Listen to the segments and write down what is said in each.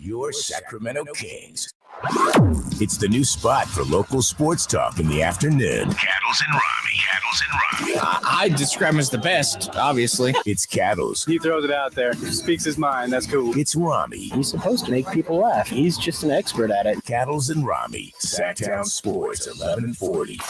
Your Sacramento Kings. It's the new spot for local sports talk in the afternoon. Cattles and Ramie. I describe him as the best, obviously. It's Cattles. He throws it out there, speaks his mind. That's cool. It's Ramie. He's supposed to make people laugh. He's just an expert at it. Cattles and Ramie. Sactown Sports 1140.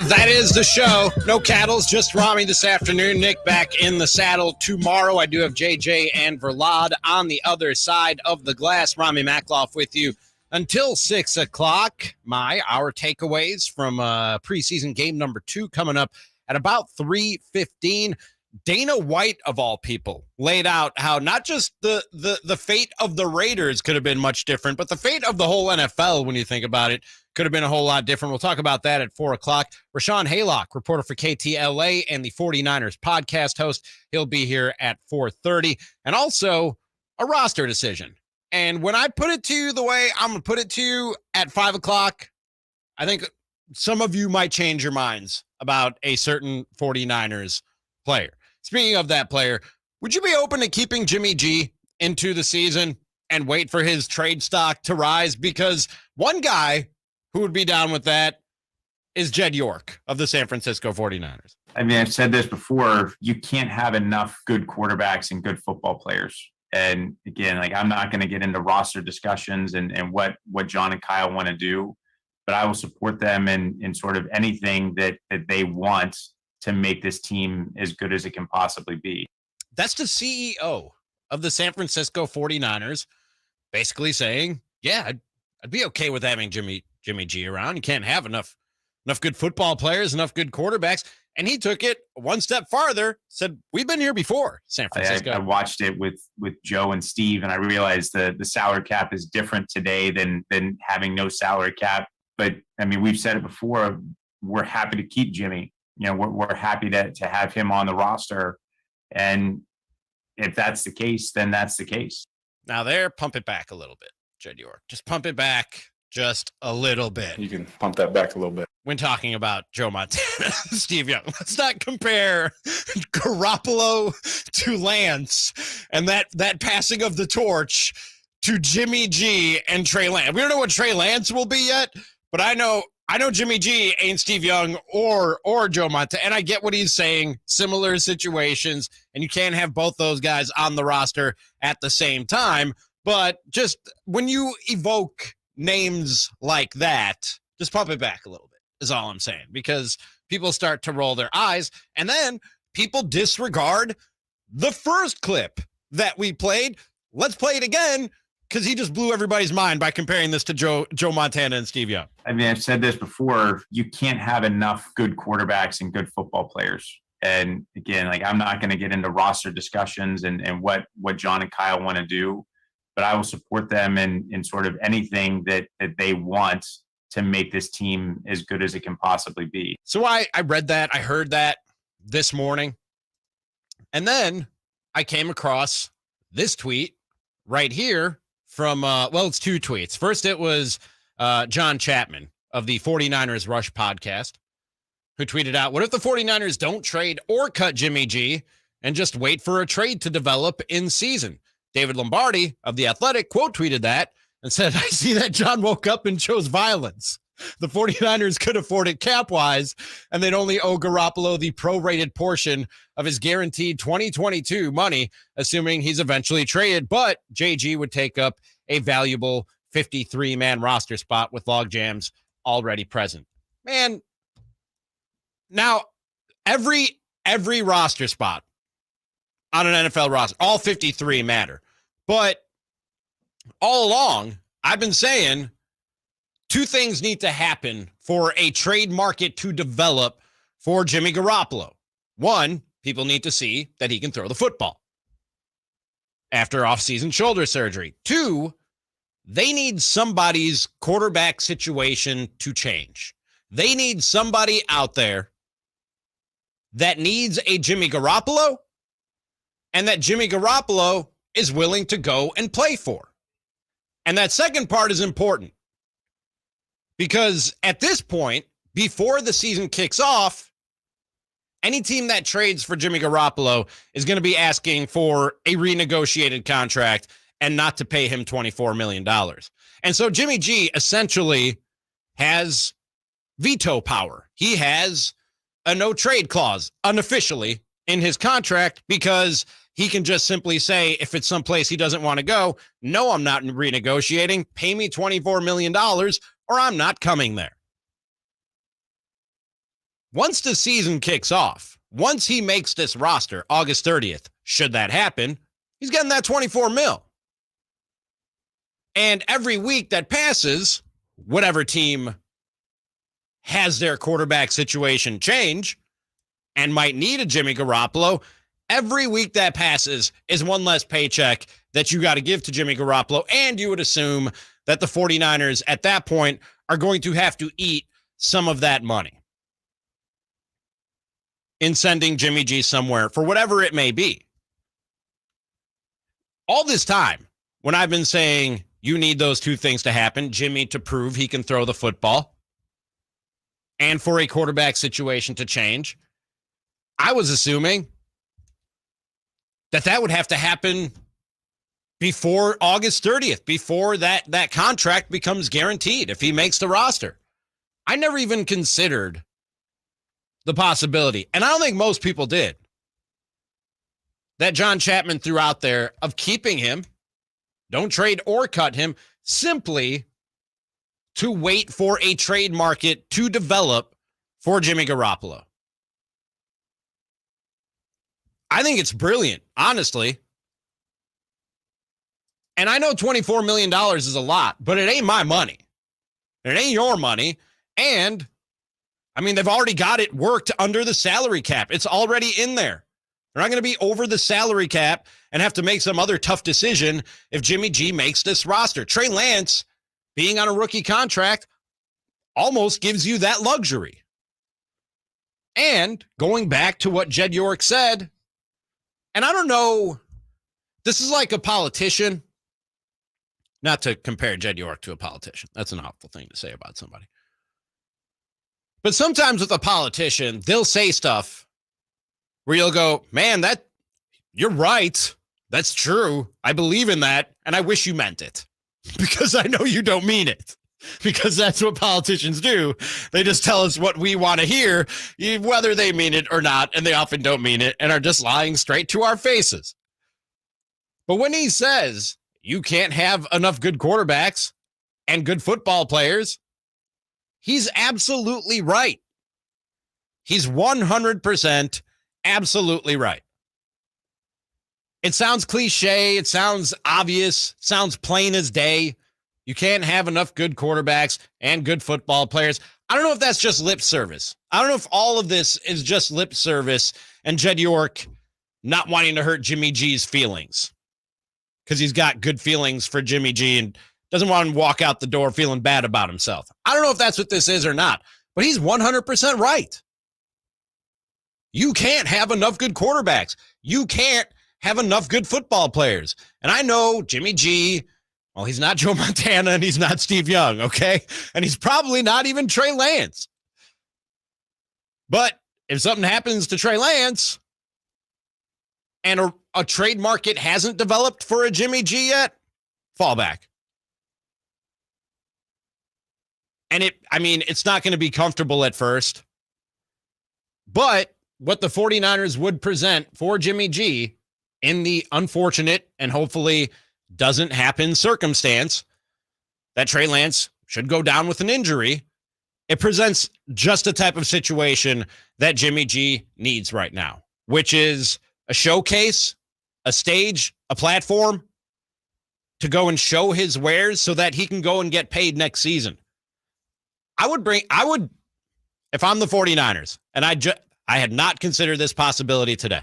That is the show. No Cattles, just Ramie this afternoon. Nick back in the saddle tomorrow. I do have JJ and Verlad on the other side of the glass. Ramie Makloff with you until 6 o'clock. Our takeaways from preseason game number 2 coming up at about 3:15. Dana White, of all people, laid out how not just the fate of the Raiders could have been much different, but the fate of the whole NFL, when you think about it, could have been a whole lot different. We'll talk about that at 4 o'clock. Rashawn Haylock, reporter for KTLA and the 49ers podcast host. He'll be here at 4:30. And also a roster decision. And when I put it to you the way I'm going to put it to you at 5 o'clock, I think some of you might change your minds about a certain 49ers player. Speaking of that player, would you be open to keeping Jimmy G into the season and wait for his trade stock to rise? Because one guy who would be down with that is Jed York of the San Francisco 49ers. I mean, I've said this before, you can't have enough good quarterbacks and good football players. And again, I'm not going to get into roster discussions and what John and Kyle want to do, but I will support them in sort of anything that they want to make this team as good as it can possibly be. That's the CEO of the San Francisco 49ers basically saying, yeah, I'd be okay with having Jimmy G around. You can't have enough good football players, enough good quarterbacks. And he took it one step farther, said, we've been here before, San Francisco. I watched it with Joe and Steve, and I realized the salary cap is different today than having no salary cap. But, I mean, we've said it before, we're happy to keep Jimmy. You know, we're happy to have him on the roster. And if that's the case, then that's the case. Now pump it back a little bit, Jed York. Just pump it back just a little bit. You can pump that back a little bit. When talking about Joe Montana, Steve Young, let's not compare Garoppolo to Lance and that passing of the torch to Jimmy G and Trey Lance. We don't know what Trey Lance will be yet, but I know Jimmy G ain't Steve Young or Joe Montana, and I get what he's saying. Similar situations, and you can't have both those guys on the roster at the same time. But just when you evoke names like that, just pump it back a little bit is all I'm saying, because people start to roll their eyes, and then people disregard the first clip that we played. Let's play it again, because he just blew everybody's mind by comparing this to Joe Montana and Steve Young. I mean, I've said this before, you can't have enough good quarterbacks and good football players. And again, I'm not going to get into roster discussions and what John and Kyle want to do, but I will support them in sort of anything that they want to make this team as good as it can possibly be. So I read that, I heard that this morning, and then I came across this tweet right here from, it's 2 tweets. First, it was John Chapman of the 49ers Rush podcast, who tweeted out, what if the 49ers don't trade or cut Jimmy G and just wait for a trade to develop in season? David Lombardi of The Athletic quote tweeted that and said, I see that John woke up and chose violence. The 49ers could afford it cap-wise, and they'd only owe Garoppolo the prorated portion of his guaranteed 2022 money, assuming he's eventually traded. But JG would take up a valuable 53-man roster spot with log jams already present. Man, now every roster spot on an NFL roster, all 53 matter. But all along, I've been saying 2 things need to happen for a trade market to develop for Jimmy Garoppolo. 1, people need to see that he can throw the football after off-season shoulder surgery. 2, they need somebody's quarterback situation to change. They need somebody out there that needs a Jimmy Garoppolo and that Jimmy Garoppolo is willing to go and play for. And that second part is important because at this point, before the season kicks off, Any team that trades for Jimmy Garoppolo is going to be asking for a renegotiated contract and not to pay him $24 million. And so Jimmy G essentially has veto power. He has a no trade clause unofficially in his contract because he can just simply say, if it's someplace he doesn't want to go, no, I'm not renegotiating. Pay me $24 million or I'm not coming there. Once the season kicks off, once he makes this roster, August 30th, should that happen, he's getting that 24 mil. And every week that passes, whatever team has their quarterback situation change and might need a Jimmy Garoppolo, every week that passes is one less paycheck that you got to give to Jimmy Garoppolo. And you would assume that the 49ers at that point are going to have to eat some of that money in sending Jimmy G somewhere for whatever it may be. All this time, when I've been saying you need those two things to happen, Jimmy to prove he can throw the football and for a quarterback situation to change, I was assuming that would have to happen before August 30th, before that contract becomes guaranteed if he makes the roster. I never even considered the possibility, and I don't think most people did, that John Chapman threw out there of keeping him, don't trade or cut him, simply to wait for a trade market to develop for Jimmy Garoppolo. I think it's brilliant, honestly. And I know $24 million is a lot, but it ain't my money. It ain't your money. And I mean, they've already got it worked under the salary cap. It's already in there. They're not going to be over the salary cap and have to make some other tough decision if Jimmy G makes this roster. Trey Lance, being on a rookie contract, almost gives you that luxury. And going back to what Jed York said, and I don't know, this is like a politician, not to compare Jed York to a politician. That's an awful thing to say about somebody. But sometimes with a politician, they'll say stuff where you'll go, man, you're right. That's true. I believe in that. And I wish you meant it because I know you don't mean it, because that's what politicians do. They just tell us what we want to hear, whether they mean it or not. And they often don't mean it and are just lying straight to our faces. But when he says you can't have enough good quarterbacks and good football players, he's absolutely right. He's 100% absolutely right. It sounds cliche. It sounds obvious. Sounds plain as day. You can't have enough good quarterbacks and good football players. I don't know if that's just lip service. I don't know if all of this is just lip service and Jed York not wanting to hurt Jimmy G's feelings because he's got good feelings for Jimmy G and doesn't want to walk out the door feeling bad about himself. I don't know if that's what this is or not, but he's 100% right. You can't have enough good quarterbacks. You can't have enough good football players. And I know Jimmy G, well, he's not Joe Montana and he's not Steve Young, okay? And he's probably not even Trey Lance. But if something happens to Trey Lance and a trade market hasn't developed for a Jimmy G yet, fall back. And it's not going to be comfortable at first. But what the 49ers would present for Jimmy G in the unfortunate and hopefully doesn't happen circumstance that Trey Lance should go down with an injury, it presents just the type of situation that Jimmy G needs right now, which is a showcase, a stage, a platform to go and show his wares so that he can go and get paid next season. I would, if I'm the 49ers, and I had not considered this possibility today.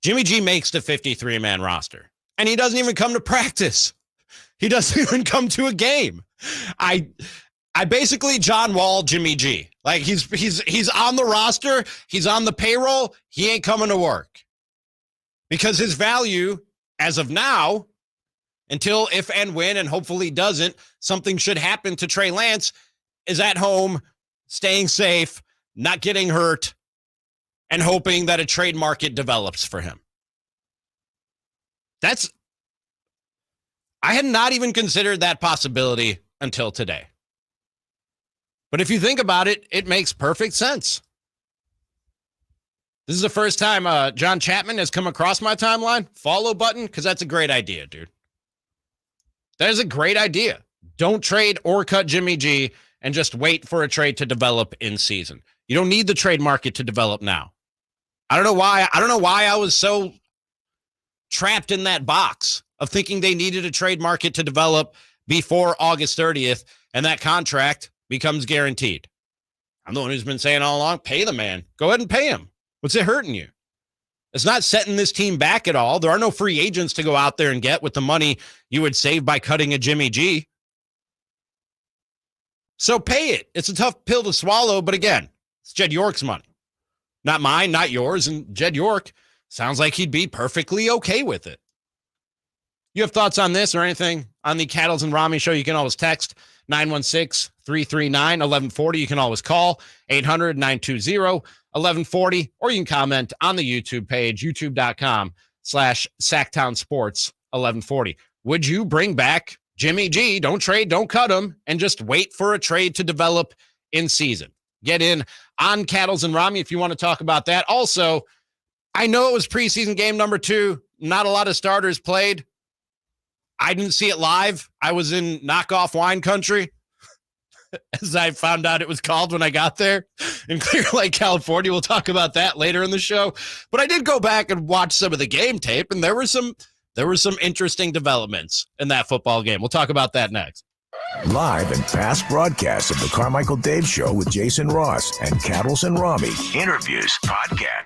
Jimmy G makes the 53-man roster, and he doesn't even come to practice. He doesn't even come to a game. I basically John Wall Jimmy G. Like he's on the roster, he's on the payroll, he ain't coming to work. Because his value as of now, until if and when, and hopefully doesn't, something should happen to Trey Lance, is at home, staying safe, not getting hurt, and hoping that a trade market develops for him. I had not even considered that possibility until today. But if you think about it, it makes perfect sense. This is the first time John Chapman has come across my timeline. Follow button, because that's a great idea, dude. That is a great idea. Don't trade or cut Jimmy G and just wait for a trade to develop in season. You don't need the trade market to develop now. I don't know why I was so trapped in that box of thinking they needed a trade market to develop before August 30th, and that contract becomes guaranteed. I'm the one who's been saying all along, pay the man. Go ahead and pay him. What's it hurting you? It's not setting this team back at all. There are no free agents to go out there and get with the money you would save by cutting a Jimmy G. So pay it. It's a tough pill to swallow, but again, it's Jed York's money. Not mine, not yours, and Jed York sounds like he'd be perfectly okay with it. You have thoughts on this or anything on the Cattles and Ramie show, you can always text 916-339-1140. You can always call 800-920-1140, or you can comment on the YouTube page, youtube.com/Sactown Sports 1140. Would you bring back Jimmy G? Don't trade, don't cut him, and just wait for a trade to develop in season. Get in on Cattles and Ramie if you want to talk about that. Also, I know it was preseason game number 2. Not a lot of starters played. I didn't see it live. I was in knockoff wine country, as I found out it was called when I got there in Clear Lake, California. We'll talk about that later in the show. But I did go back and watch some of the game tape, and there were some interesting developments in that football game. We'll talk about that next. Live and past broadcasts of the Carmichael Dave Show with Jason Ross and Cattles and Ramie. Interviews, podcast.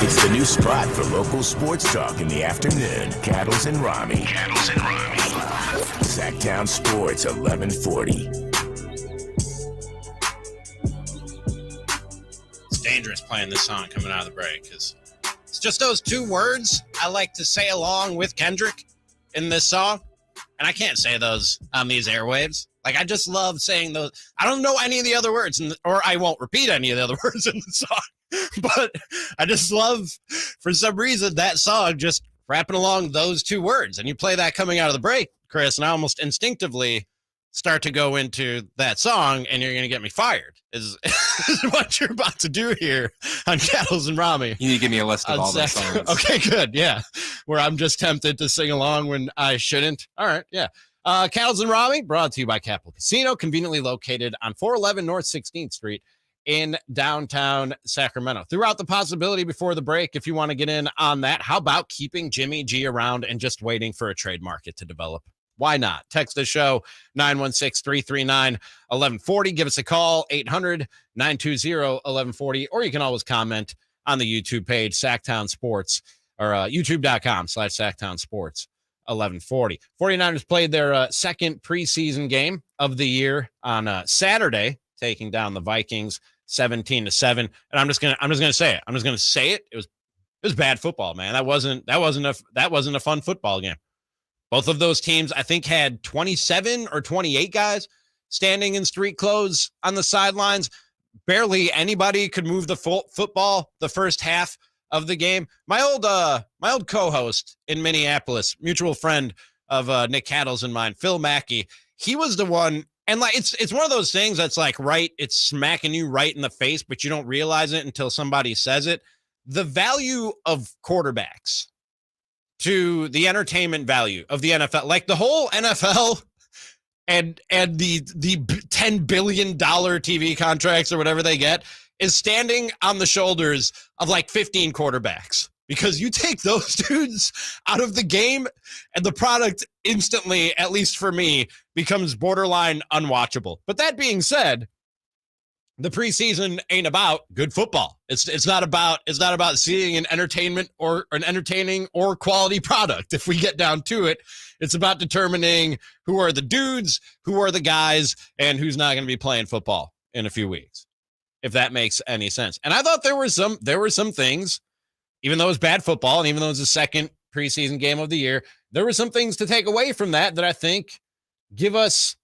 It's the new spot for local sports talk in the afternoon. Cattles and Ramie. Cattles and Ramie. Sactown Sports 1140. It's dangerous playing this song coming out of the break because it's just those 2 words I like to say along with Kendrick in this song. And I can't say those on these airwaves. Like, I just love saying those. I don't know any of the other words, or I won't repeat any of the other words in the song. But I just love, for some reason, that song just wrapping along those 2 words. And you play that coming out of the break, Chris, and I almost instinctively start to go into that song, and you're going to get me fired, is what you're about to do here on Cattles and Ramie. You need to give me a list of all those songs. Okay, good, yeah. Where I'm just tempted to sing along when I shouldn't. All right, yeah. Cattles and Ramie, brought to you by Capital Casino, conveniently located on 411 North 16th Street in downtown Sacramento. Threw out the possibility before the break, if you want to get in on that, how about keeping Jimmy G around and just waiting for a trade market to develop? Why not? Text the show, 916-339-1140. Give us a call, 800-920-1140, or you can always comment on the YouTube page, Sactown Sports, or youtube.com/Sactown Sports 1140. 49ers played their second preseason game of the year on Saturday, taking down the Vikings 17-7. And I'm just gonna say it. I'm just gonna say it. It was bad football, man. That wasn't a fun football game. Both of those teams, I think, had 27 or 28 guys standing in street clothes on the sidelines. Barely anybody could move the football the first half of the game. My old co-host in Minneapolis, mutual friend of Nick Cattles and mine, Phil Mackey, he was the one. And like it's one of those things that's like it's smacking you right in the face, but you don't realize it until somebody says it. The value of quarterbacks to the entertainment value of the NFL, like the whole NFL and the $10 billion TV contracts or whatever they get, is standing on the shoulders of like 15 quarterbacks. Because you take those dudes out of the game and the product instantly, at least for me, becomes borderline unwatchable. But that being said, the preseason ain't about good football. It's not about seeing an entertainment or an entertaining or quality product. If we get down to it, it's about determining who are the dudes, who are the guys, and who's not going to be playing football in a few weeks, if that makes any sense. And I thought there were some things, even though it was bad football and even though it was the second preseason game of the year, there were some things to take away from that I think give us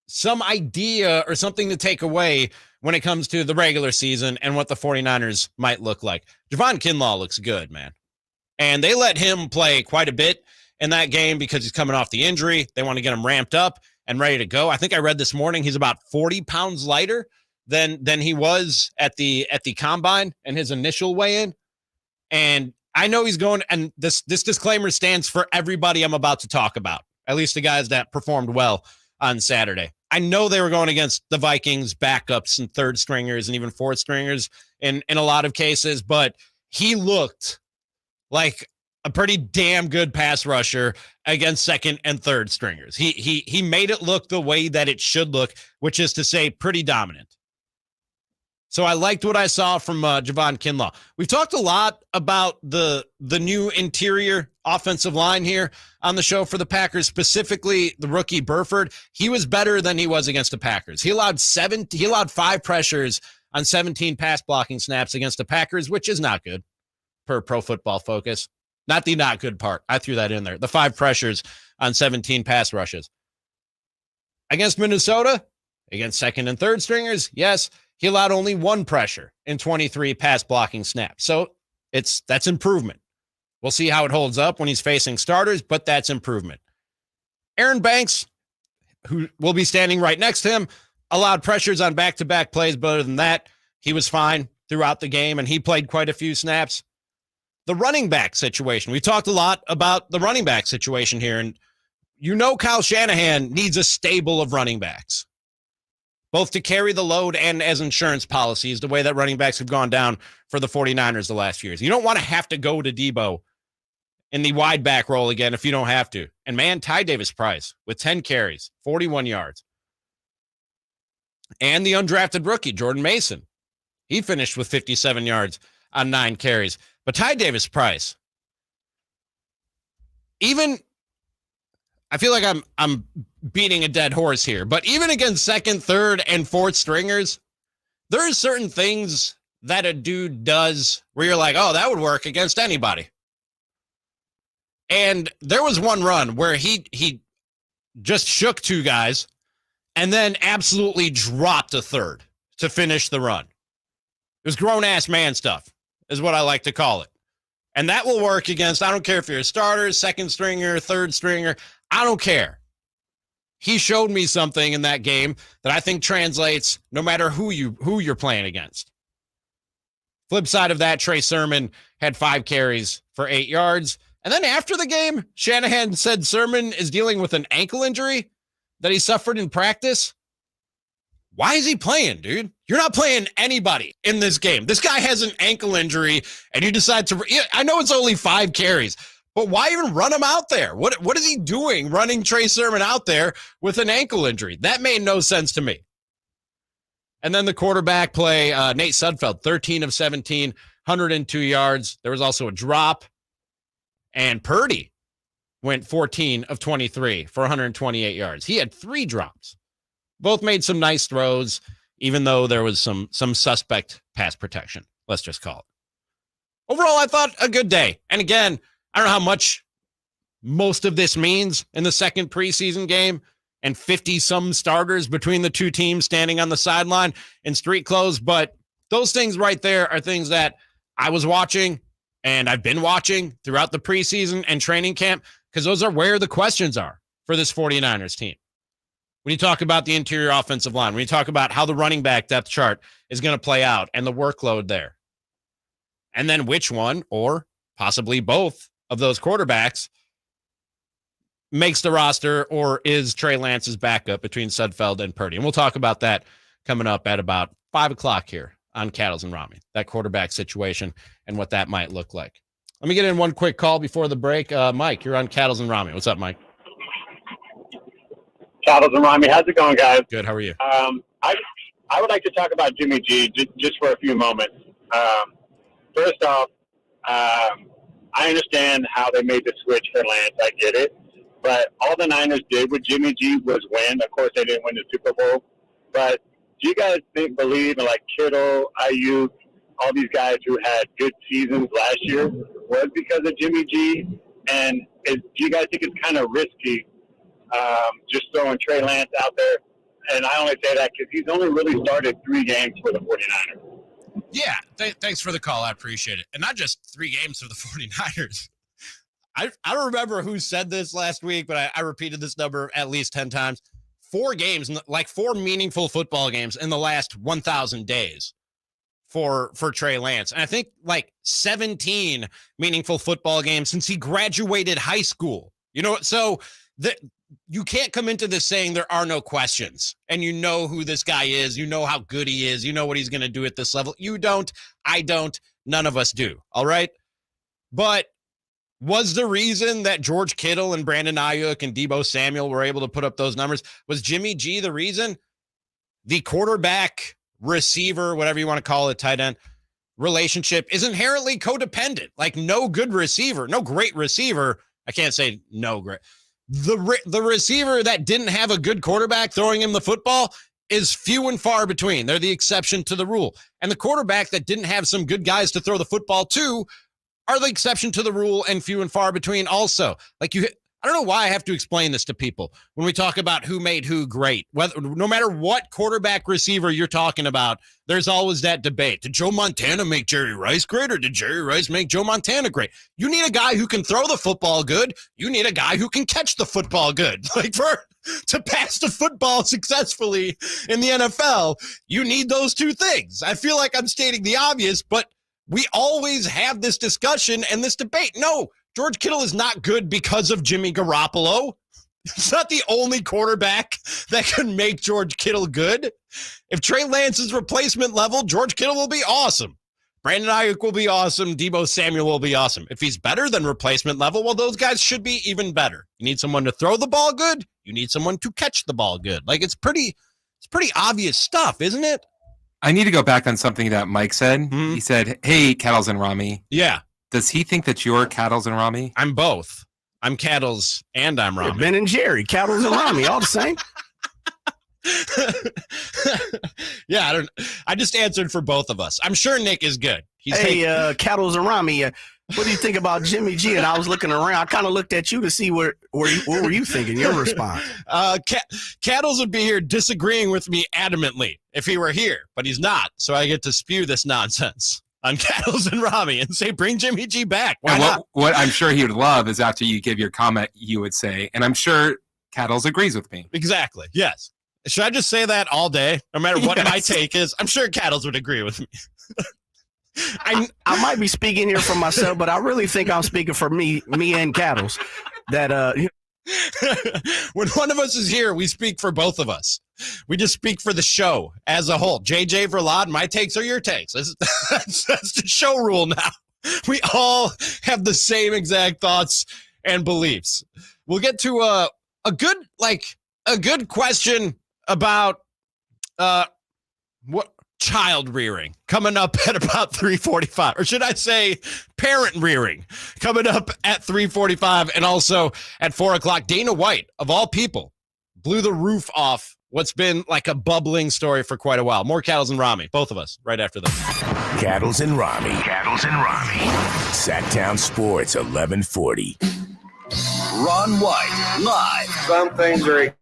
some idea or something to take away when it comes to the regular season and what the 49ers might look like. Javon Kinlaw looks good, man. And they let him play quite a bit in that game because he's coming off the injury. They want to get him ramped up and ready to go. I think I read this morning he's about 40 pounds lighter than he was at the combine and his initial weigh-in. And I know he's going, and this disclaimer stands for everybody I'm about to talk about, at least the guys that performed well on Saturday. I know they were going against the Vikings backups and third stringers and even fourth stringers in a lot of cases, but he looked like a pretty damn good pass rusher against second and third stringers. He made it look the way that it should look, which is to say pretty dominant. So I liked what I saw from Javon Kinlaw. We've talked a lot about the new interior offensive line here on the show for the Packers, specifically the rookie Burford. He was better than he was against the Packers. He allowed 5 pressures on 17 pass blocking snaps against the Packers, which is not good per Pro Football Focus. Not the not good part. I threw that in there. The 5 pressures on 17 pass rushes. Against Minnesota, against second and third stringers, yes, he allowed only 1 pressure in 23 pass blocking snaps. So that's improvement. We'll see how it holds up when he's facing starters, but that's improvement. Aaron Banks, who will be standing right next to him, allowed pressures on back-to-back plays, but other than that, he was fine throughout the game, and he played quite a few snaps. The running back situation. We talked a lot about the running back situation here, and you know Kyle Shanahan needs a stable of running backs, both to carry the load and as insurance policies, the way that running backs have gone down for the 49ers the last few years. You don't want to have to go to Debo in the wide back role again if you don't have to. And man, Ty Davis-Price with 10 carries, 41 yards. And the undrafted rookie, Jordan Mason. He finished with 57 yards on 9 carries. But Ty Davis-Price, even, I feel like I'm beating a dead horse here, but even against second, third, and fourth stringers, there are certain things that a dude does where you're like, oh, that would work against anybody. And there was one run where he just shook 2 guys and then absolutely dropped a third to finish the run. It was grown-ass man stuff, is what I like to call it. And that will work against, I don't care if you're a starter, second stringer, third stringer, I don't care. He showed me something in that game that I think translates no matter who you're playing against. Flip side of that, Trey Sermon had 5 carries for 8 yards. And then after the game, Shanahan said Sermon is dealing with an ankle injury that he suffered in practice. Why is he playing, dude? You're not playing anybody in this game. This guy has an ankle injury, and you decide to... I know it's only 5 carries, but why even run him out there? What is he doing running Trey Sermon out there with an ankle injury? That made no sense to me. And then the quarterback play, Nate Sudfeld, 13 of 17, 102 yards. There was also a drop. And Purdy went 14 of 23 for 128 yards. He had 3 drops. Both made some nice throws, even though there was some suspect pass protection. Let's just call it. Overall, I thought a good day. And again, I don't know how much most of this means in the second preseason game and 50-some starters between the two teams standing on the sideline in street clothes. But those things right there are things that I was watching and I've been watching throughout the preseason and training camp, because those are where the questions are for this 49ers team. When you talk about the interior offensive line, when you talk about how the running back depth chart is going to play out and the workload there, and then which one or possibly both of those quarterbacks makes the roster, or is Trey Lance's backup between Sudfeld and Purdy. And we'll talk about that coming up at about 5 o'clock here on Cattles and Ramie, that quarterback situation and what that might look like. Let me get in one quick call before the break. Mike, you're on Cattles and Ramie. What's up, Mike? Cattles and Ramie, how's it going, guys? Good. How are you? I would like to talk about Jimmy G just for a few moments. First off, I understand how they made the switch for Lance. I get it. But all the Niners did with Jimmy G was win. Of course, they didn't win the Super Bowl. But do you guys believe in, like, Kittle, Ayuk, all these guys who had good seasons last year was because of Jimmy G? And do you guys think it's kind of risky just throwing Trey Lance out there? And I only say that because he's only really started 3 games for the 49ers. Yeah, thanks for the call. I appreciate it. And not just 3 games for the 49ers. I don't remember who said this last week, but I repeated this number at least 10 times. 4 games, like 4 meaningful football games in the last 1,000 days for Trey Lance. And I think like 17 meaningful football games since he graduated high school. You know, so you can't come into this saying there are no questions, and you know who this guy is. You know how good he is. You know what he's going to do at this level. You don't. I don't. None of us do. All right. But was the reason that George Kittle and Brandon Ayuk and Deebo Samuel were able to put up those numbers? Was Jimmy G the reason? The quarterback, receiver, whatever you want to call it, tight end relationship is inherently codependent. Like no good receiver, no great receiver. I can't say no great. The receiver that didn't have a good quarterback throwing him the football is few and far between. They're the exception to the rule. And the quarterback that didn't have some good guys to throw the football to are the exception to the rule and few and far between also. Like I don't know why I have to explain this to people when we talk about who made who great. No matter what quarterback receiver you're talking about, there's always that debate. Did Joe Montana make Jerry Rice great, or did Jerry Rice make Joe Montana great? You need a guy who can throw the football good. You need a guy who can catch the football good. Like to pass the football successfully in the NFL, you need those 2 things. I feel like I'm stating the obvious, but we always have this discussion and this debate. No, George Kittle is not good because of Jimmy Garoppolo. It's not the only quarterback that can make George Kittle good. If Trey Lance is replacement level, George Kittle will be awesome. Brandon Ayuk will be awesome. Deebo Samuel will be awesome. If he's better than replacement level, well, those guys should be even better. You need someone to throw the ball good. You need someone to catch the ball good. Like it's pretty obvious stuff, isn't it? I need to go back on something that Mike said. Mm-hmm. He said, hey, Cattles and Ramie. Yeah. Does he think that you're Cattles and Ramie? I'm both. I'm Cattles and I'm Ramie. Ben and Jerry, Cattles and Ramie, all the same. Yeah, I just answered for both of us. I'm sure Nick is good. Cattles and Ramie, what do you think about Jimmy G? And I was looking around. I kind of looked at you to see what were you thinking, your response? Cattles would be here disagreeing with me adamantly if he were here, but he's not. So I get to spew this nonsense on Cattles and Ramie and say, bring Jimmy G back. Why not? What I'm sure he would love is after you give your comment, you would say, and I'm sure Cattles agrees with me. Exactly. Yes. Should I just say that all day, no matter what my take is? I'm sure Cattles would agree with me. I might be speaking here for myself, but I really think I'm speaking for me and Cattles. That when one of us is here, we speak for both of us. We just speak for the show as a whole. JJ Verlade, my takes are your takes. That's the show rule now. We all have the same exact thoughts and beliefs. We'll get to a good question about what child rearing coming up at about 3:45, or should I say parent rearing coming up at 3:45, and also at 4:00. Dana White, of all people, blew the roof off what's been like a bubbling story for quite a while. More Cattles and Ramie, both of us, right after this. Cattles and Ramie. Sactown Sports 1140. Ron White, live. Some things are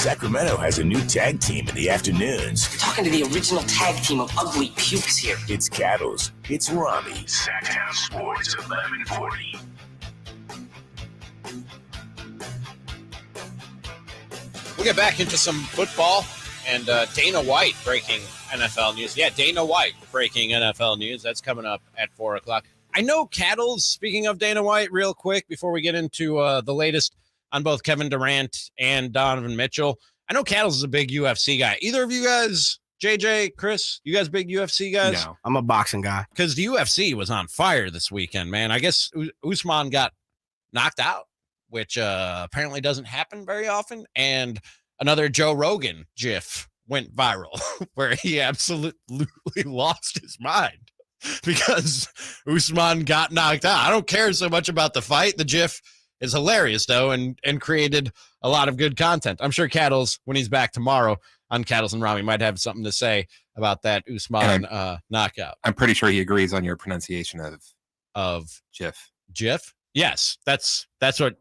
Sacramento has a new tag team in the afternoons. You're talking to the original tag team of ugly pukes here. It's Cattles. It's Ramie. Sactown Sports 1140. We'll get back into some football and Dana White breaking NFL news. Yeah, Dana White breaking NFL news. That's coming up at 4 o'clock. I know Cattles, speaking of Dana White, real quick, before we get into the latest on both Kevin Durant and Donovan Mitchell. I know Cattles is a big UFC guy. Either of you guys, JJ, Chris, you guys big UFC guys? No. I'm a boxing guy. Because the UFC was on fire this weekend, man. I guess Usman got knocked out, which apparently doesn't happen very often. And another Joe Rogan gif went viral where he absolutely lost his mind because Usman got knocked out. I don't care so much about the fight. The gif is hilarious, though, and created a lot of good content. I'm sure Cattles, when he's back tomorrow on Cattles and Ramie, might have something to say about that Usman knockout. I'm pretty sure he agrees on your pronunciation Of GIF. GIF? Yes, that's what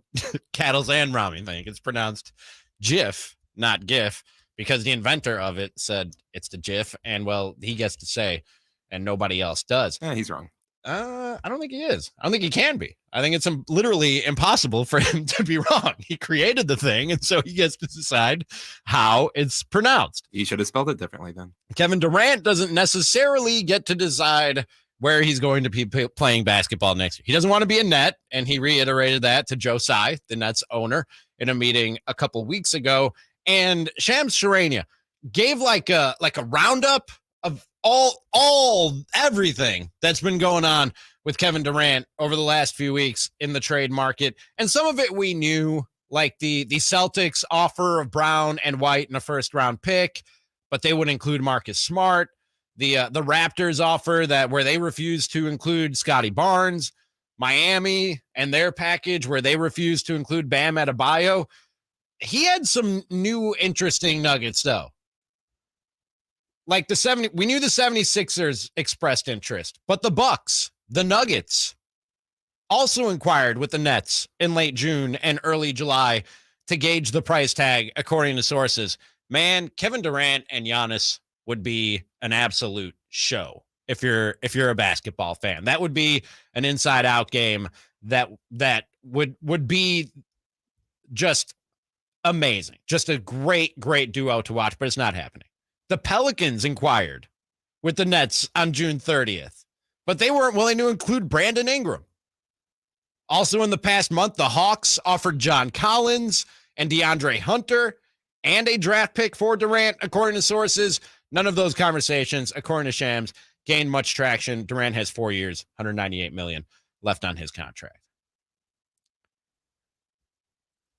Cattles and Ramie think. It's pronounced GIF, not GIF, because the inventor of it said it's the GIF, and, well, he gets to say, and nobody else does. He's wrong. I don't think he is. I don't think he can be. I think it's literally impossible for him to be wrong. He created the thing, and so he gets to decide how it's pronounced. He should have spelled it differently then. Kevin Durant doesn't necessarily get to decide where he's going to be playing basketball next year. He doesn't want to be a Net, and he reiterated that to Joe Tsai, the Nets owner, in a meeting a couple weeks ago. And Shams Charania gave like a roundup of everything that's been going on with Kevin Durant over the last few weeks in the trade market. And some of it we knew, like the Celtics offer of Brown and White in a first round pick, but they would include Marcus Smart. The Raptors offer where they refused to include Scotty Barnes. Miami and their package where they refused to include Bam Adebayo. He had some new interesting nuggets, though. Like we knew the 76ers expressed interest, but the Bucks, the Nuggets, also inquired with the Nets in late June and early July to gauge the price tag, according to sources. Man, Kevin Durant and Giannis would be an absolute show if you're a basketball fan. That would be an inside-out game that would be just amazing. Just a great duo to watch, but it's not happening. The Pelicans inquired with the Nets on June 30th, but they weren't willing to include Brandon Ingram. Also in the past month, the Hawks offered John Collins and DeAndre Hunter and a draft pick for Durant, according to sources. None of those conversations, according to Shams, gained much traction. Durant has 4 years, $198 million left on his contract.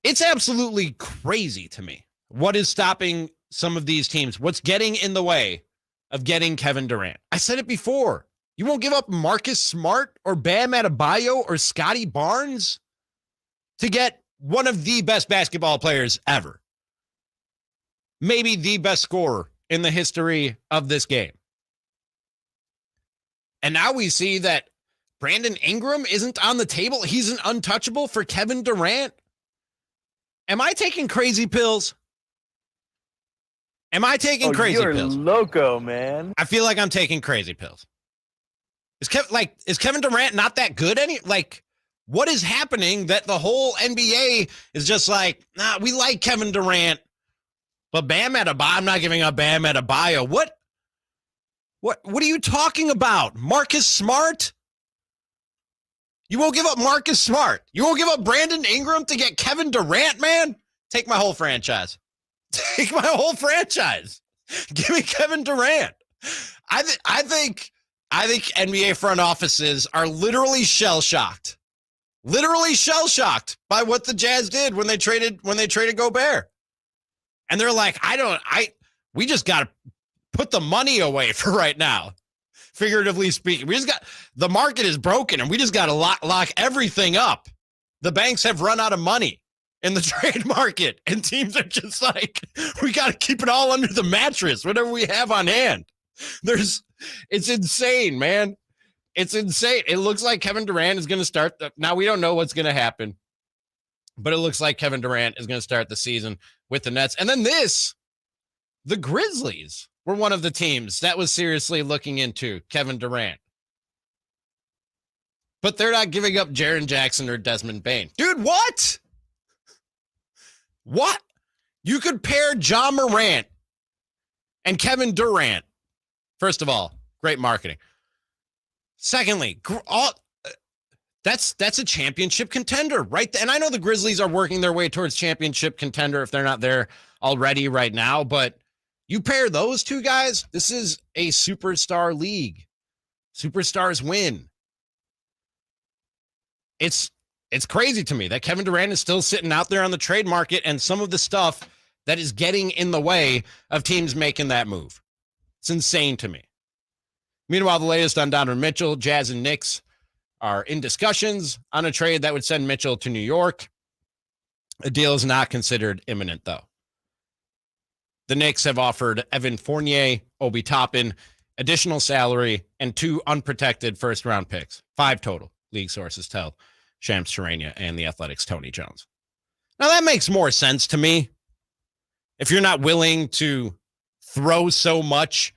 It's absolutely crazy to me. What is stopping some of these teams? What's getting in the way of getting Kevin Durant? I said it before. You won't give up Marcus Smart or Bam Adebayo or Scotty Barnes to get one of the best basketball players ever. Maybe the best scorer in the history of this game. And now we see that Brandon Ingram isn't on the table. He's an untouchable for Kevin Durant. Am I taking crazy pills? Am I taking crazy pills? You're loco, man. I feel like I'm taking crazy pills. Is Kevin Durant not that good? What is happening that the whole NBA is just like, nah, we like Kevin Durant, but Bam Adebayo, I'm not giving up Bam Adebayo. What are you talking about? Marcus Smart? You won't give up Marcus Smart. You won't give up Brandon Ingram to get Kevin Durant, man? Take my whole franchise. Take my whole franchise. Give me Kevin Durant. I think NBA front offices are literally shell-shocked. Literally shell-shocked by what the Jazz did when they traded Gobert. And they're like, we just got to put the money away for right now. Figuratively speaking, the market is broken and we just got to lock everything up. The banks have run out of money in the trade market, and teams are just like, we got to keep it all under the mattress, whatever we have on hand. It's insane, man. It's insane. It looks like Kevin Durant is going to start. Now, we don't know what's going to happen, but it looks like Kevin Durant is going to start the season with the Nets. And then the Grizzlies were one of the teams that was seriously looking into Kevin Durant. But they're not giving up Jaren Jackson or Desmond Bane. Dude, what? What? You could pair John Morant and Kevin Durant. First of all, great marketing. Secondly, that's a championship contender, right? And I know the Grizzlies are working their way towards championship contender if they're not there already right now, but you pair those two guys, this is a superstar league. Superstars win. It's crazy to me that Kevin Durant is still sitting out there on the trade market and some of the stuff that is getting in the way of teams making that move. It's insane to me. Meanwhile, the latest on Donovan Mitchell, Jazz and Knicks are in discussions on a trade that would send Mitchell to New York. A deal is not considered imminent, though. The Knicks have offered Evan Fournier, Obi Toppin, additional salary, and 2 unprotected first-round picks. 5 total, league sources tell Shams Charania and the Athletics' Tony Jones. Now, that makes more sense to me. If you're not willing to throw so much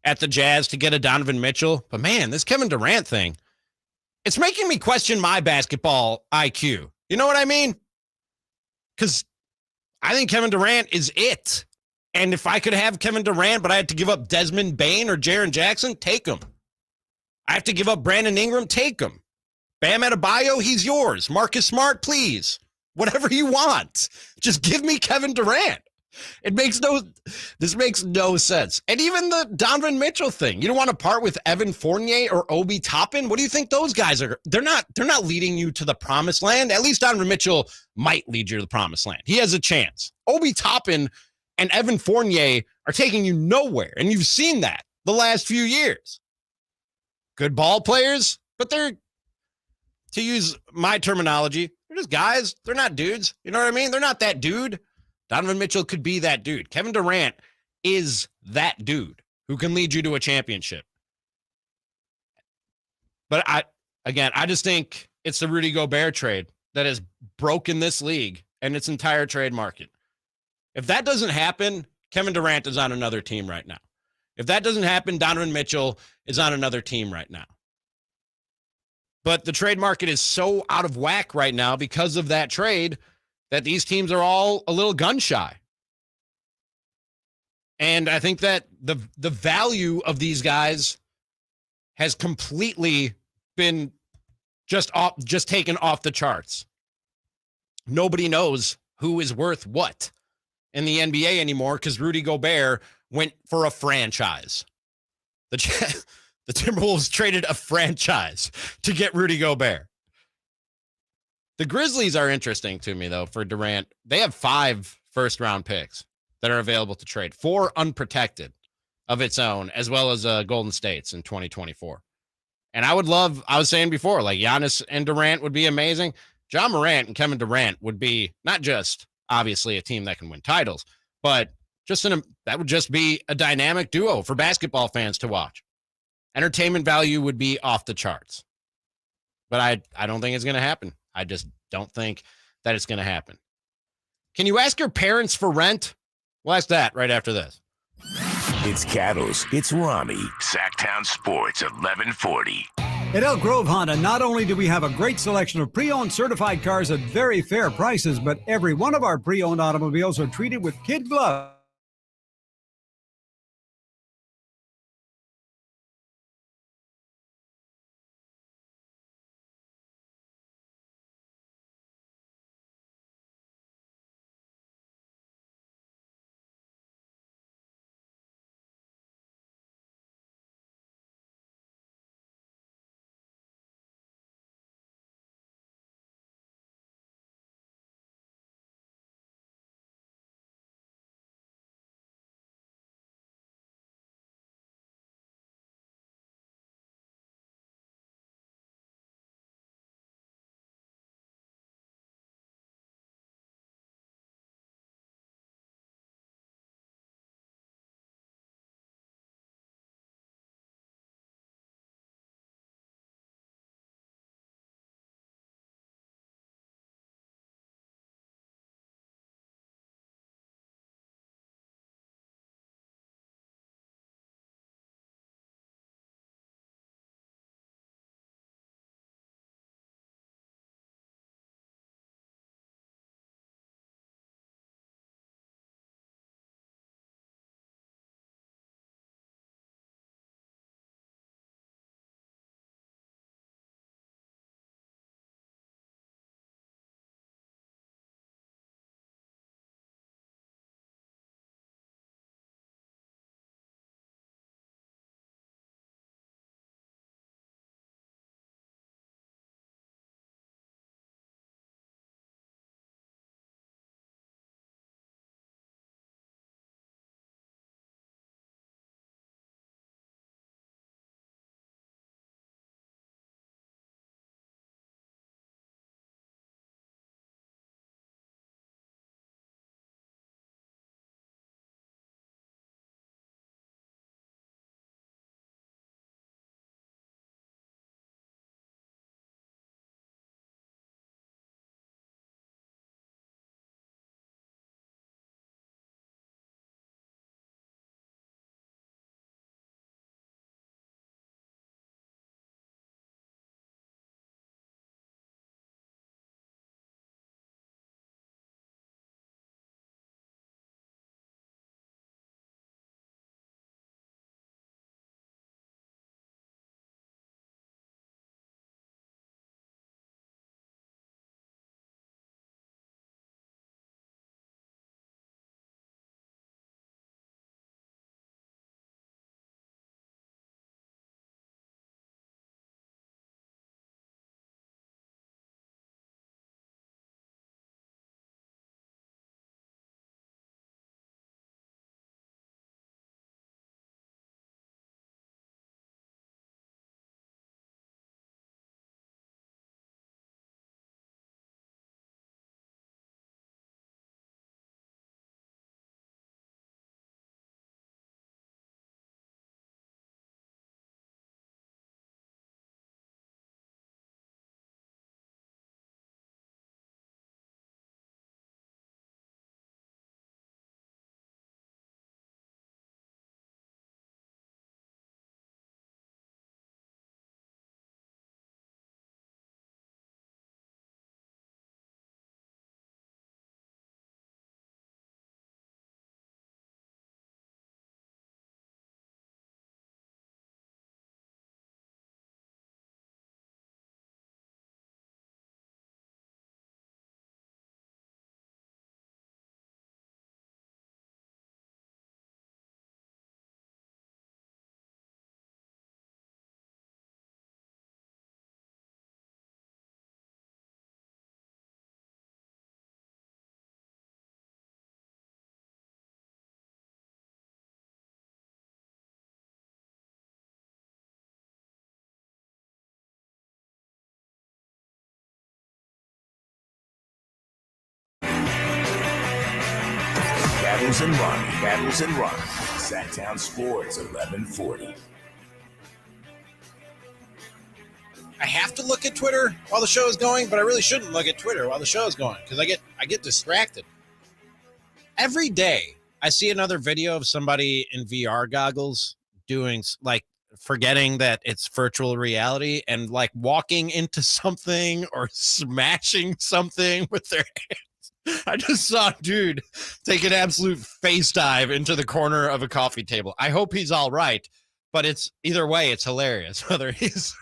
at the Jazz to get a Donovan Mitchell. But man, this Kevin Durant thing, it's making me question my basketball IQ. You know what I mean? Because I think Kevin Durant is it. And if I could have Kevin Durant, but I had to give up Desmond Bane or Jaren Jackson, take him. I have to give up Brandon Ingram, take him. Bam Adebayo, he's yours. Marcus Smart, please. Whatever you want. Just give me Kevin Durant. This makes no sense. And even the Donovan Mitchell thing. You don't want to part with Evan Fournier or Obi Toppin? What do you think those guys are? They're not leading you to the promised land. At least Donovan Mitchell might lead you to the promised land. He has a chance. Obi Toppin and Evan Fournier are taking you nowhere. And you've seen that the last few years. Good ball players, but they're, to use my terminology, they're just guys. They're not dudes. You know what I mean? They're not that dude. Donovan Mitchell could be that dude. Kevin Durant is that dude who can lead you to a championship. But I just think it's the Rudy Gobert trade that has broken this league and its entire trade market. If that doesn't happen, Kevin Durant is on another team right now. If that doesn't happen, Donovan Mitchell is on another team right now. But the trade market is so out of whack right now because of that trade that these teams are all a little gun shy. And I think that the value of these guys has completely been just taken off the charts. Nobody knows who is worth what in the NBA anymore because Rudy Gobert went for a franchise. The Timberwolves traded a franchise to get Rudy Gobert. The Grizzlies are interesting to me, though, for Durant. They have 5 first-round picks that are available to trade, 4 unprotected of its own, as well as Golden State's in 2024. And I was saying before, like Giannis and Durant would be amazing. John Morant and Kevin Durant would be not just, obviously, a team that can win titles, but that would just be a dynamic duo for basketball fans to watch. Entertainment value would be off the charts. But I don't think it's going to happen. I just don't think that it's going to happen. Can you ask your parents for rent? We'll ask that right after this. It's Cattles. It's Ramie. Sactown Sports 1140. At Elk Grove Honda, not only do we have a great selection of pre-owned certified cars at very fair prices, but every one of our pre-owned automobiles are treated with kid gloves. Cattles and Ramie. Cattles and Ramie. Sactown Sports 1140. I have to look at Twitter while the show is going, but I really shouldn't look at Twitter while the show is going because I get distracted. Every day I see another video of somebody in VR goggles doing like forgetting that it's virtual reality and like walking into something or smashing something with their hands. I just saw a dude take an absolute face dive into the corner of a coffee table. I hope he's all right, but it's either way, it's hilarious. Whether he's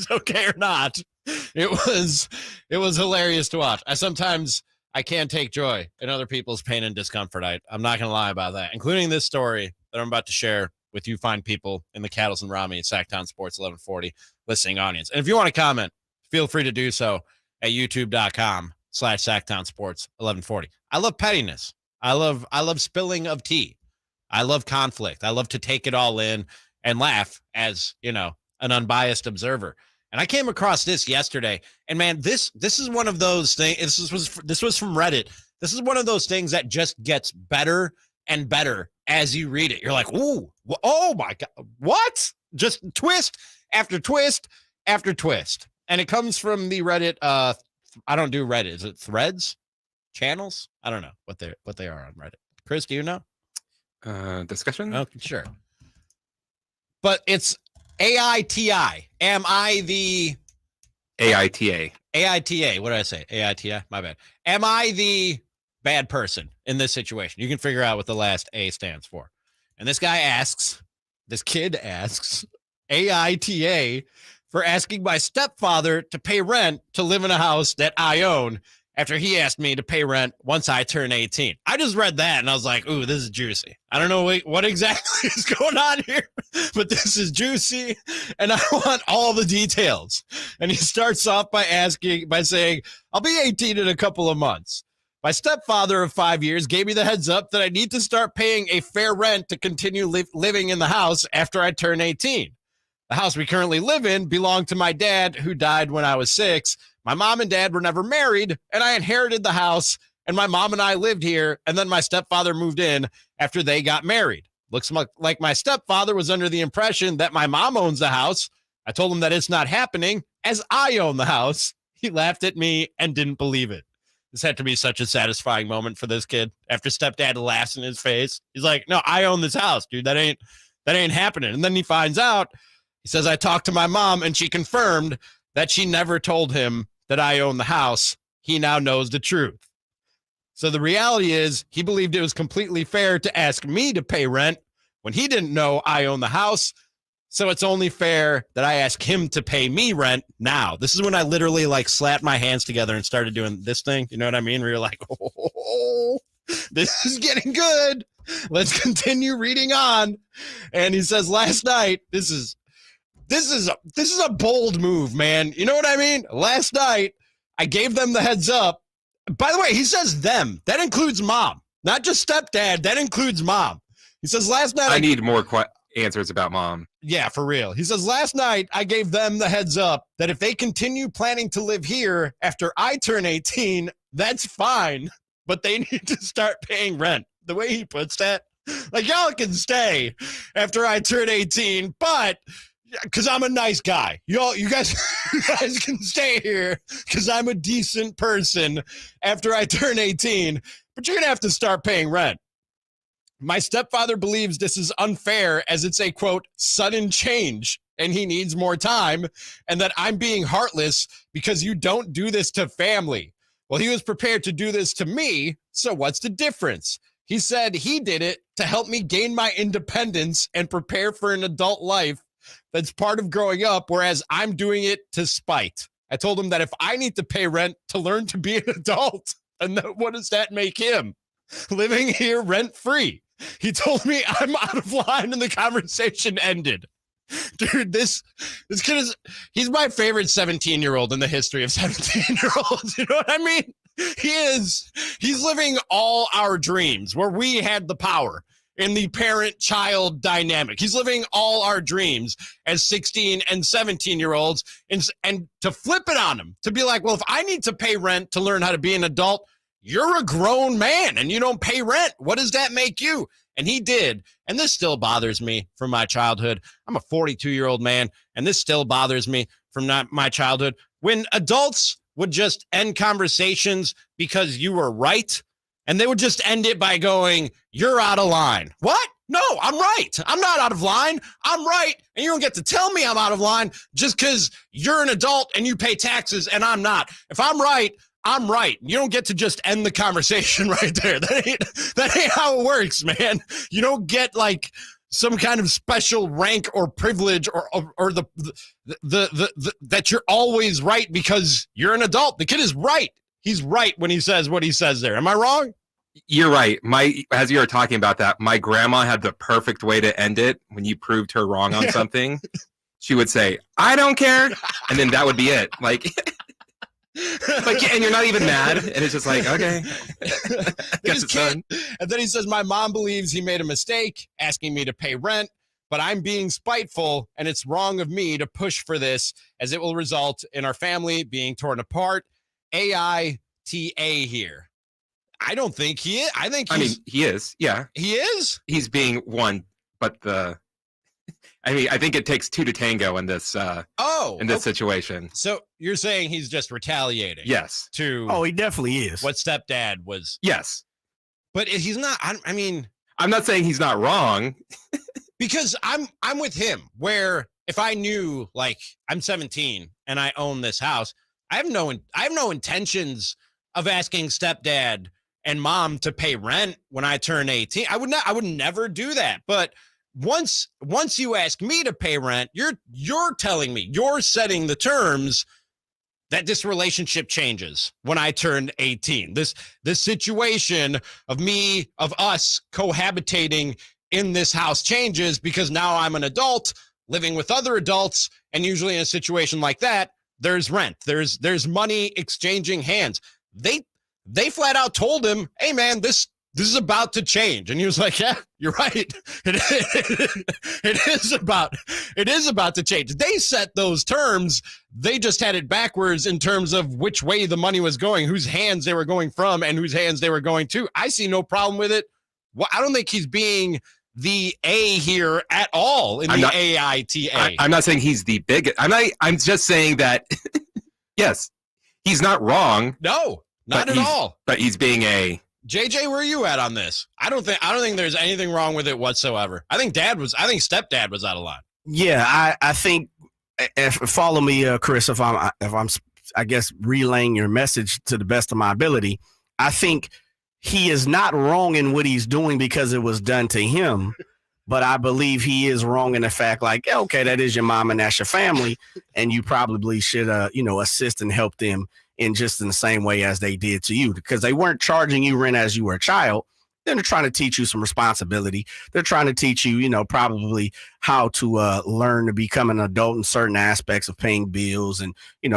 okay or not, it was hilarious to watch. I can take joy in other people's pain and discomfort. I'm not going to lie about that, including this story that I'm about to share with you fine people in the Cattles and Ramie at Sactown Sports 1140 listening audience. And if you want to comment, feel free to do so at youtube.com/Sactown Sports 1140. I love pettiness. I love spilling of tea. I love conflict. I love to take it all in and laugh as, an unbiased observer. And I came across this yesterday, and man, this is one of those things. This was from Reddit. This is one of those things that just gets better and better as you read it. You're like, ooh, oh my God, what? Just twist after twist after twist. And it comes from the Reddit. I don't do Reddit. Is it threads, channels? I don't know what they are on Reddit. Chris, do you know? Discussion? Oh, sure. But it's AITI. Am I the AITA? AITA. What did I say? AITI. My bad. Am I the bad person in this situation? You can figure out what the last A stands for. And this kid asks AITA for asking my stepfather to pay rent to live in a house that I own after he asked me to pay rent once I turn 18. I just read that and I was like, ooh, this is juicy. I don't know what exactly is going on here, but this is juicy and I want all the details. And he starts off by saying, I'll be 18 in a couple of months. My stepfather of 5 years gave me the heads up that I need to start paying a fair rent to continue living in the house after I turn 18. The house we currently live in belonged to my dad, who died when I was 6. My mom and dad were never married, and I inherited the house, and my mom and I lived here, and then my stepfather moved in after they got married. Looks like my stepfather was under the impression that my mom owns the house. I told him that it's not happening, as I own the house. He laughed at me and didn't believe it. This had to be such a satisfying moment for this kid. After stepdad laughs in his face, he's like, no, I own this house, dude. That ain't happening. And then he finds out, he says, I talked to my mom, and she confirmed that she never told him that I own the house. He now knows the truth. So the reality is he believed it was completely fair to ask me to pay rent when he didn't know I own the house. So it's only fair that I ask him to pay me rent now. This is when I literally slapped my hands together and started doing this thing. You know what I mean? Where you're like, oh, this is getting good. Let's continue reading on. And he says, last night, this is a bold move, man. You know what I mean? Last night, I gave them the heads up. By the way, he says them. That includes mom, not just stepdad. That includes mom. He says last night. I need more answers about mom. Yeah, for real. He says last night, I gave them the heads up that if they continue planning to live here after I turn 18, that's fine. But they need to start paying rent. The way he puts that, y'all can stay after I turn 18, but because I'm a nice guy. You guys can stay here because I'm a decent person after I turn 18, but you're going to have to start paying rent. My stepfather believes this is unfair as it's a, quote, sudden change and he needs more time, and that I'm being heartless because you don't do this to family. Well, he was prepared to do this to me, so what's the difference? He said he did it to help me gain my independence and prepare for an adult life that's part of growing up, whereas I'm doing it to spite. I told him that if I need to pay rent to learn to be an adult, and what does that make him? Living here rent-free. He told me I'm out of line and the conversation ended. Dude, this kid he's my favorite 17-year-old in the history of 17-year-olds. You know what I mean? He's living all our dreams where we had the power in the parent-child dynamic. He's living all our dreams as 16 and 17-year-olds, and to flip it on him, to be like, well, if I need to pay rent to learn how to be an adult, you're a grown man and you don't pay rent. What does that make you? And he did. And this still bothers me from my childhood. I'm a 42-year-old man, and this still bothers me from my childhood. When adults would just end conversations because you were right, and they would just end it by going, you're out of line. What? No, I'm right. I'm not out of line. I'm right. And you don't get to tell me I'm out of line just because you're an adult and you pay taxes and I'm not. If I'm right, I'm right. You don't get to just end the conversation right there. That ain't how it works, man. You don't get like some kind of special rank or privilege or the that you're always right because you're an adult. The kid is right. He's right when he says what he says there. Am I wrong? You're right. As you were talking about that, my grandma had the perfect way to end it when you proved her wrong on something. She would say, I don't care. And then that would be it. Like, and you're not even mad. And it's just like, okay. Guess it's done. And then he says, my mom believes he made a mistake asking me to pay rent, but I'm being spiteful and it's wrong of me to push for this as it will result in our family being torn apart. AITA here. I don't think he is. He is. Yeah. He is? He's being one, but I think it takes two to tango in this situation. So you're saying he's just retaliating? Yes. He definitely is. What stepdad was. Yes. But he's not. I'm not saying he's not wrong. Because I'm with him, where if I knew, like, I'm 17 and I own this house, I have no intentions of asking stepdad and mom to pay rent when I turn 18. I would never do that. But once you ask me to pay rent, you're telling me, you're setting the terms that this relationship changes when I turn 18. This situation of us cohabitating in this house changes because now I'm an adult living with other adults, and usually in a situation like that, there's rent, there's money exchanging hands. They flat out told him, hey man, this is about to change. And he was like, yeah, you're right. It is about to change. They set those terms. They just had it backwards in terms of which way the money was going, whose hands they were going from and whose hands they were going to. I see no problem with it. Well, I don't think he's being the A here at all in AITA. I'm not saying he's the biggest. I'm just saying that, yes, he's not wrong. No. Not at all. But he's being a JJ. Where are you at on this? I don't think there's anything wrong with it whatsoever. I think stepdad was out of line. Yeah, I think. Follow me, Chris. If I'm, I guess, relaying your message to the best of my ability, I think he is not wrong in what he's doing because it was done to him. But I believe he is wrong in the fact, like, okay, that is your mom and that's your family, and you probably should, assist and help them in just in the same way as they did to you, because they weren't charging you rent as you were a child. They're trying to teach you some responsibility. They're trying to teach you, probably how to learn to become an adult in certain aspects of paying bills and,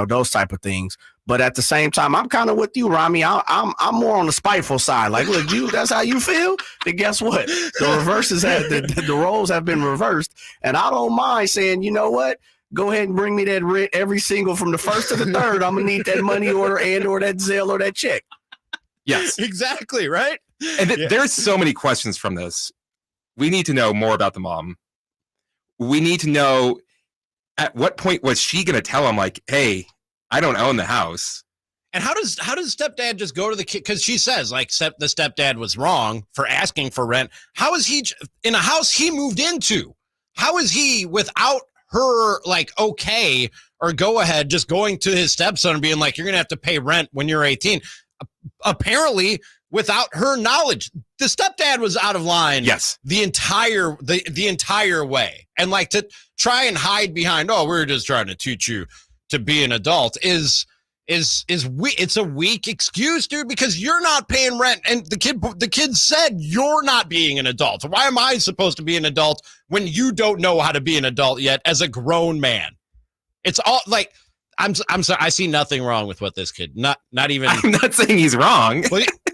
those type of things. But at the same time, I'm kind of with you, Ramie. I'm more on the spiteful side. Like, look, that's how you feel. Then guess what? The roles have been reversed, and I don't mind saying, you know what? Go ahead and bring me that rent every single from the first to the third. I'm gonna need that money order or that Zelle or that check. Yes, exactly right. And there's so many questions from this. We need to know more about the mom. We need to know at what point was she going to tell him, like, hey, I don't own the house. And how does stepdad just go to the kid? Because she says, like, the stepdad was wrong for asking for rent. How is he in a house he moved into? How is he without her, like, okay or go ahead, just going to his stepson and being like, you're gonna have to pay rent when you're 18? Apparently without her knowledge. The stepdad was out of line. Yes, the entire way. And like to try and hide behind, we're just trying to teach you to be an adult is it's a weak excuse, dude, because you're not paying rent, and the kid said you're not being an adult. So why am I supposed to be an adult when you don't know how to be an adult yet as a grown man? It's all like I'm sorry, I see nothing wrong with what this kid, not even. I'm not saying he's wrong.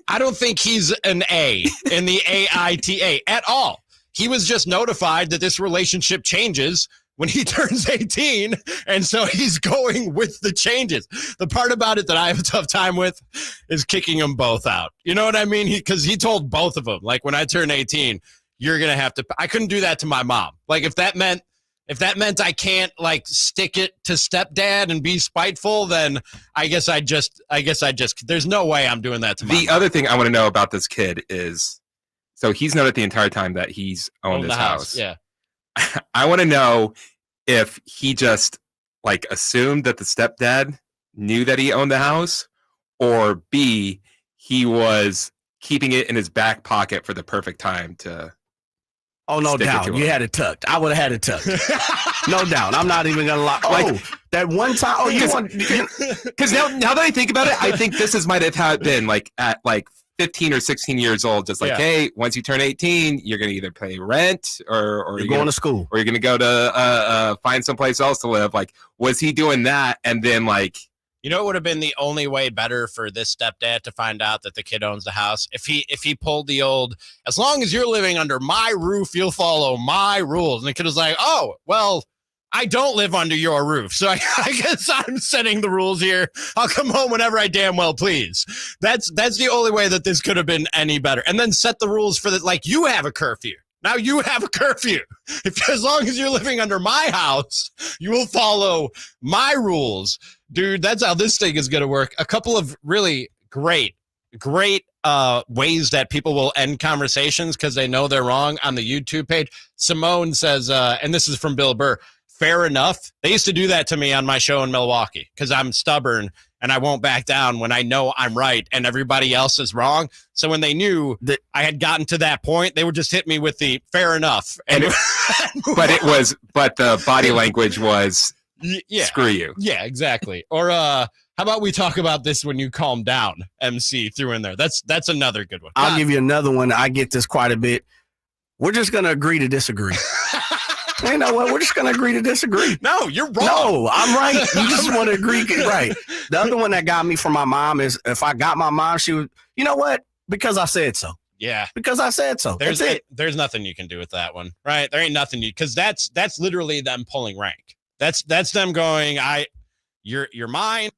I don't think he's an A in the AITA at all. He was just notified that this relationship changes when he turns 18. And so he's going with the changes. The part about it that I have a tough time with is kicking them both out. You know what I mean? Because he told both of them, like, when I turn 18, you're going to have to, I couldn't do that to my mom. Like, if that meant I can't, like, stick it to stepdad and be spiteful, then I guess I just, there's no way I'm doing that to my mom. Other thing I want to know about this kid is, so he's known it the entire time that he's owned this house. Yeah. I want to know if he just, like, assumed that the stepdad knew that he owned the house, or B, he was keeping it in his back pocket for the perfect time to. Oh, no doubt. You had it tucked. I would have had it tucked. No doubt. I'm not even going to lie. Oh, that one time. Oh, you want. Because now that I think about it, I think this might have been like at like 15 or 16 years old. Just like, hey, once you turn 18, you're going to either pay rent or you're going to school. Or you're going to go to find someplace else to live. Like, was he doing that? And then, like. You know, it would have been the only way better for this stepdad to find out that the kid owns the house. If he pulled the old, as long as you're living under my roof, you'll follow my rules. And the kid was like, oh, well, I don't live under your roof. So I guess I'm setting the rules here. I'll come home whenever I damn well please. That's the only way that this could have been any better. And then set the rules for that. Like, you have a curfew. Now you have a curfew. As long as you're living under my house, you will follow my rules. Dude, that's how this thing is going to work. A couple of really great ways that people will end conversations because they know they're wrong on the YouTube page. Simone says, and this is from Bill Burr, fair enough. They used to do that to me on my show in Milwaukee because I'm stubborn and I won't back down when I know I'm right and everybody else is wrong. So when they knew that I had gotten to that point, they would just hit me with the fair enough. And but the body language was, yeah, screw you. Yeah, exactly. Or how about we talk about this when you calm down? MC threw in there. That's another good one. I'll give you another one. I get this quite a bit. We're just going to agree to disagree. You know what? We're just going to agree to disagree. No, you're wrong. No, I'm right. You just want to agree. Right. The other one that got me from my mom is if I got my mom, she would, you know what? Because I said so. Yeah. Because I said so. That's it. There's nothing you can do with that one. Right. There ain't nothing because that's literally them pulling rank. That's them going, you're mine.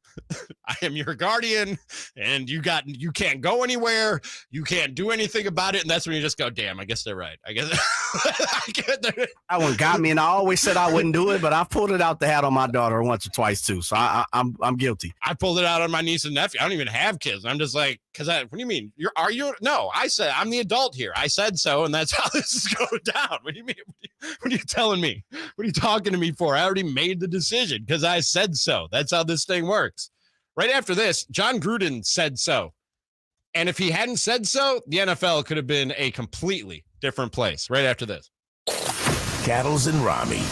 I am your guardian, and you can't go anywhere. You can't do anything about it. And that's when you just go, damn, I guess they're right. I guess that one got me, and I always said I wouldn't do it, but I pulled it out the hat on my daughter once or twice too. So I'm guilty. I pulled it out on my niece and nephew. I don't even have kids. I'm just like, what do you mean? Are you? No, I said I'm the adult here. I said so, and that's how this is going down. What do you mean? What are you telling me? What are you talking to me for? I already made the decision because I said so. That's how this thing works. Right after this, John Gruden said so. And if he hadn't said so, the NFL could have been a completely different place. Right after this. Cattles and Ramie.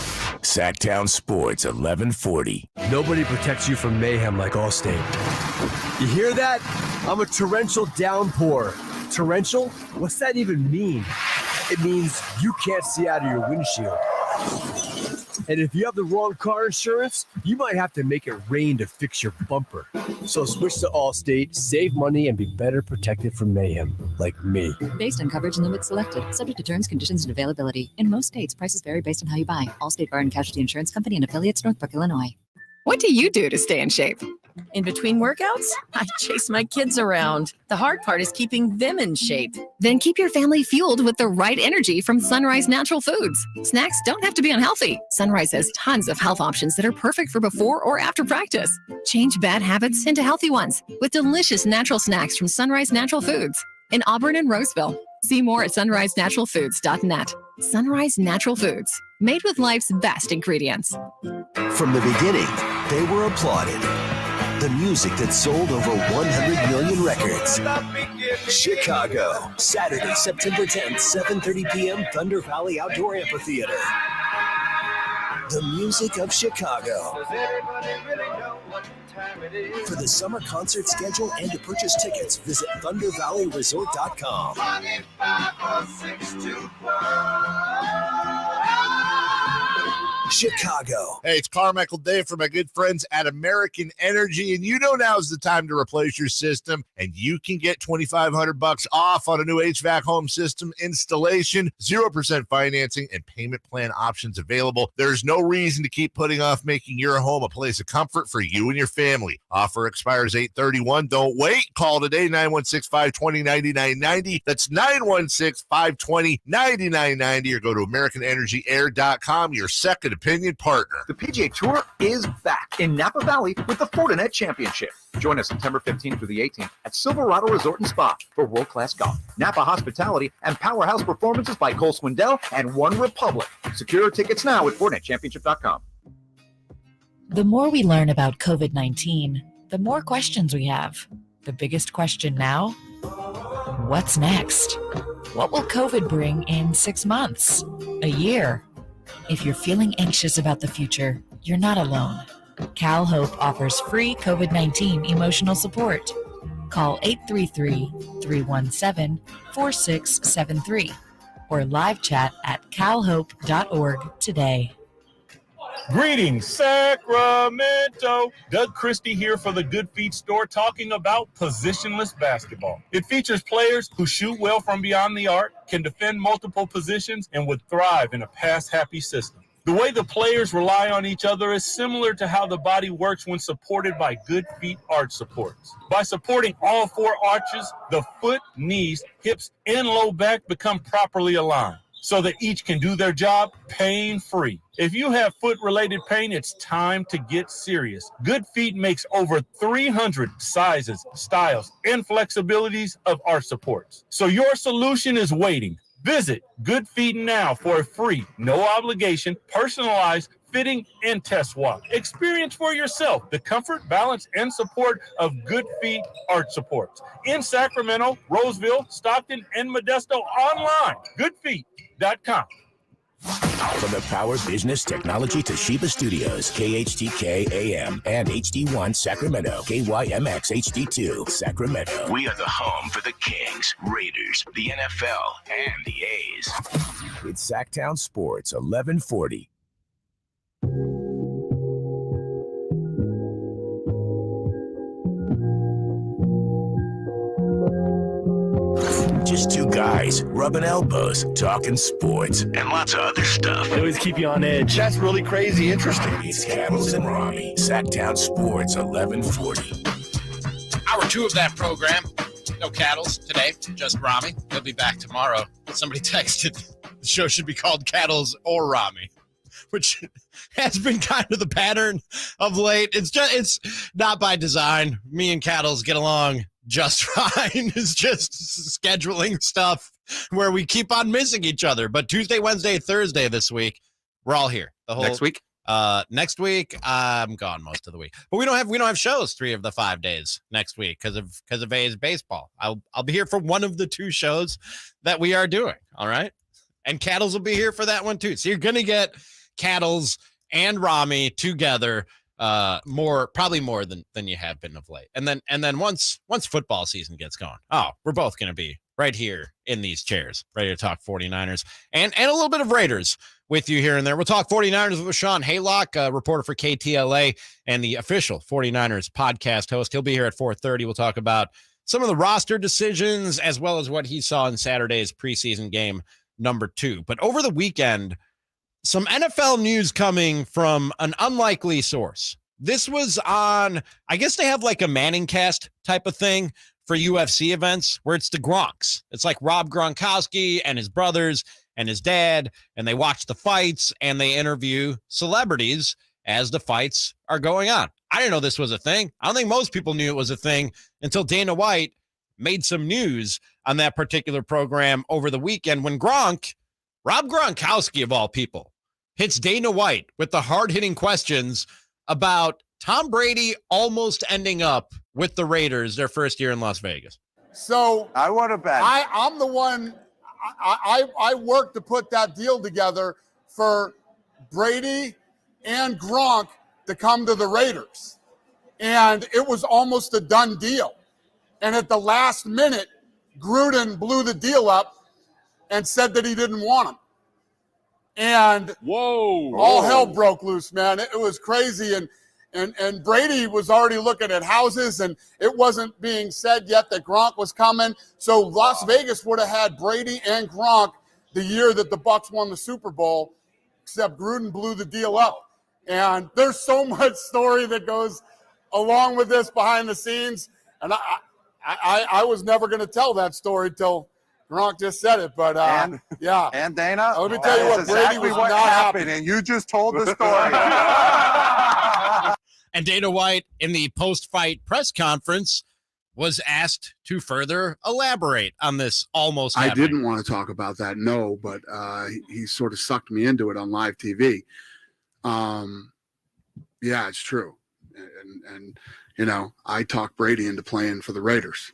Sactown Sports 1140. Nobody protects you from mayhem like Allstate. You hear that? I'm a torrential downpour. Torrential? What's that even mean? It means you can't see out of your windshield. And if you have the wrong car insurance, you might have to make it rain to fix your bumper. So switch to Allstate, save money, and be better protected from mayhem, like me. Based on coverage and limits selected, subject to terms, conditions, and availability. In most states, prices vary based on how you buy. Allstate Bar and Casualty Insurance Company and affiliates, Northbrook, Illinois. What do you do to stay in shape? In between workouts, I chase my kids around. The hard part is keeping them in shape. Then keep your family fueled with the right energy from Sunrise Natural Foods. Snacks don't have to be unhealthy. Sunrise has tons of health options that are perfect for before or after practice. Change bad habits into healthy ones with delicious natural snacks from Sunrise Natural Foods in Auburn and Roseville. See more at sunrisenaturalfoods.net. Sunrise Natural Foods, made with life's best ingredients. From the beginning, they were applauded. The music that sold over 100 million records. Chicago, Saturday, September 10th, 7:30 p.m., Thunder Valley Outdoor Amphitheater. The music of Chicago. For the summer concert schedule and to purchase tickets, visit ThunderValleyResort.com. Chicago. Hey, it's Carmichael Dave from my good friends at American Energy, and you know now's the time to replace your system, and you can get $2,500 off on a new HVAC home system installation, 0% financing, and payment plan options available. There's no reason to keep putting off making your home a place of comfort for you and your family. Offer expires 8/31. Don't wait. Call today, 916-520-9990. That's 916-520-9990, or go to AmericanEnergyAir.com, your second opinion partner. The PGA Tour is back in Napa Valley with the Fortinet Championship. Join us September 15th through the 18th at Silverado Resort and Spa for world-class golf, Napa hospitality, and powerhouse performances by Cole Swindell and One Republic. Secure tickets now at FortinetChampionship.com. The more we learn about COVID-19, the more questions we have. The biggest question now? What's next? What will COVID bring in 6 months? A year? If you're feeling anxious about the future, you're not alone. Cal Hope offers free COVID-19 emotional support. Call 833-317-4673 or live chat at calhope.org today. Greetings, Sacramento. Doug Christie here for the Good Feet store, talking about positionless basketball. It features players who shoot well from beyond the arc, can defend multiple positions, and would thrive in a pass-happy system. The way the players rely on each other is similar to how the body works when supported by Good Feet arch supports. By supporting all four arches, the foot, knees, hips, and low back become properly aligned, so that each can do their job pain-free. If you have foot-related pain, it's time to get serious. Good Feet makes over 300 sizes, styles, and flexibilities of arch supports. So your solution is waiting. Visit Good Feet now for a free, no-obligation, personalized fitting and test walk. Experience for yourself the comfort, balance, and support of Good Feet arch supports. In Sacramento, Roseville, Stockton, and Modesto, online, goodfeet.com. From the Power Business Technology Toshiba Studios, KHTK AM and HD1 Sacramento, KYMX HD2 Sacramento. We are the home for the Kings, Raiders, the NFL, and the A's. It's Sactown Sports 1140. Just two guys rubbing elbows, talking sports, and lots of other stuff. They always keep you on edge. That's really crazy interesting. It's Cattles and Ramie, Sactown Sports 1140. Hour 2 of that program. No Cattles today, just Ramie. He'll be back tomorrow. Somebody texted the show should be called Cattles or Ramie, which has been kind of the pattern of late. It's not by design. Me and Cattles get along just fine. It's just scheduling stuff where we keep on missing each other. But Tuesday, Wednesday, Thursday this week, we're all here. The whole next week. Next week, I'm gone most of the week. But we don't have shows 3 of the 5 days next week because of A's baseball. I'll be here for one of the 2 shows that we are doing. All right, and Cattles will be here for that one too. So you're gonna get Cattles and Ramie together. Probably more than you have been of late. And then once football season gets going, we're both going to be right here in these chairs, ready to talk 49ers and a little bit of Raiders with you here and there. We'll talk 49ers with Sean Haylock, reporter for KTLA and the official 49ers podcast host. He'll be here at 4:30. We'll talk about some of the roster decisions as well as what he saw in Saturday's preseason game number 2. But over the weekend, some NFL news coming from an unlikely source. This was on, I guess they have like a Manning cast type of thing for UFC events where it's the Gronks. It's like Rob Gronkowski and his brothers and his dad, and they watch the fights and they interview celebrities as the fights are going on. I didn't know this was a thing. I don't think most people knew it was a thing until Dana White made some news on that particular program over the weekend when Rob Gronkowski of all people, hits Dana White with the hard-hitting questions about Tom Brady almost ending up with the Raiders their first year in Las Vegas. So I want to bet. I'm the one. I worked to put that deal together for Brady and Gronk to come to the Raiders, and it was almost a done deal. And at the last minute, Gruden blew the deal up and said that he didn't want him. And all hell broke loose, man. It was crazy. And Brady was already looking at houses, and it wasn't being said yet that Gronk was coming. So Las Vegas would have had Brady and Gronk the year that the Bucs won the Super Bowl, except Gruden blew the deal up. And there's so much story that goes along with this behind the scenes. And I was never going to tell that story till Gronk just said it, but yeah. And Dana, let me tell you what, Brady was not happy. And you just told the story. And Dana White, in the post-fight press conference, was asked to further elaborate on this almost happening. I didn't want to talk about that, no, but he sort of sucked me into it on live TV. Yeah, it's true. And you know, I talked Brady into playing for the Raiders.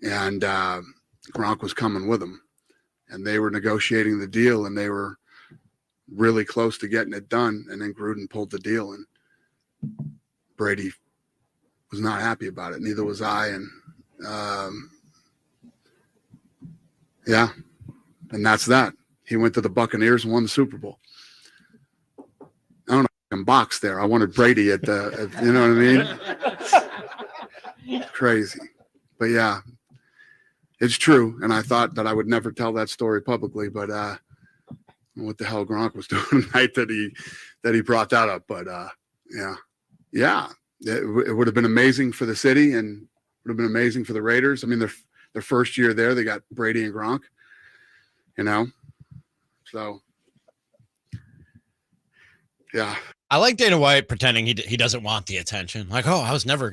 And Gronk was coming with him. And they were negotiating the deal, and they were really close to getting it done. And then Gruden pulled the deal, and Brady was not happy about it. Neither was I. And yeah, and that's that. He went to the Buccaneers and won the Super Bowl. I don't know, box there. I wanted Brady at the, you know what I mean? Crazy. But yeah, it's true. And I thought that I would never tell that story publicly, but what the hell Gronk was doing tonight that he brought that up. But yeah, it would have been amazing for the city and would have been amazing for the Raiders. I mean, their first year there, they got Brady and Gronk, you know, so yeah. I like Dana White pretending he doesn't want the attention. Like, oh, I would never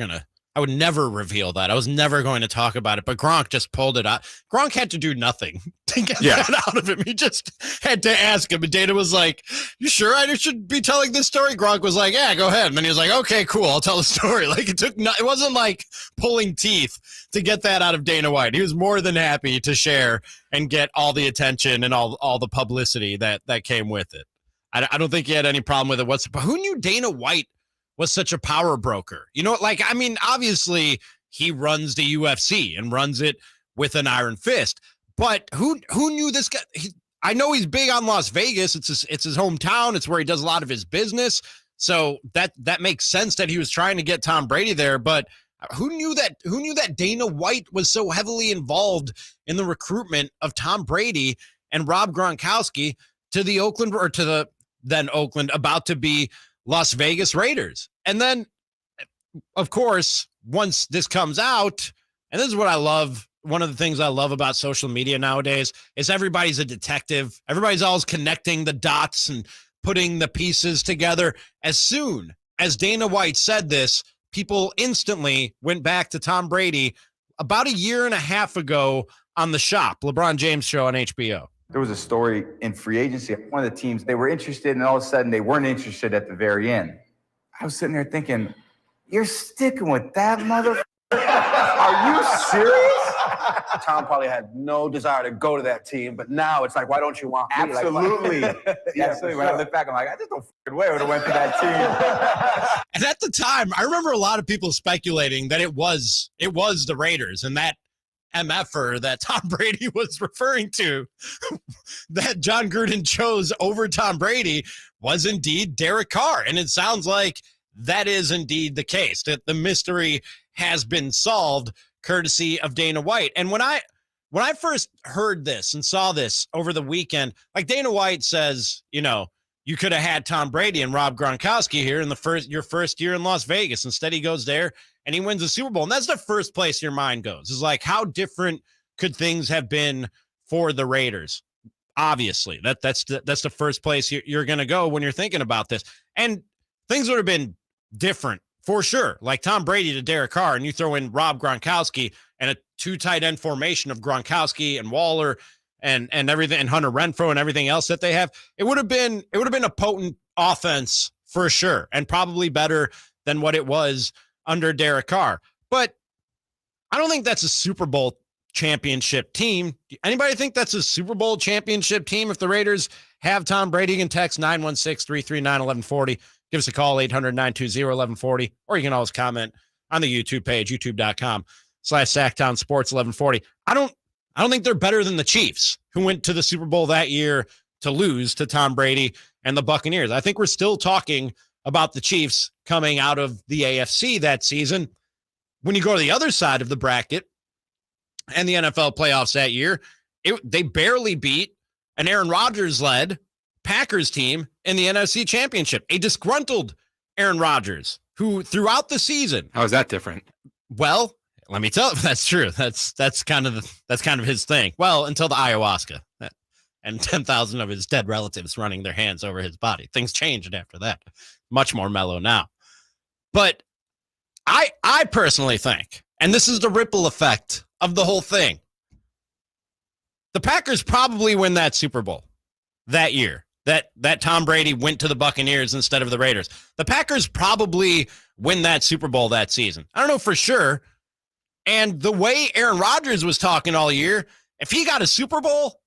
reveal that. I was never going to talk about it, but Gronk just pulled it out. Gronk had to do nothing to get that out of him. He just had to ask him. And Dana was like, you sure I should be telling this story? Gronk was like, yeah, go ahead. And then he was like, okay, cool. I'll tell the story. Like it wasn't like pulling teeth to get that out of Dana White. He was more than happy to share and get all the attention and all the publicity that came with it. I don't think he had any problem with it. But who knew Dana White was such a power broker? You know, like, I mean, obviously he runs the UFC and runs it with an iron fist, but who knew this guy? I know he's big on Las Vegas. It's his hometown. It's where he does a lot of his business. So that makes sense that he was trying to get Tom Brady there, but who knew that Dana White was so heavily involved in the recruitment of Tom Brady and Rob Gronkowski to the Oakland, or to the then Oakland, about to be Las Vegas Raiders. And then, of course, once this comes out, and this is what I love, one of the things I love about social media nowadays is everybody's a detective. Everybody's always connecting the dots and putting the pieces together. As soon as Dana White said this, people instantly went back to Tom Brady about a year and a half ago on The Shop, LeBron James show on HBO. There was a story in free agency. One of the teams, they were interested, and all of a sudden they weren't interested at the very end. I was sitting there thinking, you're sticking with that motherfucker? Are you serious? Tom probably had no desire to go to that team, but now it's like, why don't you want me? Absolutely. Absolutely. When I look back, I'm like, I just don't fucking way I would have went to that team. And at the time, I remember a lot of people speculating that it was the Raiders, and that MFer that Tom Brady was referring to that John Gruden chose over Tom Brady was indeed Derek Carr. And it sounds like that is indeed the case, that the mystery has been solved courtesy of Dana White. And when I first heard this and saw this over the weekend, like Dana White says, you know, you could have had Tom Brady and Rob Gronkowski here in your first year in Las Vegas. Instead, he goes there and he wins the Super Bowl. And that's the first place your mind goes, is like, how different could things have been for the Raiders? Obviously, that's the first place you're going to go when you're thinking about this. And things would have been different for sure. Like Tom Brady to Derek Carr, and you throw in Rob Gronkowski and a 2 tight end formation of Gronkowski and Waller and everything, and Hunter Renfrow and everything else that they have. It would have been a potent offense for sure, and probably better than what it was under Derek Carr. But I don't think that's a Super Bowl championship team. Anybody think that's a Super Bowl championship team if the Raiders have Tom Brady? You can text 916-339-1140. Give us a call, 800-920-1140, or you can always comment on the YouTube page, youtube.com/Sactown Sports 1140. I don't think they're better than the Chiefs, who went to the Super Bowl that year to lose to Tom Brady and the Buccaneers. I think we're still talking about the Chiefs coming out of the AFC that season. When you go to the other side of the bracket and the NFL playoffs that year, they barely beat an Aaron Rodgers-led Packers team in the NFC Championship, a disgruntled Aaron Rodgers who throughout the season. How is that different? Well, let me tell you, that's true. That's kind of his thing. Well, until the ayahuasca and 10,000 of his dead relatives running their hands over his body. Things changed after that. Much more mellow now. But I personally think, and this is the ripple effect of the whole thing, the Packers probably win that Super Bowl that year. That Tom Brady went to the Buccaneers instead of the Raiders. The Packers probably win that Super Bowl that season. I don't know for sure. And the way Aaron Rodgers was talking all year, if he got a Super Bowl,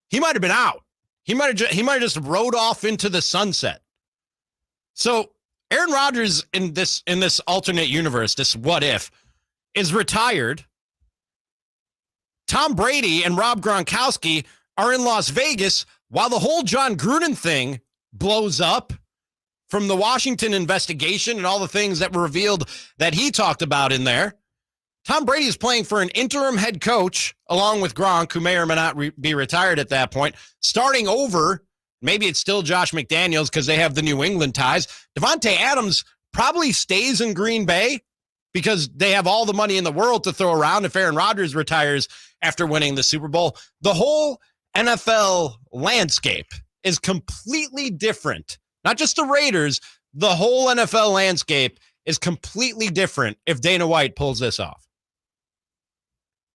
he might have been out. He might have just rode off into the sunset. So Aaron Rodgers in this alternate universe, this what if, is retired. Tom Brady and Rob Gronkowski are in Las Vegas while the whole John Gruden thing blows up from the Washington investigation and all the things that were revealed that he talked about in there. Tom Brady is playing for an interim head coach along with Gronk, who may or may not be retired at that point, starting over. Maybe it's still Josh McDaniels because they have the New England ties. Davante Adams probably stays in Green Bay because they have all the money in the world to throw around if Aaron Rodgers retires after winning the Super Bowl. The whole NFL landscape is completely different. Not just the Raiders, the whole NFL landscape is completely different if Dana White pulls this off.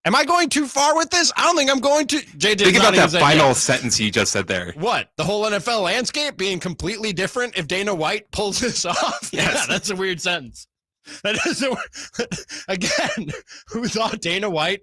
Am I going too far with this? I don't think I'm going to. Think about that final sentence you just said there. What? The whole NFL landscape being completely different if Dana White pulls this off? Yes. Yeah, that's a weird sentence. That is again, who thought Dana White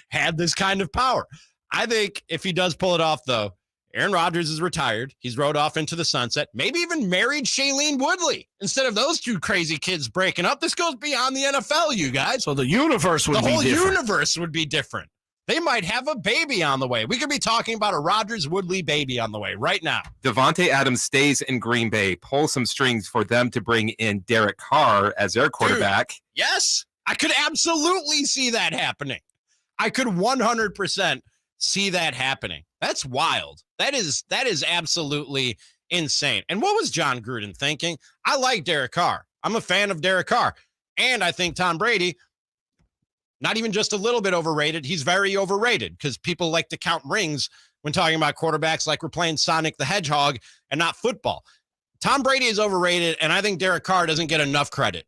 had this kind of power? I think if he does pull it off, though, Aaron Rodgers is retired. He's rode off into the sunset, maybe even married Shailene Woodley instead of those two crazy kids breaking up. This goes beyond the NFL, you guys. So the universe would be different. The whole universe would be different. They might have a baby on the way. We could be talking about a Rodgers-Woodley baby on the way right now. Davante Adams stays in Green Bay. Pull some strings for them to bring in Derek Carr as their quarterback. Dude, yes, I could absolutely see that happening. I could 100% see that happening. That's wild. That is absolutely insane. And what was John Gruden thinking? I like Derek Carr. I'm a fan of Derek Carr. And I think Tom Brady, not even just a little bit overrated, he's very overrated because people like to count rings when talking about quarterbacks like we're playing Sonic the Hedgehog and not football. Tom Brady is overrated, and I think Derek Carr doesn't get enough credit.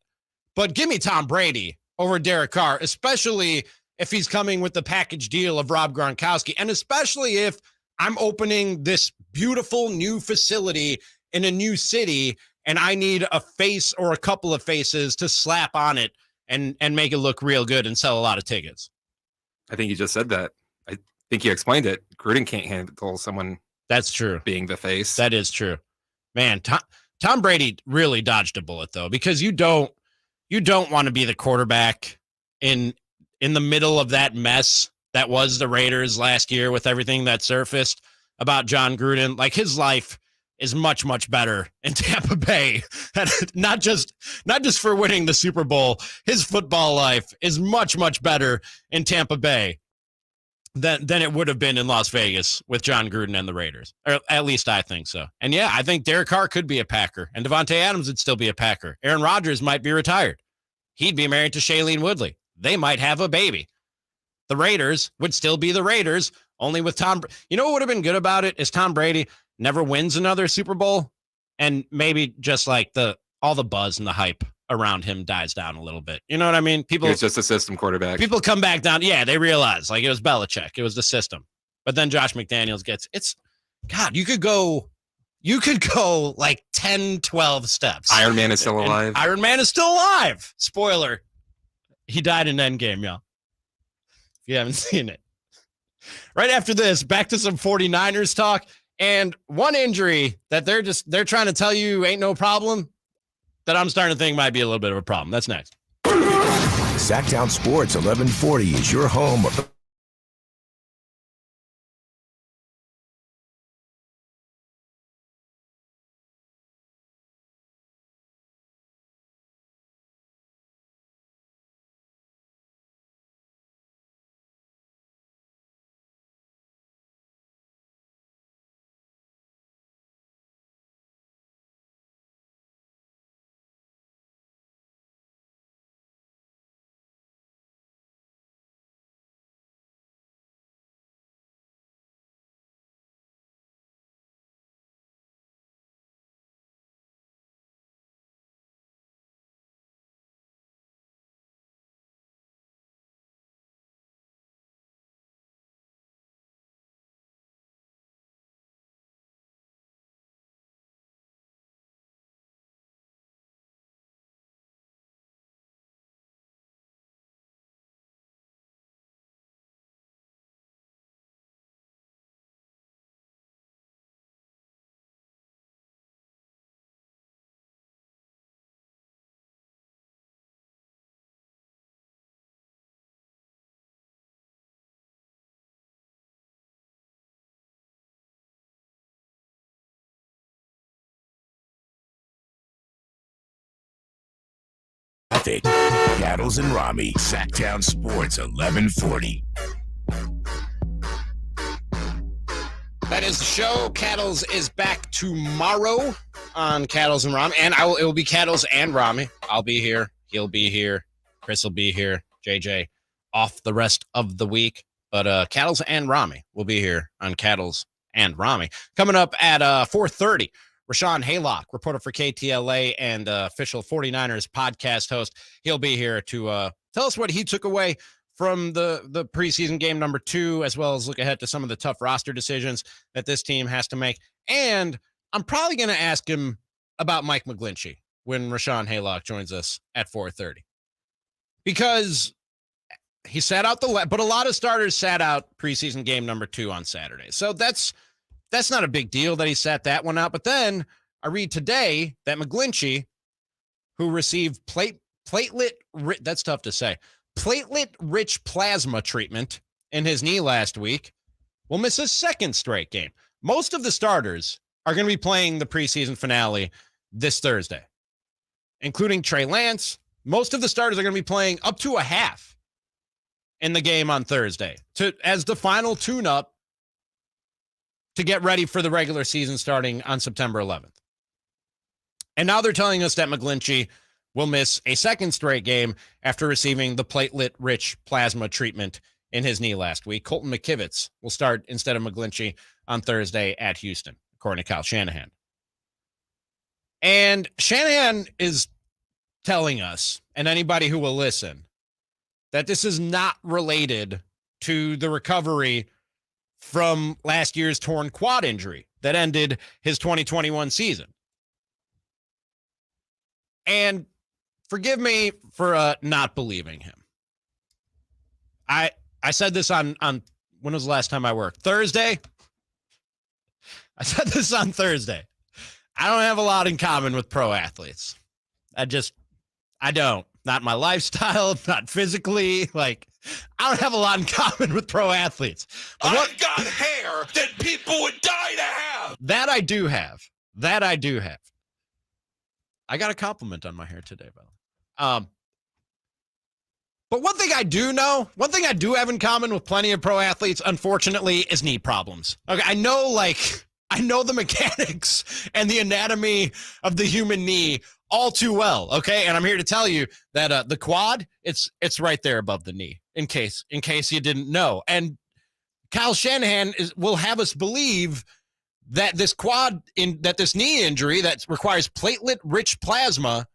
But give me Tom Brady over Derek Carr, especially if he's coming with the package deal of Rob Gronkowski, and especially if I'm opening this beautiful new facility in a new city and I need a face or a couple of faces to slap on it and make it look real good and sell a lot of tickets. I think you just said that. I think you explained it. Gruden can't handle someone. That's true. Being the face. That is true. Man, Tom Brady really dodged a bullet though, because you don't want to be the quarterback in the middle of that mess that was the Raiders last year with everything that surfaced about John Gruden. Like, his life is much, much better in Tampa Bay. not just for winning the Super Bowl. His football life is much, much better in Tampa Bay than it would have been in Las Vegas with John Gruden and the Raiders. Or at least I think so. And yeah, I think Derek Carr could be a Packer, and Davante Adams would still be a Packer. Aaron Rodgers might be retired. He'd be married to Shailene Woodley. They might have a baby. The Raiders would still be the Raiders, only with Tom. You know what would have been good about it is Tom Brady never wins another Super Bowl, and maybe just like all the buzz and the hype around him dies down a little bit. You know what I mean? It's just a system quarterback. People come back down. Yeah, they realize like it was Belichick. It was the system. But then Josh McDaniels God, you could go like 10, 12 steps. Iron Man is still alive. Iron Man is still alive. Spoiler. He died in Endgame, y'all. If you haven't seen it. Right after this, back to some 49ers talk. And one injury that they're trying to tell you ain't no problem, that I'm starting to think might be a little bit of a problem. That's next. Sactown Sports 1140 is your home of the traffic. Cattles and Ramie, Sactown Sports 1140. That is the show. Cattles is back tomorrow on Cattles and Ramie, and it will be Cattles and Ramie. I'll be here. He'll be here. Chris will be here. JJ off the rest of the week, but Cattles and Ramie will be here on Cattles and Ramie. Coming up at 4:30, Rashawn Haylock, reporter for KTLA and official 49ers podcast host. He'll be here to tell us what he took away from the preseason game number 2, as well as look ahead to some of the tough roster decisions that this team has to make. And I'm probably going to ask him about Mike McGlinchey when Rashawn Haylock joins us at 4:30, because he sat out but a lot of starters sat out preseason game number 2 on Saturday. So that's not a big deal that he sat that one out. But then I read today that McGlinchey, who received that's tough to say, platelet-rich plasma treatment in his knee last week, will miss a second straight game. Most of the starters are going to be playing the preseason finale this Thursday, including Trey Lance. Most of the starters are going to be playing up to a half in the game on Thursday as the final tune-up to get ready for the regular season starting on September 11th. And now they're telling us that McGlinchey will miss a second straight game after receiving the platelet-rich plasma treatment in his knee last week. Colton McKivitz will start instead of McGlinchey on Thursday at Houston, according to Kyle Shanahan. And Shanahan is telling us, and anybody who will listen, that this is not related to the recovery from last year's torn quad injury that ended his 2021 season. And forgive me for not believing him. I said this on when was the last time I worked? Thursday? I said this on Thursday. I don't have a lot in common with pro athletes. I don't. Not my lifestyle, not physically. I don't have a lot in common with pro athletes. I've got hair that people would die to have. That I do have. I got a compliment on my hair today, by the way. But one thing I do have in common with plenty of pro athletes, unfortunately, is knee problems. Okay, I know the mechanics and the anatomy of the human knee all too well, okay? And I'm here to tell you that the quad, it's right there above the knee, in case you didn't know. And Kyle Shanahan will have us believe that this this knee injury that requires platelet-rich plasma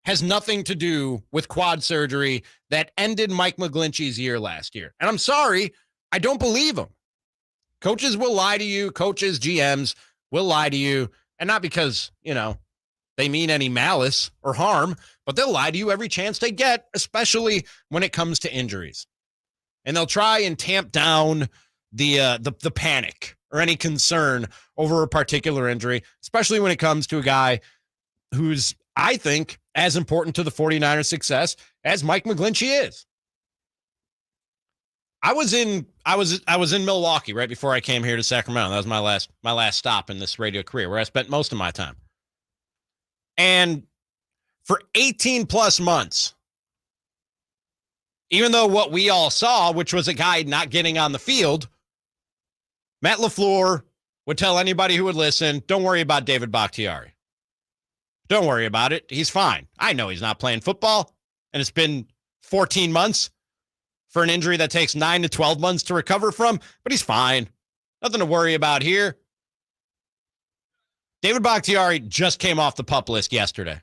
has nothing to do with quad surgery that ended Mike McGlinchey's year last year. And I'm sorry, I don't believe him. Coaches will lie to you. Coaches, GMs will lie to you. And not because, they mean any malice or harm, but they'll lie to you every chance they get, especially when it comes to injuries. And they'll try and tamp down the panic or any concern over a particular injury, especially when it comes to a guy who's, I think, as important to the 49ers' success as Mike McGlinchey is. I was in Milwaukee right before I came here to Sacramento. That was my last stop in this radio career, where I spent most of my time. And for 18 plus months, even though what we all saw, which was a guy not getting on the field, Matt LaFleur would tell anybody who would listen, don't worry about David Bakhtiari. Don't worry about it. He's fine. I know he's not playing football, and it's been 14 months for an injury that takes 9 to 12 months to recover from, but he's fine. Nothing to worry about here. David Bakhtiari just came off the PUP list yesterday.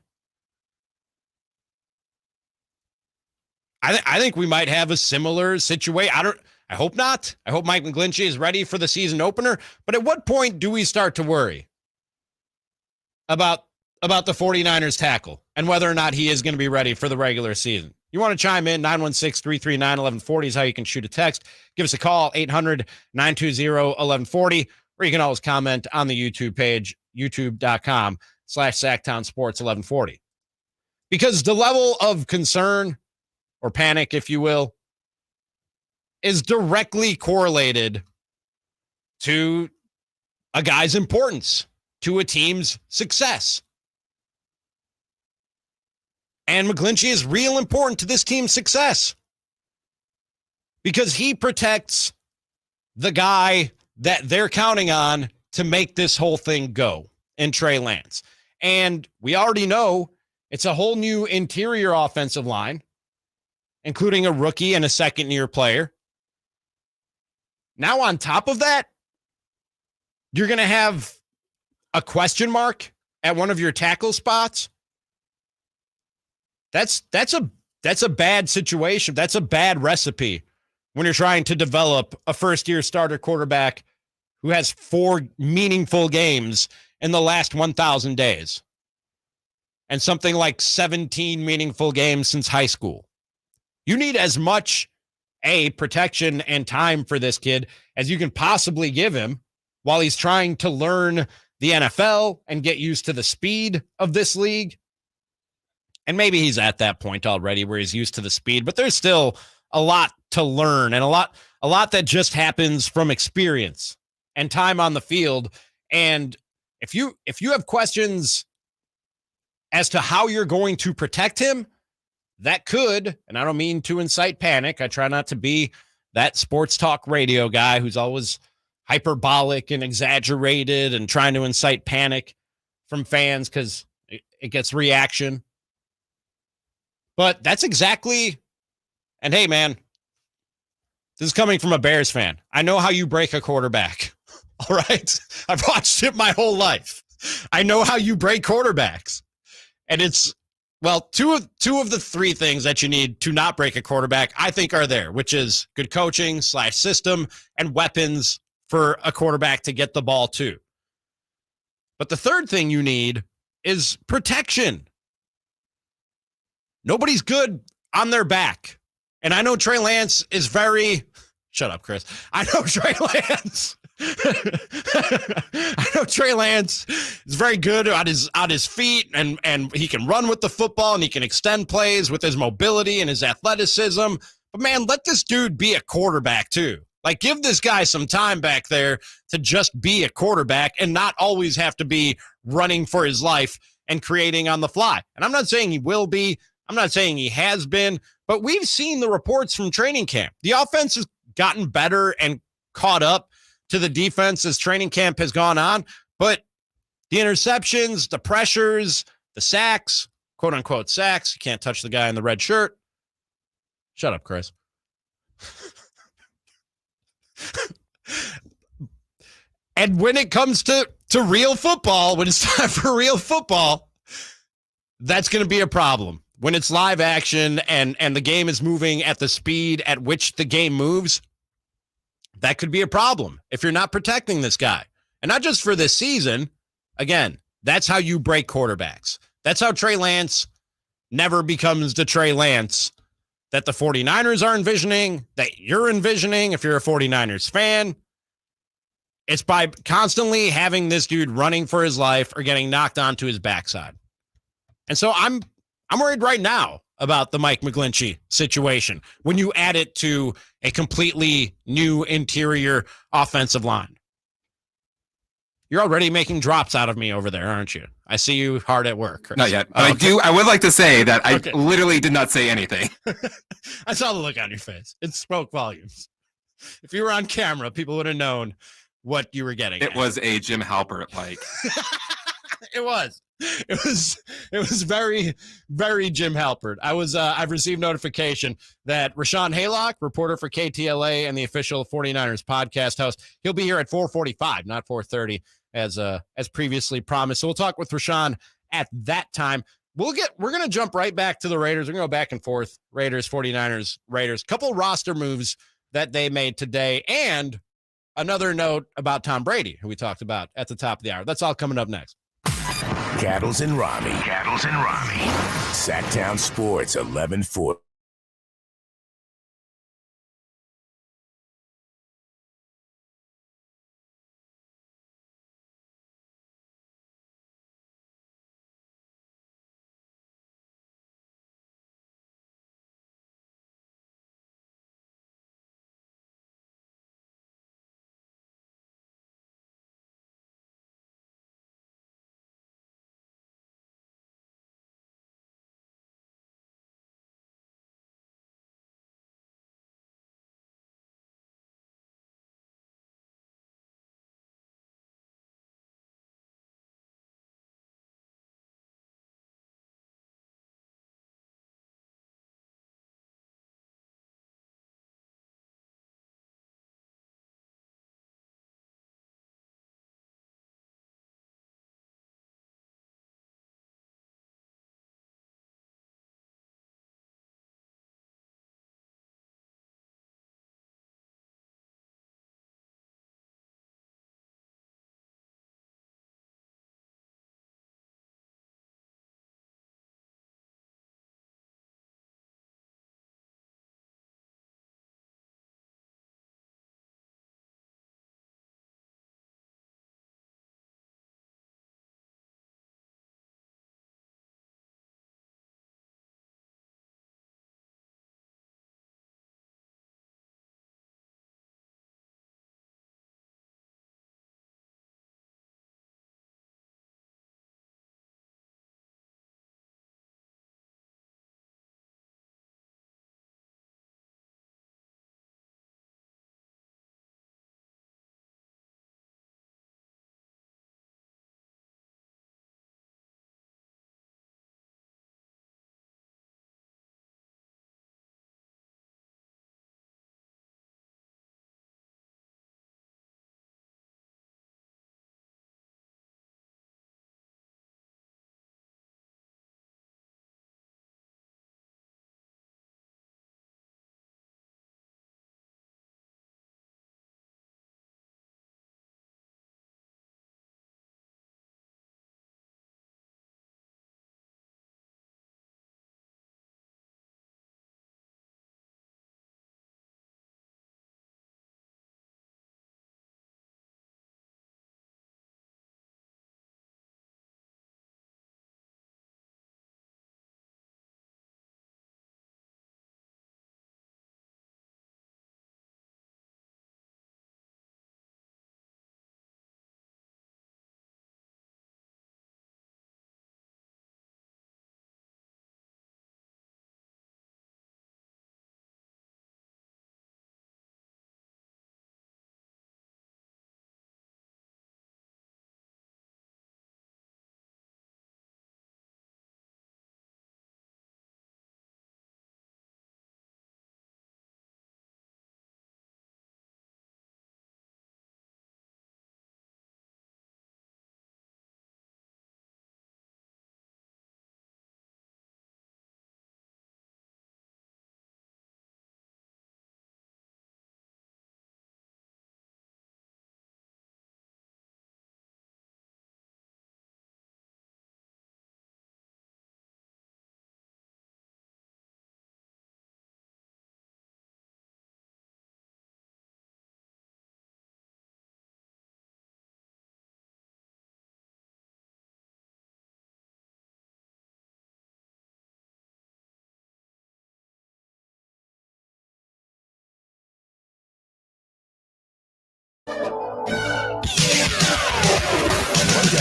I think we might have a similar situation. I hope not. I hope Mike McGlinchey is ready for the season opener. But at what point do we start to worry about the 49ers tackle and whether or not he is going to be ready for the regular season? You want to chime in, 916-339-1140 is how you can shoot a text. Give us a call, 800-920-1140, or you can always comment on the YouTube page, youtube.com/Sactown Sports 1140. Because the level of concern or panic, if you will, is directly correlated to a guy's importance to a team's success. And McGlinchey is real important to this team's success because he protects the guy that they're counting on to make this whole thing go in Trey Lance. And we already know it's a whole new interior offensive line, including a rookie and a second-year player. Now, on top of that, you're going to have a question mark at one of your tackle spots. That's a bad situation. That's a bad recipe when you're trying to develop a first-year starter quarterback who has 4 meaningful games in the last 1,000 days and something like 17 meaningful games since high school. You need as much protection and time for this kid as you can possibly give him while he's trying to learn the NFL and get used to the speed of this league. And maybe he's at that point already where he's used to the speed, but there's still a lot to learn and a lot that just happens from experience and time on the field. And if you have questions as to how you're going to protect him, that could, and I don't mean to incite panic. I try not to be that sports talk radio guy who's always hyperbolic and exaggerated and trying to incite panic from fans because it gets reaction. But that's exactly, and hey, man, this is coming from a Bears fan. I know how you break a quarterback, all right? I've watched it my whole life. I know how you break quarterbacks. And it's, well, two of the 3 things that you need to not break a quarterback, I think, are there, which is good coaching / system and weapons for a quarterback to get the ball to. But the third thing you need is protection. Nobody's good on their back. And I know Trey Lance is very, shut up, Chris. I know Trey Lance. I know Trey Lance is very good on his feet and he can run with the football and he can extend plays with his mobility and his athleticism. But man, let this dude be a quarterback too. Like, give this guy some time back there to just be a quarterback and not always have to be running for his life and creating on the fly. And I'm not saying he will be. I'm not saying he has been, but we've seen the reports from training camp. The offense has gotten better and caught up to the defense as training camp has gone on, but the interceptions, the pressures, the sacks, quote unquote sacks, you can't touch the guy in the red shirt. Shut up, Chris. And when it comes to real football, when it's time for real football, that's going to be a problem. When it's live action and the game is moving at the speed at which the game moves, that could be a problem if you're not protecting this guy. And not just for this season. Again, that's how you break quarterbacks. That's how Trey Lance never becomes the Trey Lance that the 49ers are envisioning, that you're envisioning if you're a 49ers fan. It's by constantly having this dude running for his life or getting knocked onto his backside. And so I'm worried right now about the Mike McGlinchey situation when you add it to a completely new interior offensive line. You're already making drops out of me over there, aren't you? I see you hard at work, Chris. Not yet. But I would like to say that I literally did not say anything. I saw the look on your face. It spoke volumes. If you were on camera, people would have known what you were getting. It was a Jim Halpert like. It was very, very Jim Halpert. I've received notification that Rashawn Haylock, reporter for KTLA and the official 49ers podcast host, he'll be here at 4:45, not 4:30, as previously promised. So we'll talk with Rashawn at that time. We're going to jump right back to the Raiders. We're going to go back and forth. Raiders, 49ers, Raiders. Couple roster moves that they made today, and another note about Tom Brady, who we talked about at the top of the hour. That's all coming up next. Cattles and Ramie. Sactown Sports 1140.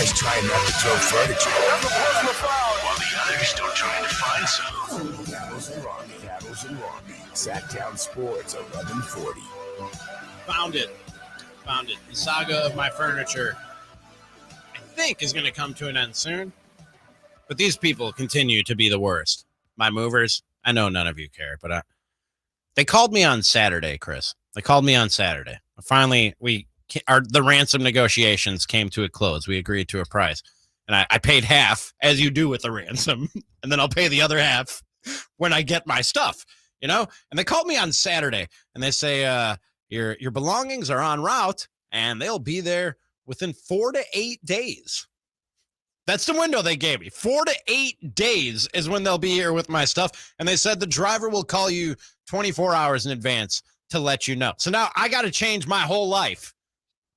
guys trying not to throw furniture. While the others still trying to find some. Cattles and Ramie. Sactown Sports, 1140. Found it. The saga of my furniture, I think, is going to come to an end soon. But these people continue to be the worst. My movers, I know none of you care, but they called me on Saturday, Chris. They called me on Saturday. Finally, the ransom negotiations came to a close. We agreed to a price. And I paid half, as you do with the ransom, and then I'll pay the other half when I get my stuff, And they called me on Saturday, and they say, your belongings are en route, and they'll be there within 4 to 8 days. That's the window they gave me. 4 to 8 days is when they'll be here with my stuff. And they said the driver will call you 24 hours in advance to let you know. So now I got to change my whole life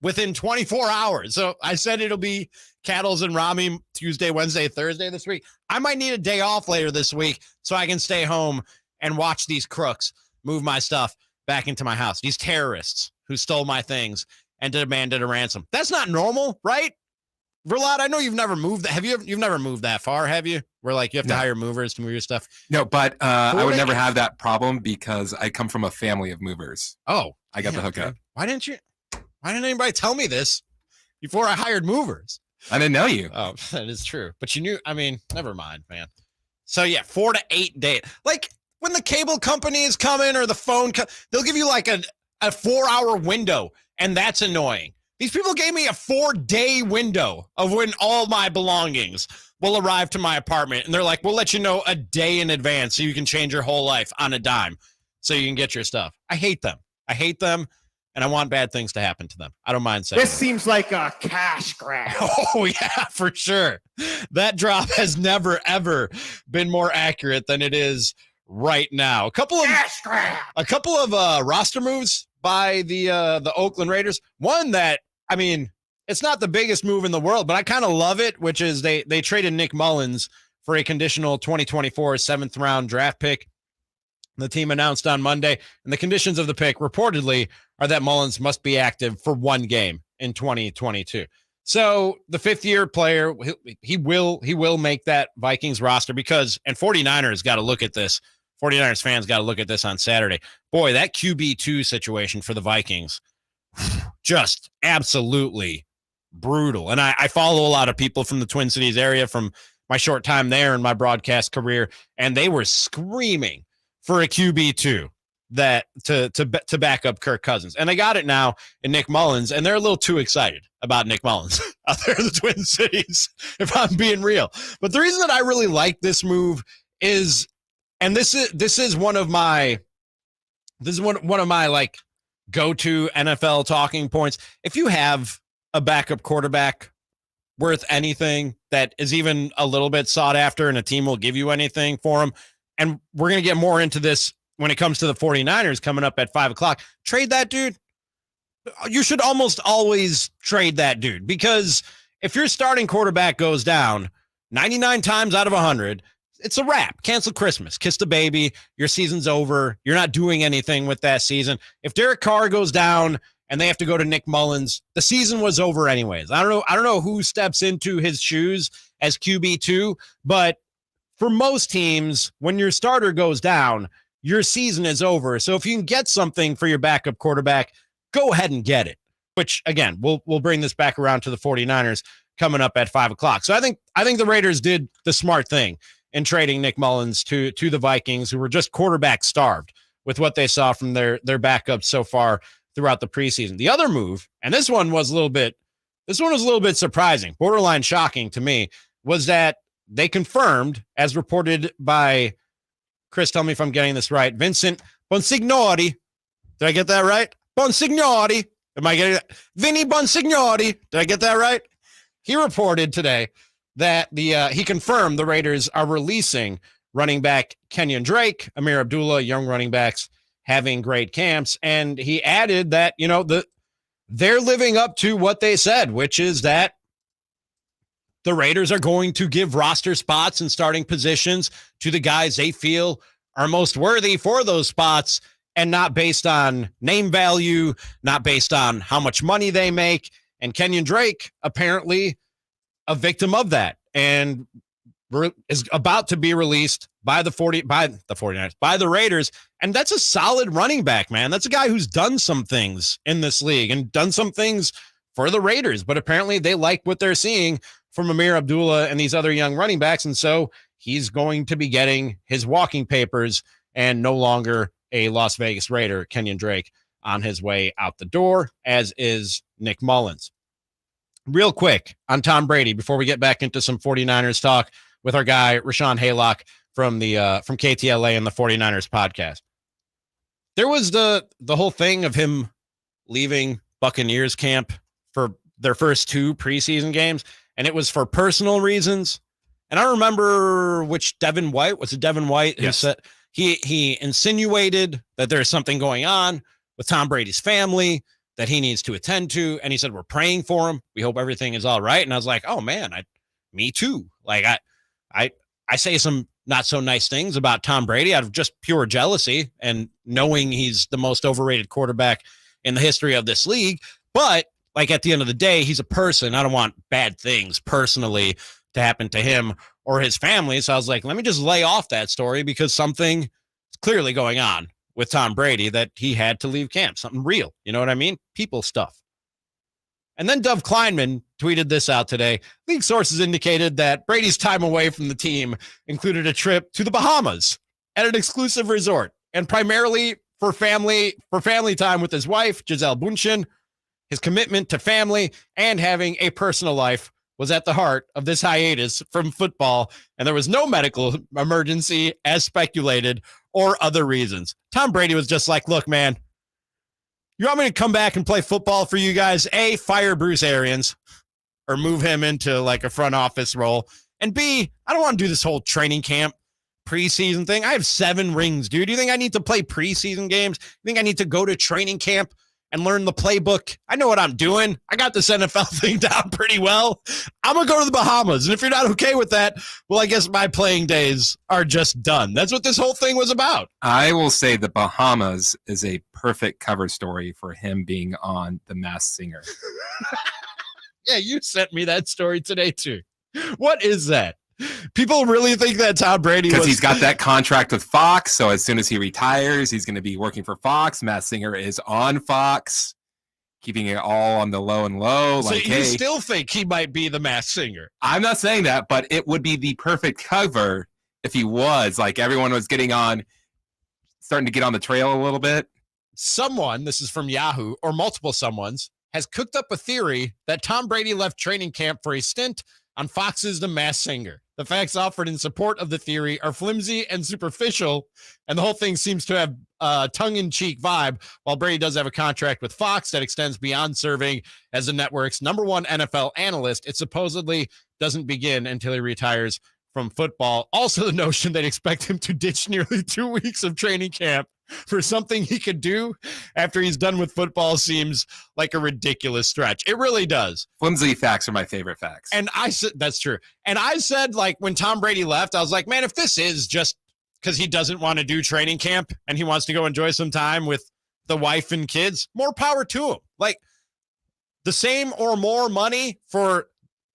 within 24 hours. So I said it'll be Cattles and Ramie Tuesday, Wednesday, Thursday this week. I might need a day off later this week so I can stay home and watch these crooks move my stuff back into my house. These terrorists who stole my things and demanded a ransom. That's not normal, right? Verlad, I know you've never moved. You've never moved that far, have you? Where you have to hire movers to move your stuff? No, but I would never have that problem because I come from a family of movers. Oh, I got the hookup. Why didn't anybody tell me this before I hired movers? I didn't know you. Oh, that is true. But you knew, never mind, man. So yeah, 4 to 8 days. Like when the cable companies come in or the phone, they'll give you like a 4-hour window, and that's annoying. These people gave me a 4-day window of when all my belongings will arrive to my apartment. And they're like, we'll let you know a day in advance so you can change your whole life on a dime so you can get your stuff. I hate them. And I want bad things to happen to them. I don't mind saying this seems like a cash grab. Oh, yeah, for sure. That drop has never, ever been more accurate than it is right now. A couple of roster moves by the Oakland Raiders. One that, it's not the biggest move in the world, but I kind of love it, which is they traded Nick Mullins for a conditional 2024 7th round draft pick. The team announced on Monday, and the conditions of the pick reportedly are that Mullins must be active for 1 game in 2022. So the 5th-year player, he will make that Vikings roster because, and 49ers got to look at this. 49ers fans got to look at this on Saturday. Boy, that QB2 situation for the Vikings, just absolutely brutal. And I follow a lot of people from the Twin Cities area from my short time there in my broadcast career, and they were screaming for a QB2 that to back up Kirk Cousins. And they got it now in Nick Mullins, and they're a little too excited about Nick Mullins out there in the Twin Cities, if I'm being real. But the reason that I really like this move is, and this is one of my like go-to NFL talking points. If you have a backup quarterback worth anything that is even a little bit sought after and a team will give you anything for him, and we're going to get more into this when it comes to the 49ers coming up at 5:00, trade that dude. You should almost always trade that dude, because if your starting quarterback goes down 99 times out of 100, it's a wrap. Cancel Christmas. Kiss the baby. Your season's over. You're not doing anything with that season. If Derek Carr goes down and they have to go to Nick Mullins, the season was over anyways. I don't know who steps into his shoes as QB2, but for most teams, when your starter goes down, your season is over. So if you can get something for your backup quarterback, go ahead and get it. Which, again, we'll bring this back around to the 49ers coming up at 5:00. So I think the Raiders did the smart thing in trading Nick Mullins to the Vikings, who were just quarterback starved with what they saw from their backups so far throughout the preseason. The other move, and this one was a little bit surprising, borderline shocking to me, was that they confirmed, as reported by, Chris, tell me if I'm getting this right, Vincent Bonsignori. Did I get that right? Bonsignori. Am I getting that? Vinny Bonsignori. Did I get that right? He reported today that he confirmed the Raiders are releasing running back Kenyon Drake, Amir Abdullah, young running backs having great camps. And he added that, they're living up to what they said, which is that the Raiders are going to give roster spots and starting positions to the guys they feel are most worthy for those spots, and not based on name value, not based on how much money they make. And Kenyon Drake apparently a victim of that and is about to be released by the 49ers, by the Raiders. And that's a solid running back, man. That's a guy who's done some things in this league and done some things for the Raiders, but apparently they like what they're seeing from Amir Abdullah and these other young running backs. And so he's going to be getting his walking papers and no longer a Las Vegas Raider. Kenyon Drake on his way out the door, as is Nick Mullins. Real quick on Tom Brady, before we get back into some 49ers talk with our guy, Rashawn Haylock from KTLA and the 49ers podcast. There was the whole thing of him leaving Buccaneers camp for their first 2 preseason games, and it was for personal reasons. And I remember Devin White who said he insinuated that there's something going on with Tom Brady's family that he needs to attend to. And he said, we're praying for him. We hope everything is all right. And I was like, oh man, me too. Like I say some not so nice things about Tom Brady out of just pure jealousy and knowing he's the most overrated quarterback in the history of this league. But like at the end of the day, he's a person. I don't want bad things personally to happen to him or his family. So I was like, let me just lay off that story because something is clearly going on with Tom Brady that he had to leave camp, something real. You know what I mean? People stuff. And then Dov Kleinman tweeted this out today. League sources indicated that Brady's time away from the team included a trip to the Bahamas at an exclusive resort and primarily for family time with his wife, Gisele Bündchen. His commitment to family and having a personal life was at the heart of this hiatus from football, and there was no medical emergency as speculated or other reasons. Tom Brady was just like, look, man, you want me to come back and play football for you guys? A, fire Bruce Arians or move him into like a front office role. And B, I don't want to do this whole training camp preseason thing. I have 7 rings, dude. Do you think I need to play preseason games? You think I need to go to training camp and learn the playbook? I know what I'm doing. I got this NFL thing down pretty well. I'm going to go to the Bahamas. And if you're not okay with that, well, I guess my playing days are just done. That's what this whole thing was about. I will say the Bahamas is a perfect cover story for him being on The Masked Singer. Yeah, you sent me that story today too. What is that? People really think that Tom Brady because he's got that contract with Fox. So as soon as he retires, he's going to be working for Fox. Masked Singer is on Fox, keeping it all on the low and low. So like, you still think he might be the Masked Singer? I'm not saying that, but it would be the perfect cover if he was. Like everyone was starting to get on the trail a little bit. Someone, this is from Yahoo, or multiple someones, has cooked up a theory that Tom Brady left training camp for a stint on Fox's The Masked Singer. The facts offered in support of the theory are flimsy and superficial, and the whole thing seems to have a tongue-in-cheek vibe. While Brady does have a contract with Fox that extends beyond serving as the network's #1 NFL analyst, it supposedly doesn't begin until he retires from football. Also, the notion they expect him to ditch nearly 2 weeks of training camp for something he could do after he's done with football seems like a ridiculous stretch. It really does. Flimsy facts are my favorite facts. And I said, that's true. And I said, like, when Tom Brady left, I was like, man, if this is just because he doesn't want to do training camp and he wants to go enjoy some time with the wife and kids, more power to him. Like, the same or more money for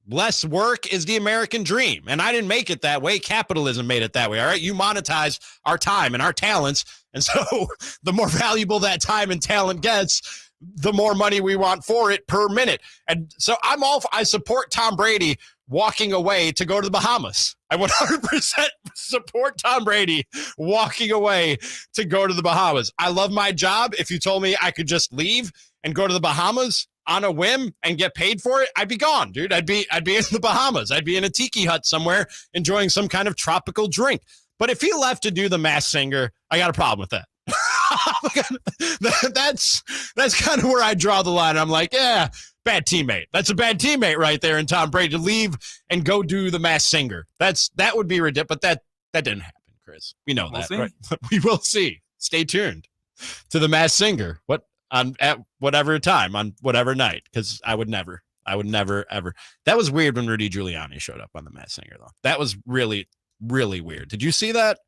less work is the American dream. And I didn't make it that way. Capitalism made it that way. All right. You monetize our time and our talents. And so the more valuable that time and talent gets, the more money we want for it per minute. And so I support Tom Brady walking away to go to the Bahamas. I 100% support Tom Brady walking away to go to the Bahamas. I love my job. If you told me I could just leave and go to the Bahamas on a whim and get paid for it, I'd be gone, dude. I'd be in the Bahamas. I'd be in a tiki hut somewhere enjoying some kind of tropical drink. But if he left to do the Masked Singer, I got a problem with that. That's kind of where I draw the line. I'm like, yeah, bad teammate. That's a bad teammate right there in Tom Brady to leave and go do the Masked Singer. That would be ridiculous, but that didn't happen, Chris. We know that, right? We will see. Stay tuned to the Masked Singer. At whatever time, on whatever night, because I would never, ever. That was weird when Rudy Giuliani showed up on the Masked Singer, though. That was really, really weird. Did you see that?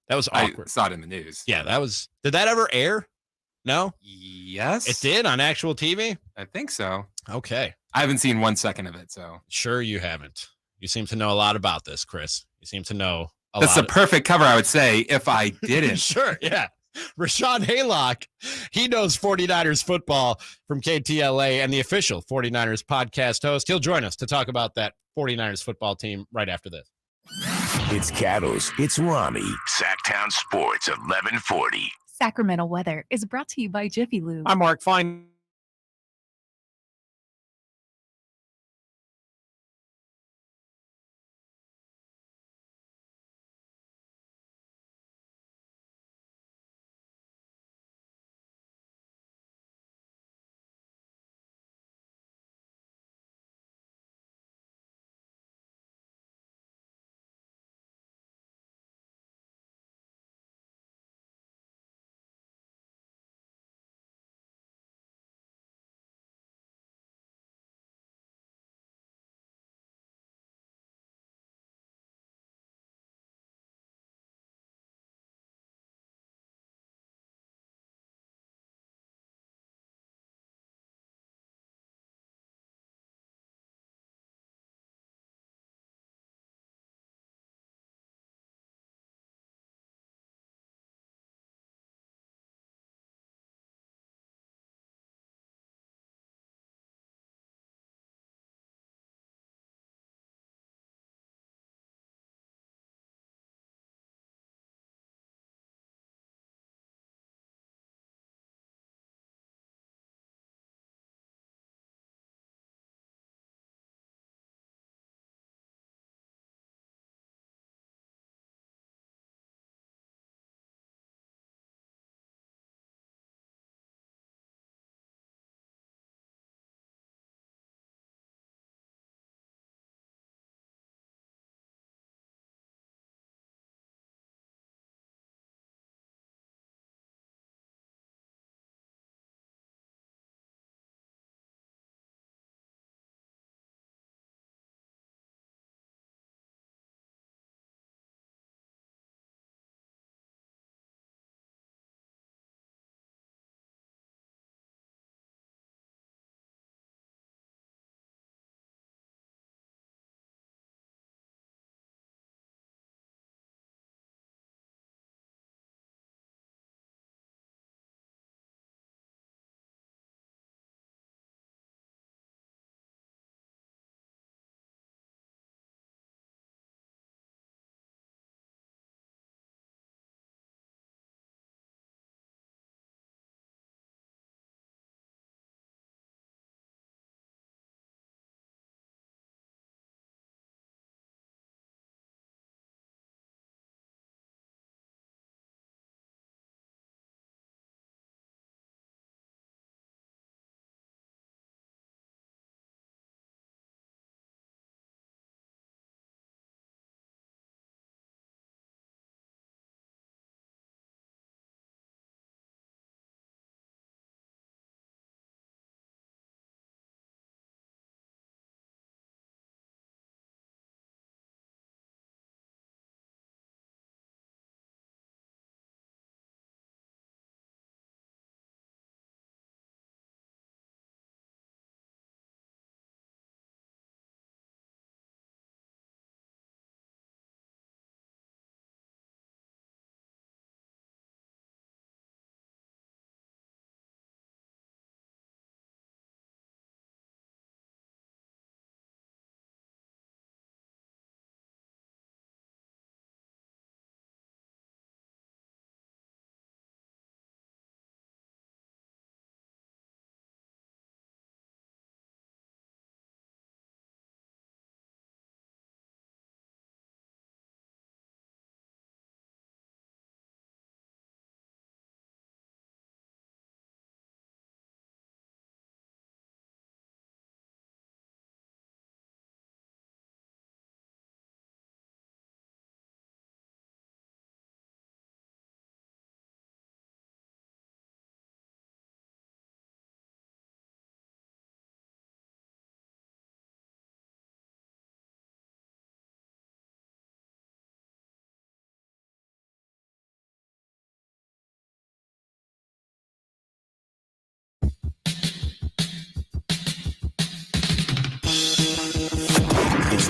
That was awkward. I saw it in the news. Yeah, did that ever air? No? Yes. It did on actual TV? I think so. Okay. I haven't seen 1 second of it, so. Sure you haven't. You seem to know a lot about this, Chris. You seem to know a That's lot. the perfect cover, I would say, if I didn't. Sure, yeah. Rashawn Haylock, he knows 49ers football from KTLA and the official 49ers podcast host. He'll join us to talk about that 49ers football team right after this. It's Cattles. It's Ramie. Sactown Sports 1140. Sacramento weather is brought to you by Jiffy Lube. I'm Mark Fine.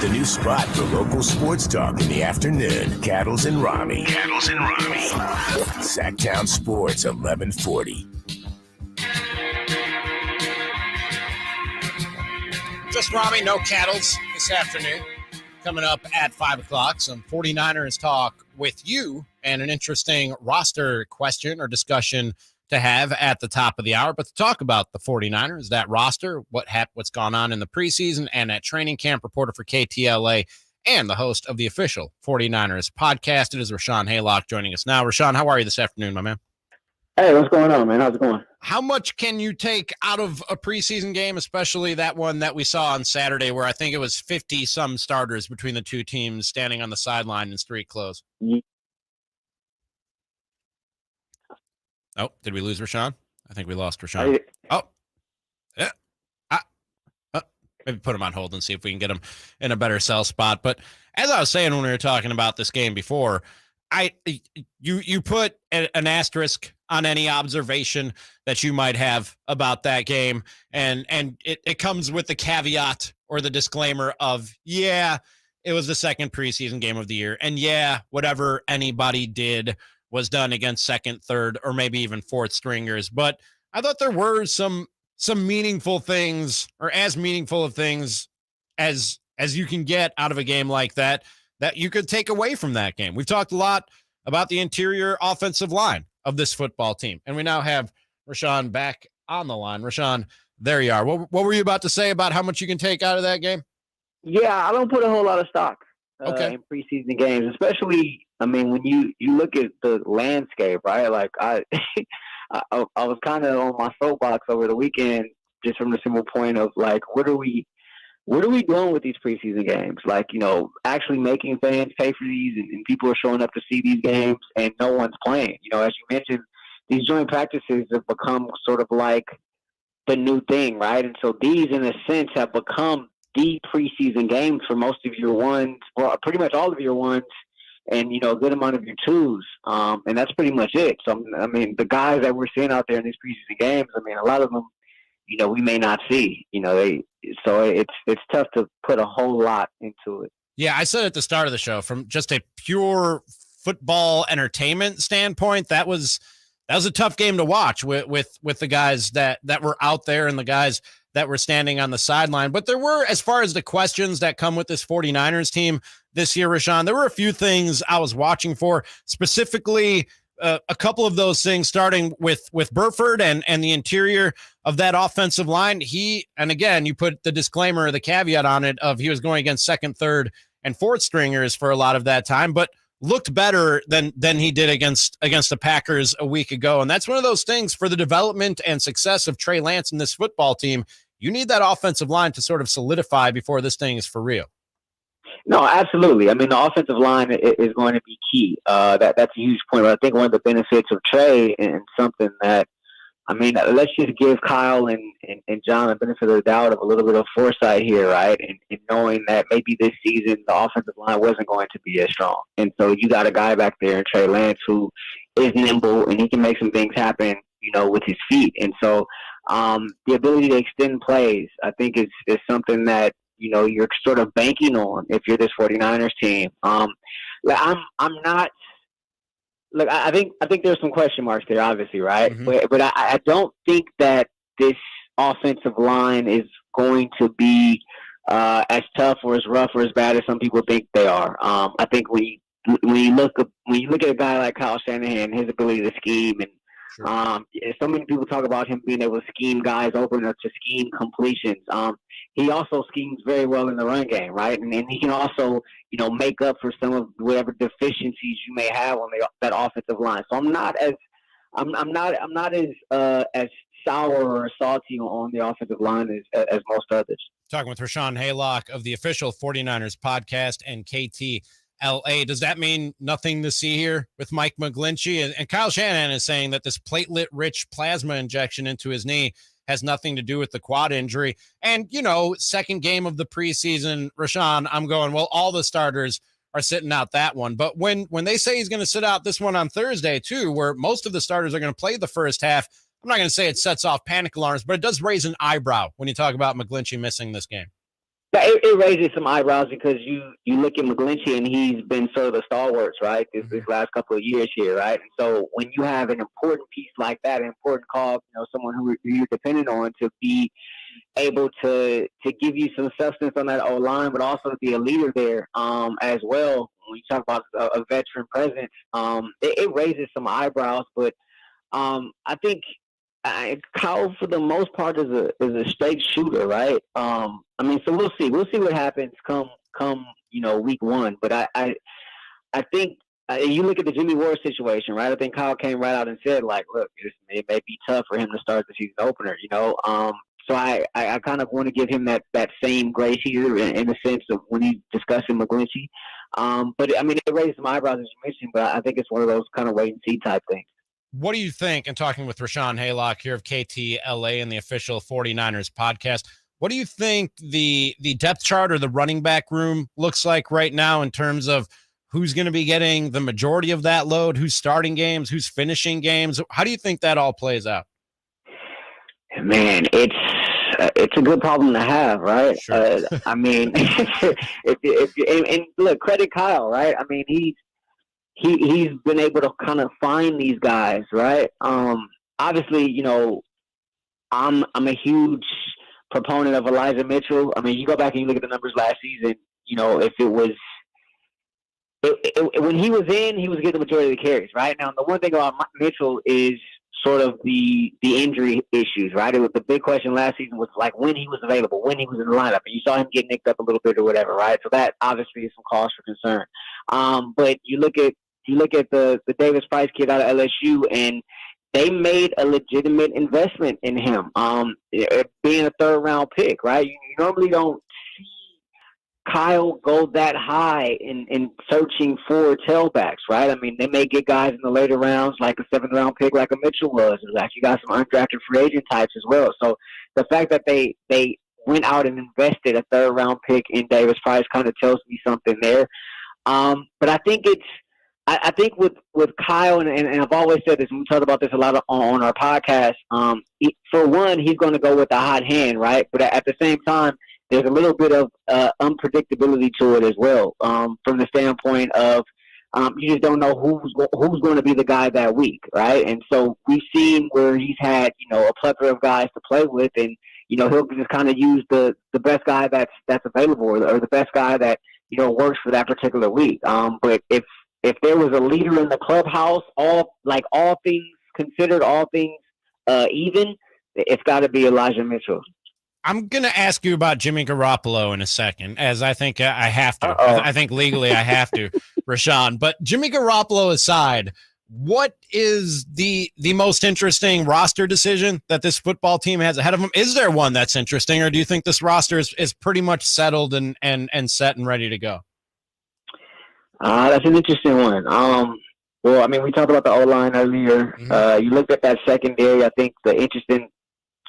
The new spot for local sports talk in the afternoon. Cattles and Ramie. Sactown Sports 1140. Just Ramie, no Cattles this afternoon. Coming up at 5 o'clock, some 49ers talk with you and an interesting roster question or discussion to have at the top of the hour. But to talk about the 49ers, that roster, what's gone on in the preseason and at training camp, reporter for KTLA and the host of the official 49ers podcast. It is Rashawn Haylock joining us now. Rashawn, how are you this afternoon, my man? Hey, what's going on, man? How's it going? How much can you take out of a preseason game, especially that one that we saw on Saturday where I think it was 50-some starters between the two teams standing on the sideline in street clothes? Oh, did we lose Rashawn? I think we lost Rashawn. Yeah. Maybe put him on hold and see if we can get him in a better sell spot. But as I was saying when we were talking about this game before, you put an asterisk on any observation that you might have about that game, and it comes with the caveat or the disclaimer of, yeah, it was the second preseason game of the year, and yeah, whatever anybody did was done against second, third, or maybe even fourth stringers. But I thought there were some meaningful things, or as meaningful of things as you can get out of a game like that you could take away from that game. We've talked a lot about the interior offensive line of this football team, and we now have Rashawn back on the line. Rashawn, there you are. What were you about to say about how much you can take out of that game? Yeah, I don't put a whole lot of stock in preseason games, especially, I mean, when you look at the landscape, right? Like I was kind of on my soapbox over the weekend, just from the simple point of like, what are we doing with these preseason games? Like, actually making fans pay for these, and people are showing up to see these games, and no one's playing. As you mentioned, these joint practices have become sort of like the new thing, right? And so these, in a sense, have become the preseason games for most of your ones, or pretty much all of your ones, and, a good amount of your twos. And that's pretty much it. So, I mean, the guys that we're seeing out there in these preseason games, I mean, a lot of them, we may not see, so it's tough to put a whole lot into it. Yeah, I said at the start of the show, from just a pure football entertainment standpoint, that was a tough game to watch with the guys that were out there and the guys that were standing on the sideline. But there were, as far as the questions that come with this 49ers team this year, Rashawn, there were a few things I was watching for, specifically a couple of those things, starting with Burford and the interior of that offensive line. And again, you put the disclaimer, the caveat on it of he was going against second, third, and fourth stringers for a lot of that time, but looked better than he did against the Packers a week ago. And that's one of those things for the development and success of Trey Lance and this football team. You need that offensive line to sort of solidify before this thing is for real. No, absolutely. I mean, the offensive line is going to be key. That's a huge point. But I think one of the benefits of Trey, and something that, I mean, let's just give Kyle and John the benefit of the doubt of a little bit of foresight here, right? And knowing that maybe this season the offensive line wasn't going to be as strong. And so you got a guy back there in Trey Lance who is nimble, and he can make some things happen, with his feet. And so the ability to extend plays, I think, is something that, you're sort of banking on if you're this 49ers team. I'm not. Look, I think there's some question marks there, obviously, right? Mm-hmm. But I don't think that this offensive line is going to be as tough or as rough or as bad as some people think they are. I think when you look at a guy like Kyle Shanahan, his ability to scheme, and so many people talk about him being able to scheme guys open or to scheme completions. He also schemes very well in the run game, right? And he can also, make up for some of whatever deficiencies you may have on that offensive line. So I'm not as sour or salty on the offensive line as most others. Talking with Rashawn Haylock of the official 49ers podcast and KTLA. Does that mean nothing to see here with Mike McGlinchey? And Kyle Shanahan is saying that this platelet-rich plasma injection into his knee has nothing to do with the quad injury. And, second game of the preseason, Rashawn, I'm going, well, all the starters are sitting out that one. But when they say he's going to sit out this one on Thursday, too, where most of the starters are going to play the first half, I'm not going to say it sets off panic alarms, but it does raise an eyebrow when you talk about McGlinchey missing this game. It raises some eyebrows because you look at McGlinchey and he's been sort of the stalwarts, right, this last couple of years here, right? And so when you have an important piece like that, an important call, someone who you're dependent on to be able to give you some substance on that O-line, but also to be a leader there as well. When you talk about a veteran presence, it raises some eyebrows, but I think Kyle, for the most part, is a straight shooter, right? So we'll see. We'll see what happens come week one. But I think you look at the Jimmy Ward situation, right? I think Kyle came right out and said, like, look, it may be tough for him to start the season opener, So I kind of want to give him that same grace here in the sense of when he's discussing McGlinchey. But it raised some eyebrows as you mentioned, but I think it's one of those kind of wait and see type things. What do you think, and talking with Rashawn Haylock here of KTLA and the official 49ers podcast, what do you think the depth chart or the running back room looks like right now in terms of who's going to be getting the majority of that load, who's starting games, who's finishing games? How do you think that all plays out? Man, it's a good problem to have, right? Sure. And look, credit Kyle, right? He's been able to kind of find these guys, right? Obviously, I'm a huge proponent of Elijah Mitchell. You go back and you look at the numbers last season. If it was when he was in, he was getting the majority of the carries, right? Now, the one thing about Mitchell is sort of the injury issues, right? The big question last season was like when he was available, when he was in the lineup, and you saw him get nicked up a little bit or whatever, right? So that obviously is some cause for concern. But you look at the Davis Price kid out of LSU, and they made a legitimate investment in him, being a third-round pick, right? You normally don't see Kyle go that high in searching for tailbacks, right? They may get guys in the later rounds, like a seventh-round pick like a Mitchell was. There's actually got some undrafted free agent types as well. So the fact that they went out and invested a third-round pick in Davis Price kind of tells me something there. But I think I think with Kyle, and I've always said this, and we talked about this a lot on our podcast, for one, he's going to go with the hot hand, right? But at the same time, there's a little bit of unpredictability to it as well, from the standpoint of you just don't know who's going to be the guy that week, right? And so we've seen where he's had, a plethora of guys to play with, and, he'll just kind of use the best guy that's available or the best guy that, works for that particular week. But if there was a leader in the clubhouse, all things considered, all things even, it's got to be Elijah Mitchell. I'm going to ask you about Jimmy Garoppolo in a second, as I think I have to. I think legally I have to, Rashawn. But Jimmy Garoppolo aside, what is the most interesting roster decision that this football team has ahead of them? Is there one that's interesting, or do you think this roster is pretty much settled and set and ready to go? That's an interesting one. We talked about the O-line earlier. Mm-hmm. You looked at that secondary. I think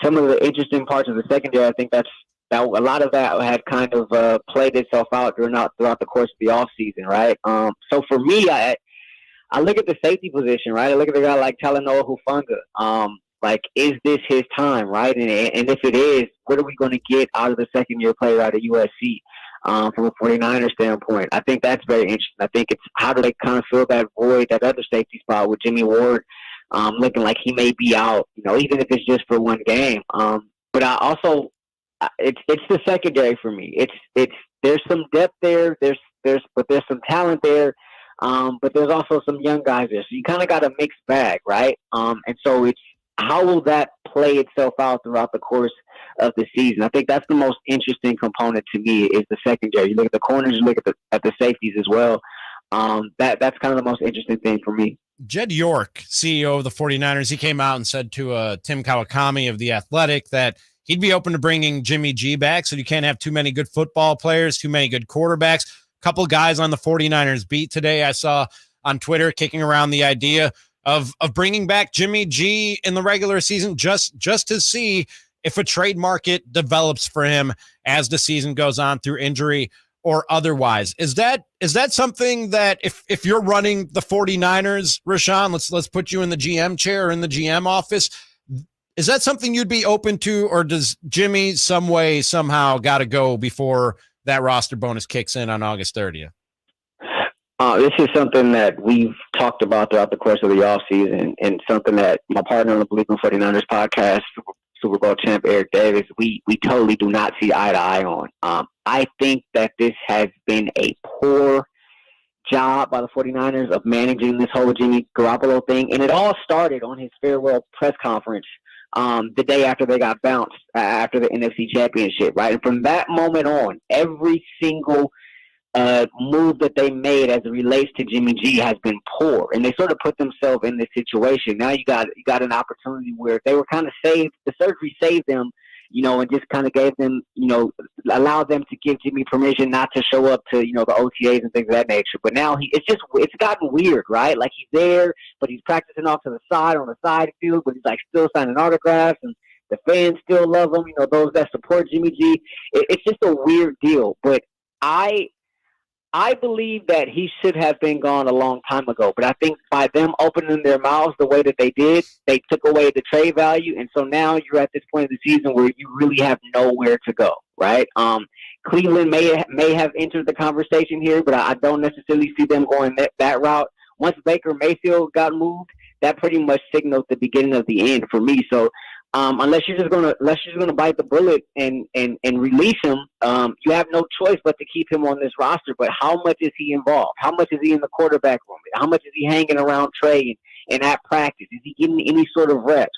some of the interesting parts of the secondary, I think that a lot of that had kind of played itself out throughout the course of the offseason, right? So for me, I look at the safety position, right? I look at a guy like Talanoa Hufanga. Is this his time, right? And if it is, what are we going to get out of the second-year player out of USC? From a 49er standpoint, I think that's very interesting. I think it's how do they kind of fill that void, that other safety spot with Jimmy Ward looking like he may be out, even if it's just for one game. But I also, it's the secondary for me. There's some depth there. There's some talent there. But there's also some young guys there. So you kind of got a mixed bag, right? And so it's how will that play itself out throughout the course of the season? I think that's the most interesting component to me is the secondary. You look at the corners, you look at the safeties as well. That's kind of the most interesting thing for me. Jed York, CEO of the 49ers, he came out and said to Tim Kawakami of The Athletic that he'd be open to bringing Jimmy G back, so you can't have too many good football players, too many good quarterbacks. A couple guys on the 49ers beat today I saw on Twitter kicking around the idea of bringing back Jimmy G in the regular season just to see if a trade market develops for him as the season goes on through injury or otherwise. Is that something that if you're running the 49ers, Rashawn, let's put you in the GM chair or in the GM office, Is that something you'd be open to, or does Jimmy some way, somehow got to go before that roster bonus kicks in on August 30th? This is something that we've talked about throughout the course of the offseason, and something that my partner on the Believe in 49ers podcast, Super Bowl champ Eric Davis, we totally do not see eye to eye on. I think that this has been a poor job by the 49ers of managing this whole Jimmy Garoppolo thing, and it all started on his farewell press conference the day after they got bounced after the NFC Championship, right? And from that moment on, every single move that they made as it relates to Jimmy G has been poor, and they sort of put themselves in this situation. Now you got an opportunity where if they were kind of saved, the surgery saved them, and just kind of gave them, allowed them to give Jimmy permission not to show up to, the OTAs and things of that nature. But now it's gotten weird, right? Like he's there, but he's practicing off to the side on the side field, but he's like still signing autographs, and the fans still love him. Those that support Jimmy G. It's just a weird deal, but I believe that he should have been gone a long time ago, but I think by them opening their mouths the way that they did, they took away the trade value, and so now you're at this point of the season where you really have nowhere to go, right? Cleveland may have entered the conversation here, but I don't necessarily see them going that route. Once Baker Mayfield got moved, that pretty much signaled the beginning of the end for me. So unless you're just gonna bite the bullet and release him, you have no choice but to keep him on this roster. But how much is he involved? How much is he in the quarterback room? How much is he hanging around Trey and at practice? Is he getting any sort of reps?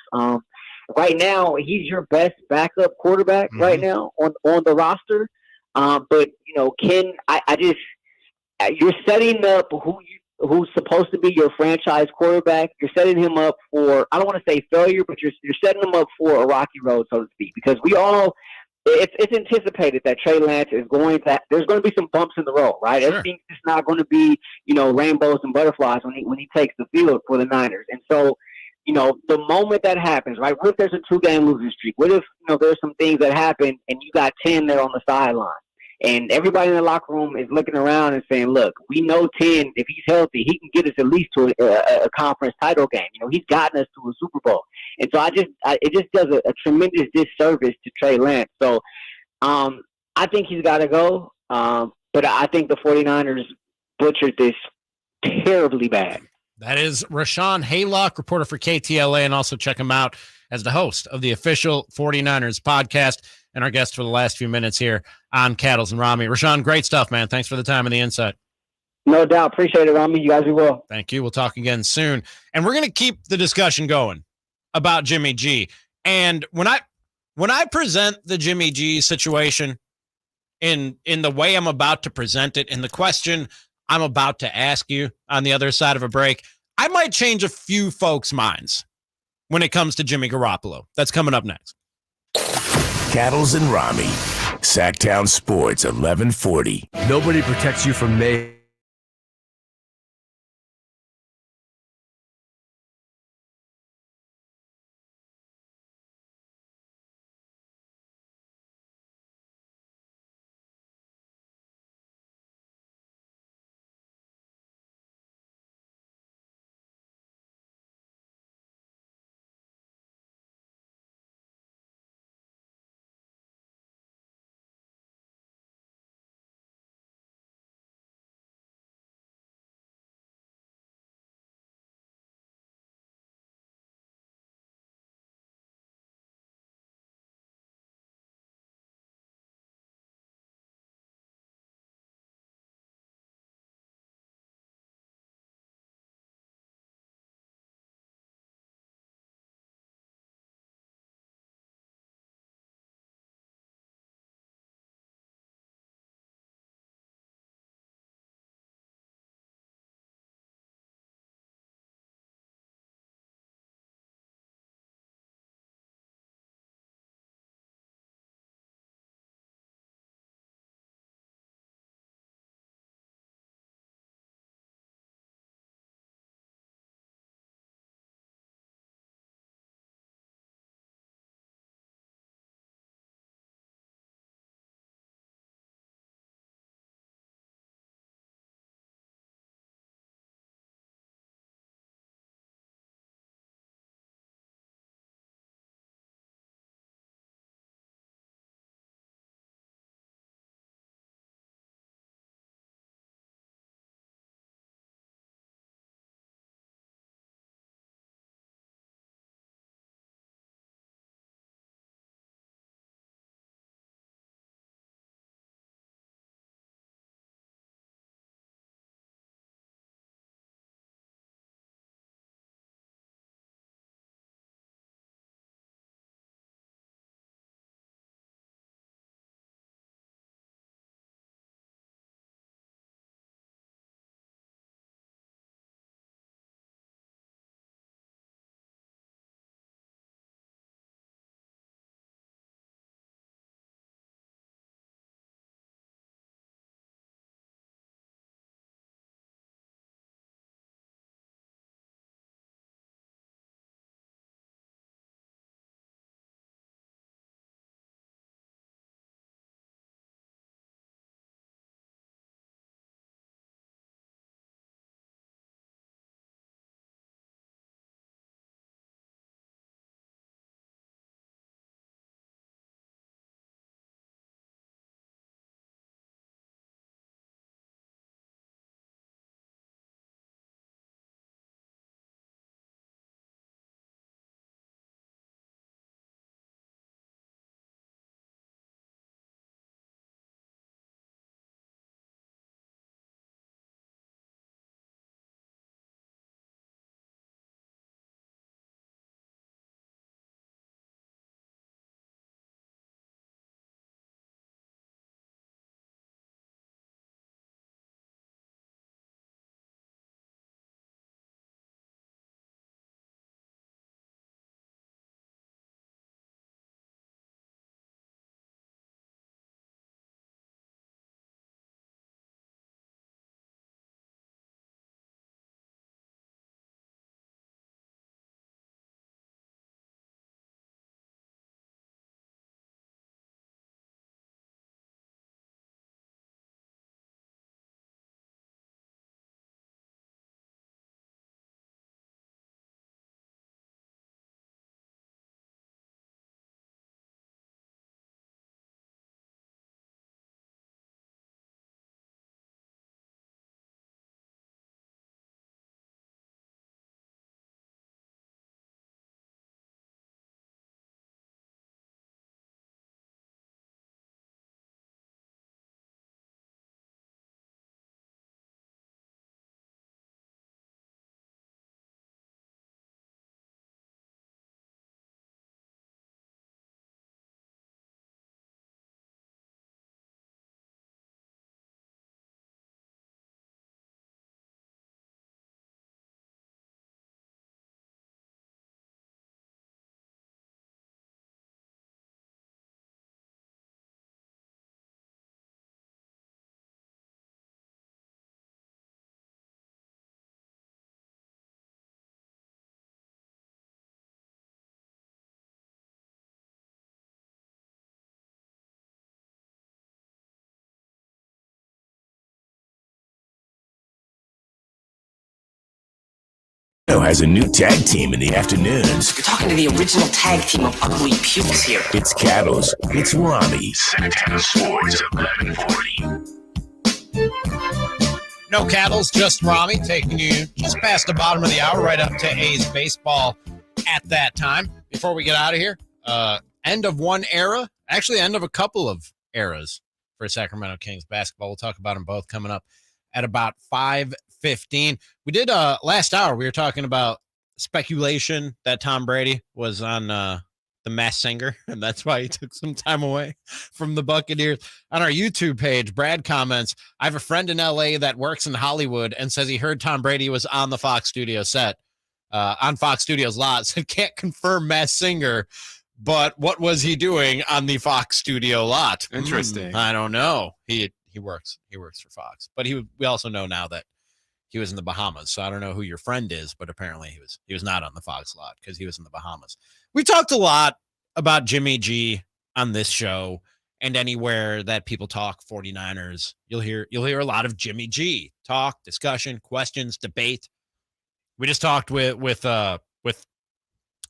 Right now, he's your best backup quarterback right now on the roster. But Ken, you're setting up who's supposed to be your franchise quarterback. You're setting him up for, I don't want to say failure, but you're setting him up for a rocky road, so to speak, because it's anticipated that Trey Lance is there's going to be some bumps in the road, right? Sure. Everything's just not going to be, rainbows and butterflies when he takes the field for the Niners. And so, the moment that happens, right? What if there's a 2-game losing streak? What if, there's some things that happen and you got 10 there on the sideline? And everybody in the locker room is looking around and saying, look, we know 10, if he's healthy, he can get us at least to a conference title game. He's gotten us to a Super Bowl. And so it just does a tremendous disservice to Trey Lance. So I think he's got to go. But I think the 49ers butchered this terribly bad. That is Rashawn Haylock, reporter for KTLA, and also check him out as the host of the official 49ers podcast and our guest for the last few minutes here on Cattles and Ramie. Rashawn, great stuff, man. Thanks for the time and the insight. No doubt. Appreciate it, Ramie. You guys be well. Thank you. We'll talk again soon. And we're going to keep the discussion going about Jimmy G. And when I present the Jimmy G situation in the way I'm about to present it, in the question I'm about to ask you on the other side of a break, I might change a few folks' minds when it comes to Jimmy Garoppolo. That's coming up next. Cattles and Ramie, Sactown Sports 1140. Nobody protects you from May. Has a new tag team in the afternoons. You're talking to the original tag team of ugly pukes here. It's Cattles. It's Ramie. Sactown Sports 1140. No Cattles, just Ramie, taking you just past the bottom of the hour, right up to A's baseball at that time. Before we get out of here, end of one era, actually end of a couple of eras for Sacramento Kings basketball. We'll talk about them both coming up at about 5:15. We did last hour, we were talking about speculation that Tom Brady was on the Masked Singer, and that's why he took some time away from the Buccaneers. On our YouTube page, Brad comments, I have a friend in LA that works in Hollywood and says he heard Tom Brady was on the Fox Studio set, on Fox Studios lot. Said can't confirm Masked Singer, but what was he doing on the Fox Studio lot? Interesting. I don't know. He works for Fox, but we also know now that he was in the Bahamas. So I don't know who your friend is, but apparently he was not on the Fox lot because he was in the Bahamas. We talked a lot about Jimmy G on this show, and anywhere that people talk 49ers, you'll hear a lot of Jimmy G talk, discussion, questions, debate. We just talked with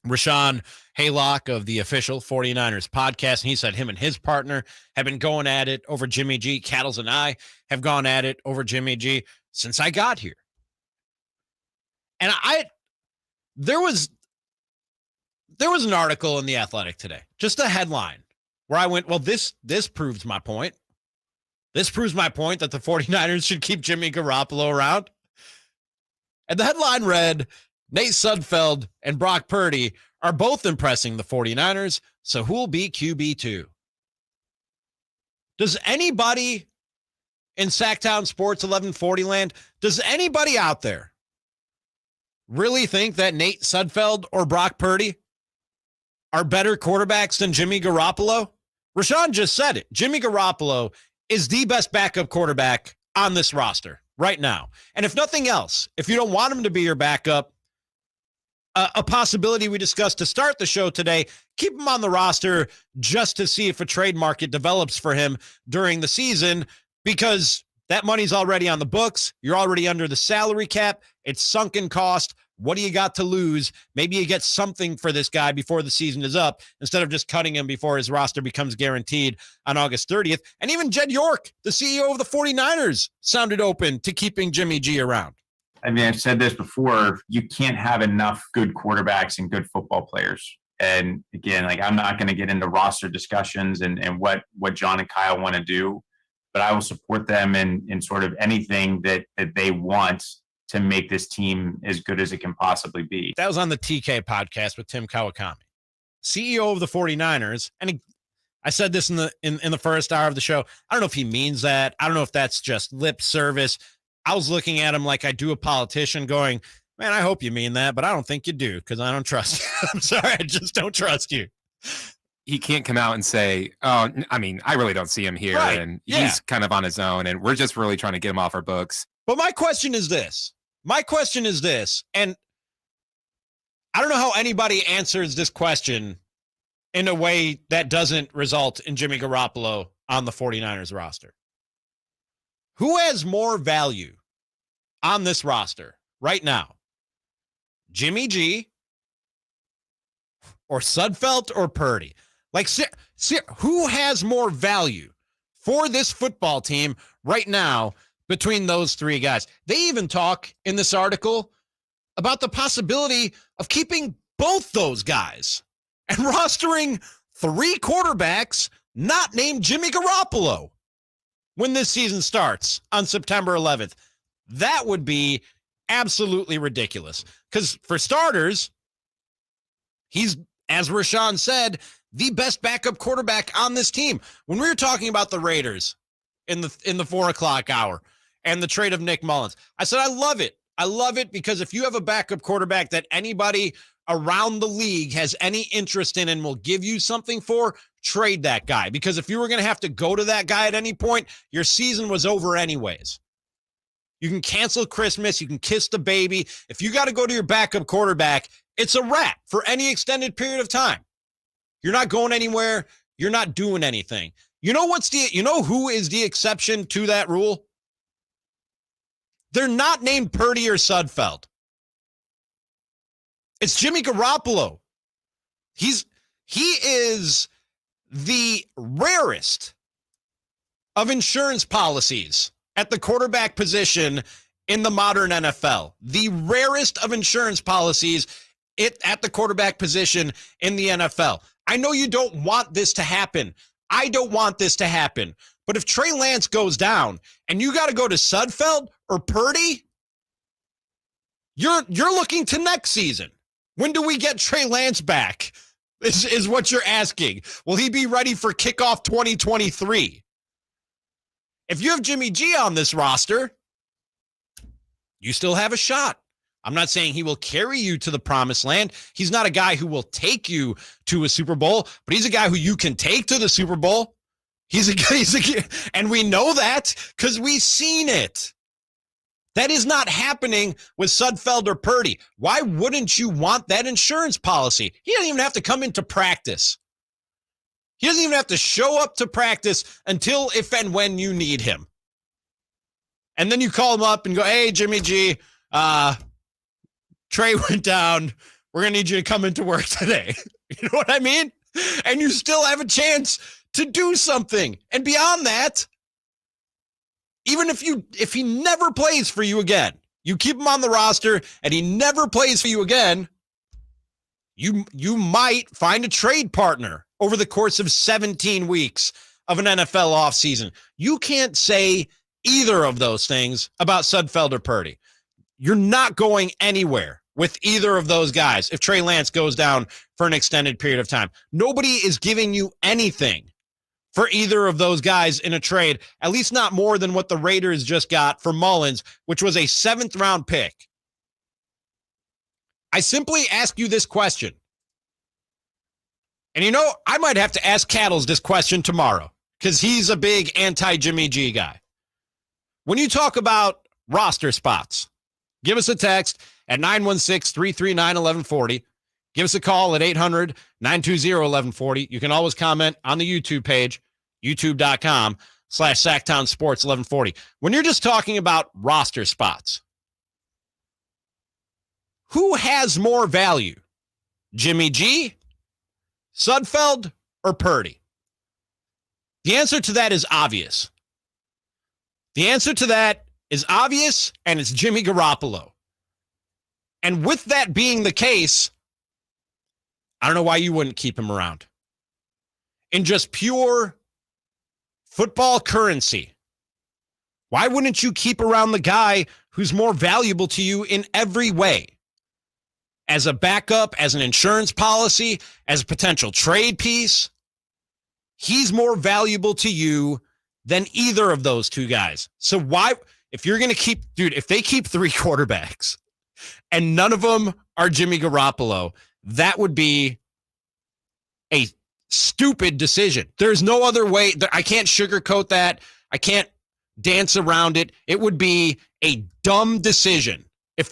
Rashawn Haylock of the official 49ers podcast, and he said him and his partner have been going at it over Jimmy G. Cattles and I have gone at it over Jimmy G since I got here. And there was an article in The Athletic today, just a headline, where I went, well, this proves my point. This proves my point that the 49ers should keep Jimmy Garoppolo around. And the headline read, Nate Sudfeld and Brock Purdy are both impressing the 49ers, so who will be QB2? Does anybody in Sactown Sports 1140 land, does anybody out there really think that Nate Sudfeld or Brock Purdy are better quarterbacks than Jimmy Garoppolo? Rashawn just said it. Jimmy Garoppolo is the best backup quarterback on this roster right now. And if nothing else, if you don't want him to be your backup, a possibility we discussed to start the show today, keep him on the roster just to see if a trade market develops for him during the season, because that money's already on the books. You're already under the salary cap. It's sunken cost. What do you got to lose? Maybe you get something for this guy before the season is up instead of just cutting him before his roster becomes guaranteed on August 30th. And even Jed York, the CEO of the 49ers, sounded open to keeping Jimmy G around. I mean, I've said this before, you can't have enough good quarterbacks and good football players. And again, like, I'm not going to get into roster discussions and what John and Kyle want to do, but I will support them in sort of anything that they want to make this team as good as it can possibly be. That was on the TK podcast with Tim Kawakami, CEO of the 49ers. And I said this in the first hour of the show. I don't know if he means that. I don't know if that's just lip service. I was looking at him like I do a politician going, man, I hope you mean that, but I don't think you do because I don't trust you. I'm sorry, I just don't trust you. He can't come out and say, oh, I mean, I really don't see him here. Right. And he's kind of on his own, and we're just really trying to get him off our books. But my question is this, and I don't know how anybody answers this question in a way that doesn't result in Jimmy Garoppolo on the 49ers roster. Who has more value on this roster right now? Jimmy G or Sudfeld or Purdy? Like, who has more value for this football team right now between those three guys? They even talk in this article about the possibility of keeping both those guys and rostering three quarterbacks not named Jimmy Garoppolo when this season starts on September 11th. That would be absolutely ridiculous. Because for starters, he's, as Rashawn said, the best backup quarterback on this team. When we were talking about the Raiders in the 4:00 hour and the trade of Nick Mullins, I said, I love it. I love it because if you have a backup quarterback that anybody around the league has any interest in and will give you something for, trade that guy. Because if you were going to have to go to that guy at any point, your season was over anyways. You can cancel Christmas. You can kiss the baby. If you got to go to your backup quarterback, it's a wrap for any extended period of time. You're not going anywhere. You're not doing anything. You know who is the exception to that rule? They're not named Purdy or Sudfeld. It's Jimmy Garoppolo. He is the rarest of insurance policies at the quarterback position in the modern NFL. The rarest of insurance policies at the quarterback position in the NFL. I know you don't want this to happen. I don't want this to happen. But if Trey Lance goes down and you got to go to Sudfeld or Purdy, you're looking to next season. When do we get Trey Lance back? Is what you're asking. Will he be ready for kickoff 2023? If you have Jimmy G on this roster, you still have a shot. I'm not saying he will carry you to the promised land. He's not a guy who will take you to a Super Bowl, but he's a guy who you can take to the Super Bowl. He's a guy, and we know that because we've seen it. That is not happening with Sudfeld or Purdy. Why wouldn't you want that insurance policy? He doesn't even have to come into practice. He doesn't even have to show up to practice until if and when you need him. And then you call him up and go, hey, Jimmy G, Trey went down. We're going to need you to come into work today. You know what I mean? And you still have a chance to do something. And beyond that, even if he never plays for you again, you keep him on the roster and he never plays for you again, you might find a trade partner over the course of 17 weeks of an NFL offseason. You can't say either of those things about Sudfeld or Purdy. You're not going anywhere with either of those guys if Trey Lance goes down for an extended period of time. Nobody is giving you anything for either of those guys in a trade, at least not more than what the Raiders just got for Mullins, which was a 7th-round pick. I simply ask you this question. And I might have to ask Cattles this question tomorrow because he's a big anti-Jimmy G guy. When you talk about roster spots, give us a text at 916-339-1140. Give us a call at 800-920-1140. You can always comment on the YouTube page, youtube.com/Sactown Sports 1140. When you're just talking about roster spots, who has more value? Jimmy G, Sudfeld, or Purdy? The answer to that is obvious. The answer to that is obvious, and it's Jimmy Garoppolo. And with that being the case, I don't know why you wouldn't keep him around. In just pure football currency, why wouldn't you keep around the guy who's more valuable to you in every way? As a backup, as an insurance policy, as a potential trade piece, he's more valuable to you than either of those two guys. So why, if you're going to keep, if they keep 3 quarterbacks and none of them are Jimmy Garoppolo, that would be a stupid decision. There's no other way. I can't sugarcoat that. I can't dance around it. It would be a dumb decision. If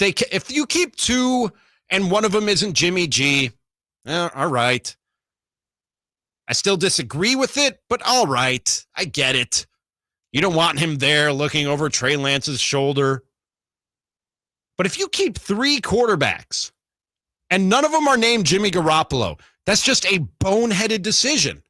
you keep 2 and one of them isn't Jimmy G, all right. I still disagree with it, but all right. I get it. You don't want him there looking over Trey Lance's shoulder. But if you keep 3 quarterbacks and none of them are named Jimmy Garoppolo, that's just a boneheaded decision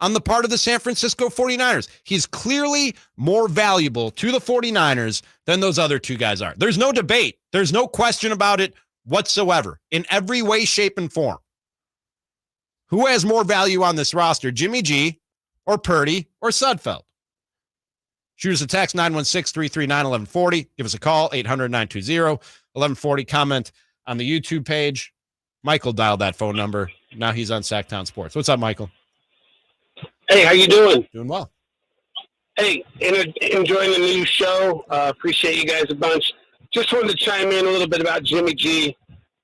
on the part of the San Francisco 49ers. He's clearly more valuable to the 49ers than those other 2 guys are. There's no debate. There's no question about it whatsoever in every way, shape, and form. Who has more value on this roster, Jimmy G or Purdy or Sudfeld? Shoot us a text, 916-339-1140. Give us a call, 800-920-1140. Comment on the YouTube page. Michael dialed that phone number. Now he's on Sactown Sports. What's up, Michael? Hey, how you doing? Doing well. Hey, enjoying the new show. Appreciate you guys a bunch. Just wanted to chime in a little bit about Jimmy G.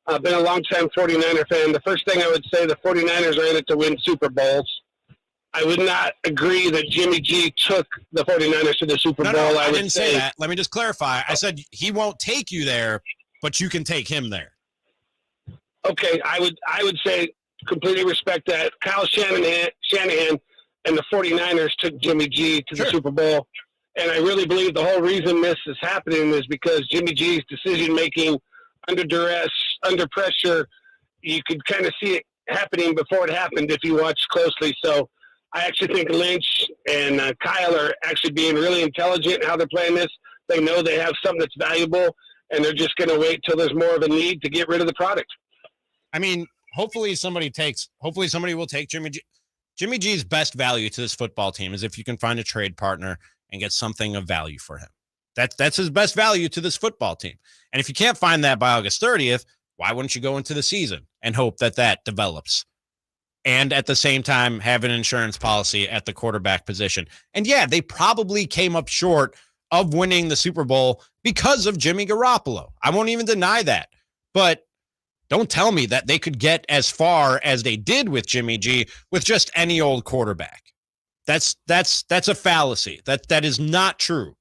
I've been a long-time 49er fan. The first thing I would say, the 49ers are in it to win Super Bowls. I would not agree that Jimmy G took the 49ers to the Super Bowl. No, I didn't say that. Let me just clarify. I said he won't take you there, but you can take him there. Okay, I would say completely respect that. Kyle Shanahan and the 49ers took Jimmy G to the Super Bowl. And I really believe the whole reason this is happening is because Jimmy G's decision-making under duress, under pressure. You could kind of see it happening before it happened if you watch closely. So I actually think Lynch and Kyle are actually being really intelligent in how they're playing this. They know they have something that's valuable, and they're just going to wait till there's more of a need to get rid of the product. I mean, hopefully somebody will take Jimmy G. Jimmy G's best value to this football team is if you can find a trade partner and get something of value for him. That's his best value to this football team. And if you can't find that by August 30th, why wouldn't you go into the season and hope that develops? And at the same time, have an insurance policy at the quarterback position. And yeah, they probably came up short of winning the Super Bowl because of Jimmy Garoppolo. I won't even deny that. But don't tell me that they could get as far as they did with Jimmy G with just any old quarterback. That's a fallacy. That is not true.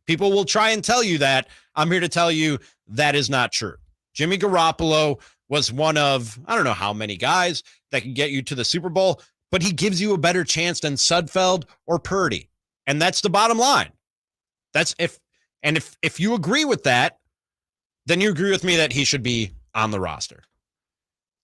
People will try and tell you that. I'm here to tell you that is not true. Jimmy Garoppolo was one of, I don't know how many guys that can get you to the Super Bowl, but he gives you a better chance than Sudfeld or Purdy. And that's the bottom line. That's if you agree with that, then you agree with me that he should be on the roster.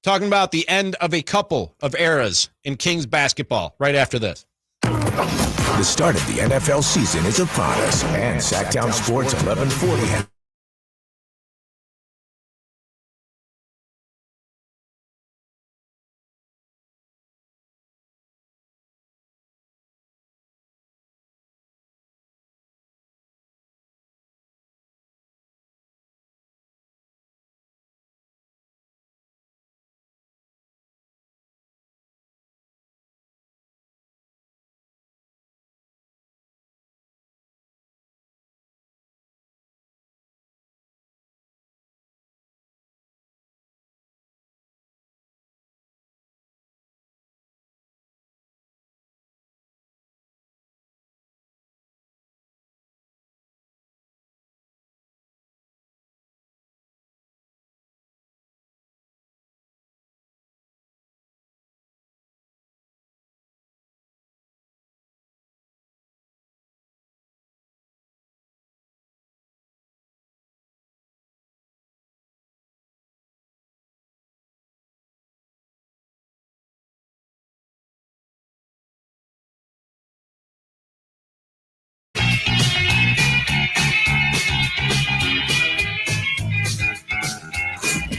Talking about the end of a couple of eras in Kings basketball right after this. The start of the NFL season is upon us, and Sactown Sports 1140.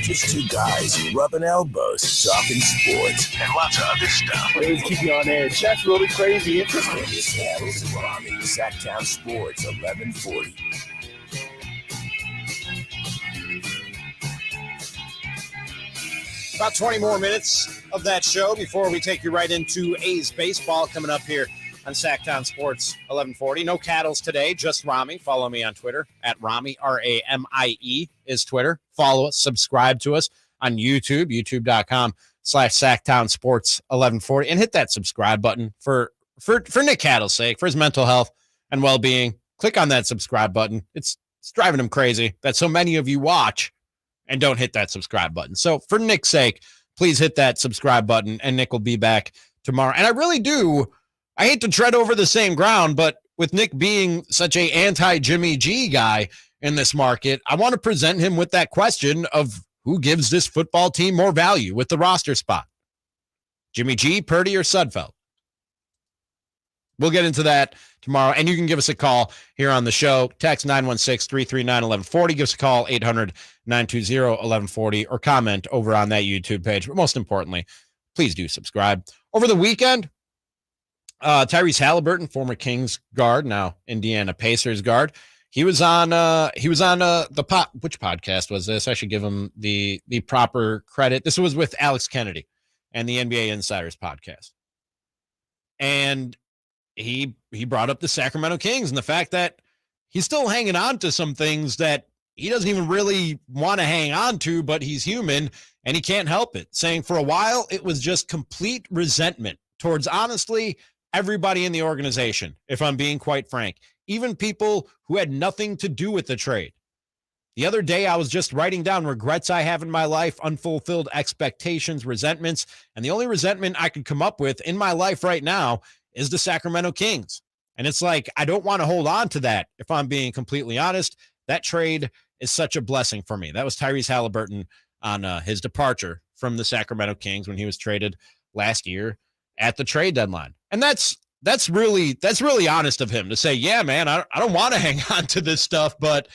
Just two guys rubbing elbows, talking sports, and lots of other stuff. Ways to keep you on edge. That's really crazy interesting. This is Ramie, Sactown Sports 1140. About 20 more minutes of that show before we take you right into A's baseball coming up here on Sactown Sports 1140. No Cattles today, just Ramie. Follow me on Twitter at Ramie, Ramie is Twitter. Follow us, subscribe to us on YouTube, youtube.com/Sactown Sports 1140, and hit that subscribe button for Nick Cattle's sake, for his mental health and well-being. Click on that subscribe button. It's driving him crazy that so many of you watch and don't hit that subscribe button. So for Nick's sake, please hit that subscribe button, and Nick will be back tomorrow. And I really do. I hate to tread over the same ground, but with Nick being such a anti-Jimmy G guy in this market, I want to present him with that question of who gives this football team more value with the roster spot. Jimmy G, Purdy, or Sudfeld? We'll get into that tomorrow, and you can give us a call here on the show. Text 916-339-1140. Give us a call, 800-920-1140, or comment over on that YouTube page. But most importantly, please do subscribe. Over the weekend, Tyrese Halliburton, former Kings guard, now Indiana Pacers guard. He was on which podcast was this? I should give him the proper credit. This was with Alex Kennedy and the NBA Insiders podcast. And he brought up the Sacramento Kings and the fact that he's still hanging on to some things that he doesn't even really want to hang on to, but he's human and he can't help it. Saying for a while, it was just complete resentment towards, honestly, everybody in the organization, if I'm being quite frank, even people who had nothing to do with the trade. The other day, I was just writing down regrets I have in my life, unfulfilled expectations, resentments, and the only resentment I could come up with in my life right now is the Sacramento Kings. And it's like, I don't want to hold on to that. If I'm being completely honest, that trade is such a blessing for me. That was Tyrese Halliburton on his departure from the Sacramento Kings when he was traded last year at the trade deadline. And that's really honest of him to say, yeah, man, I don't want to hang on to this stuff, but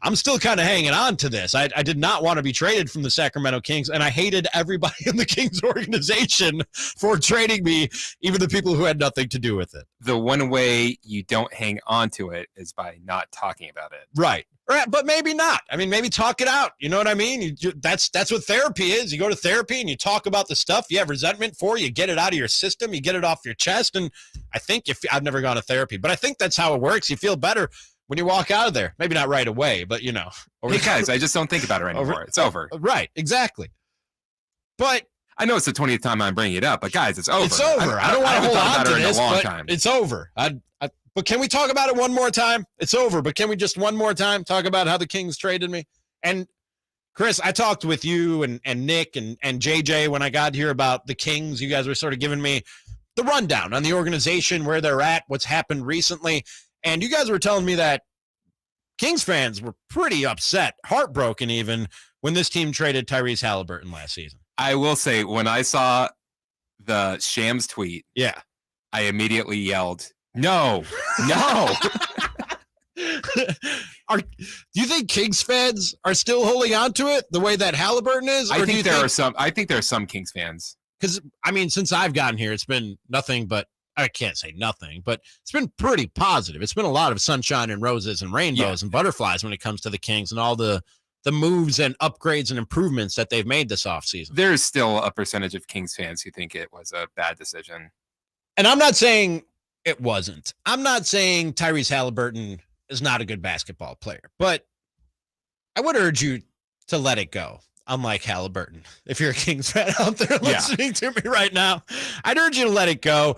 I'm still kind of hanging on to this. I did not want to be traded from the Sacramento Kings, and I hated everybody in the Kings organization for trading me, even the people who had nothing to do with it. The one way you don't hang on to it is by not talking about it. Right. But maybe not. I mean, maybe talk it out. You know what I mean? That's what therapy is. You go to therapy and you talk about the stuff you have resentment for. You get it out of your system. You get it off your chest. And I think I've never gone to therapy, but I think that's how it works. You feel better when you walk out of there. Maybe not right away, but you know. Hey guys, I just don't think about it anymore. It's over. Right. Exactly. But I know it's the 20th time I'm bringing it up, but guys, it's over. It's over. I don't want to hold on to this, but time. It's over. But can we talk about it one more time? It's over, but can we just one more time talk about how the Kings traded me? And Chris, I talked with you and Nick and JJ when I got here about the Kings. You guys were sort of giving me the rundown on the organization, where they're at, what's happened recently. And you guys were telling me that Kings fans were pretty upset, heartbroken even, when this team traded Tyrese Halliburton last season. I will say, when I saw the Shams tweet, I immediately yelled, No. Do you think Kings fans are still holding on to it the way that Halliburton is? I think there are some Kings fans. Because, I mean, since I've gotten here, it's been nothing but, I can't say nothing, but it's been pretty positive. It's been a lot of sunshine and roses and rainbows and butterflies when it comes to the Kings and all the moves and upgrades and improvements that they've made this offseason. There's still a percentage of Kings fans who think it was a bad decision. And I'm not saying it wasn't. I'm not saying Tyrese Halliburton is not a good basketball player, but I would urge you to let it go. Unlike Halliburton, if you're a Kings fan out there listening to me right now, I'd urge you to let it go.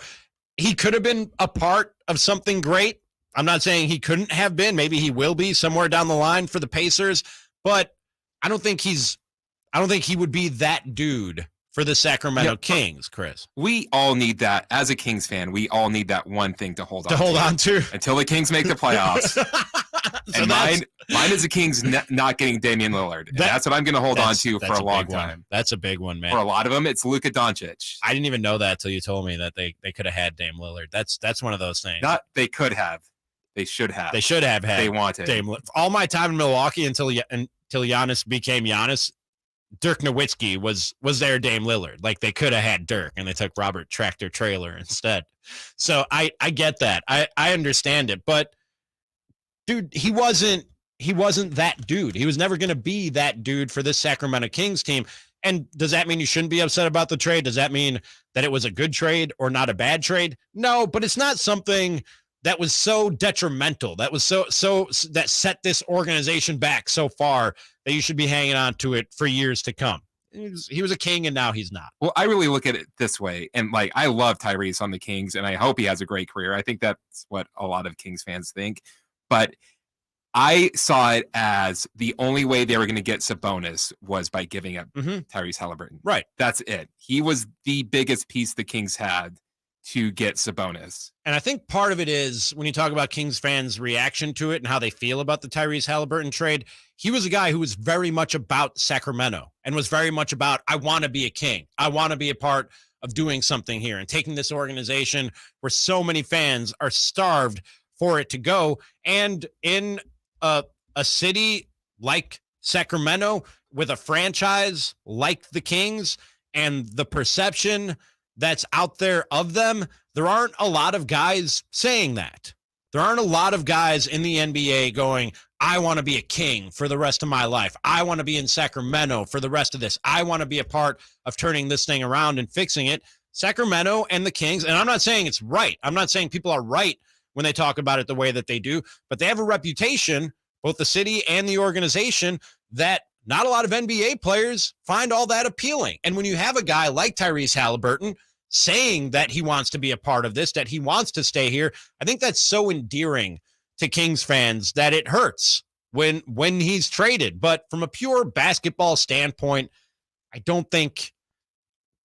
He could have been a part of something great. I'm not saying he couldn't have been. Maybe he will be somewhere down the line for the Pacers, but I don't think he would be that dude for the Sacramento Kings, Chris. We all need that. As a Kings fan, we all need that one thing to hold on to until the Kings make the playoffs. And mine is the Kings not getting Damian Lillard. And that's what I'm going to hold on to for a long time. That's a big one, man. For a lot of them, it's Luka Doncic. I didn't even know that until you told me that they could have had Dame Lillard. That's one of those things. Not they could have. They should have. They should have had. They wanted Dame Lillard. All my time in Milwaukee until Giannis became Giannis, Dirk Nowitzki was their Dame Lillard. Like, they could have had Dirk, and they took Robert Tractor Trailer instead. So I get that. I understand it. But, dude, he wasn't that dude. He was never going to be that dude for this Sacramento Kings team. And does that mean you shouldn't be upset about the trade? Does that mean that it was a good trade or not a bad trade? No, but it's not something that was so detrimental, that was so that set this organization back so far that you should be hanging on to it for years to come. He was a King, and now he's not. Well, I really look at it this way, and like, I love Tyrese on the Kings, and I hope he has a great career. I think that's what a lot of Kings fans think, but I saw it as the only way they were going to get Sabonis was by giving up Tyrese Halliburton. Right. That's it. He was the biggest piece the Kings had to get Sabonis. And I think part of it is when you talk about Kings fans' reaction to it and how they feel about the Tyrese Halliburton trade, he was a guy who was very much about Sacramento and was very much about, I want to be a King. I want to be a part of doing something here and taking this organization where so many fans are starved for it to go. And in a city like Sacramento with a franchise like the Kings and the perception that's out there of them, there aren't a lot of guys saying that. There aren't a lot of guys in the NBA going, I want to be a King for the rest of my life. I want to be in Sacramento for the rest of this. I want to be a part of turning this thing around and fixing it. Sacramento and the Kings, and I'm not saying it's right. I'm not saying people are right when they talk about it the way that they do, but they have a reputation, both the city and the organization, that not a lot of NBA players find all that appealing. And when you have a guy like Tyrese Halliburton saying that he wants to be a part of this, that he wants to stay here, I think that's so endearing to Kings fans that it hurts when he's traded. But from a pure basketball standpoint, I don't think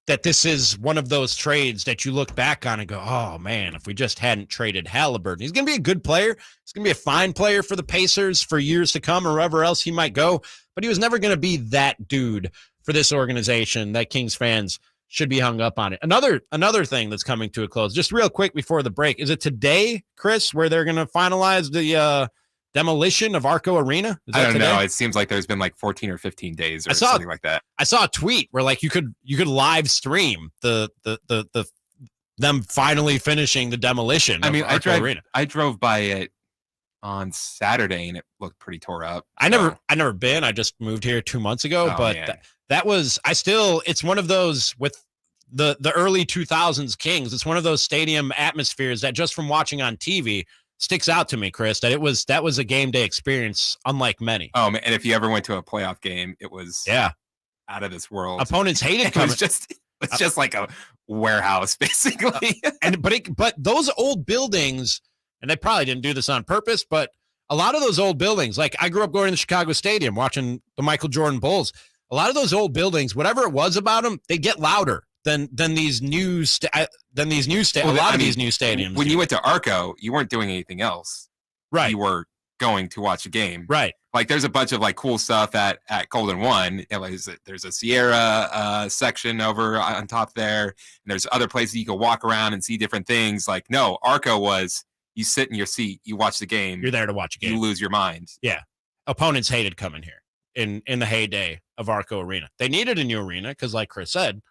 that this is one of those trades that you look back on and go, oh, man, if we just hadn't traded Halliburton. He's going to be a good player. He's going to be a fine player for the Pacers for years to come or wherever else he might go. But he was never going to be that dude for this organization that Kings fans should be hung up on it. Another thing that's coming to a close, just real quick before the break. Is it today, Chris, where they're going to finalize the demolition of Arco Arena? I don't know. It seems like there's been like 14 or 15 days or something like that. I saw a tweet where like you could live stream the them finally finishing the demolition. I mean, of Arco Arena. I drove by it on Saturday and it looked pretty tore up. I never been. I just moved here 2 months ago, but that was, it's one of those with the early 2000s Kings. It's one of those stadium atmospheres that just from watching on TV sticks out to me, Chris, that was a game day experience unlike many. Oh man, and if you ever went to a playoff game, it was out of this world. Opponents hated coming. It's just like a warehouse basically. But those old buildings, and they probably didn't do this on purpose, but a lot of those old buildings, like I grew up going to the Chicago Stadium watching the Michael Jordan Bulls. A lot of those old buildings, whatever it was about them, they get louder than these new these new stadiums. When you went to Arco, you weren't doing anything else. Right. You were going to watch a game. Right. Like there's a bunch of like cool stuff at Golden One. There's a Sierra section over on top there, and there's other places you can walk around and see different things. Like no, Arco was you sit in your seat, you watch the game. You're there to watch a game. You lose your mind. Yeah. Opponents hated coming here in the heyday of Arco Arena. They needed a new arena because, like Chris said, it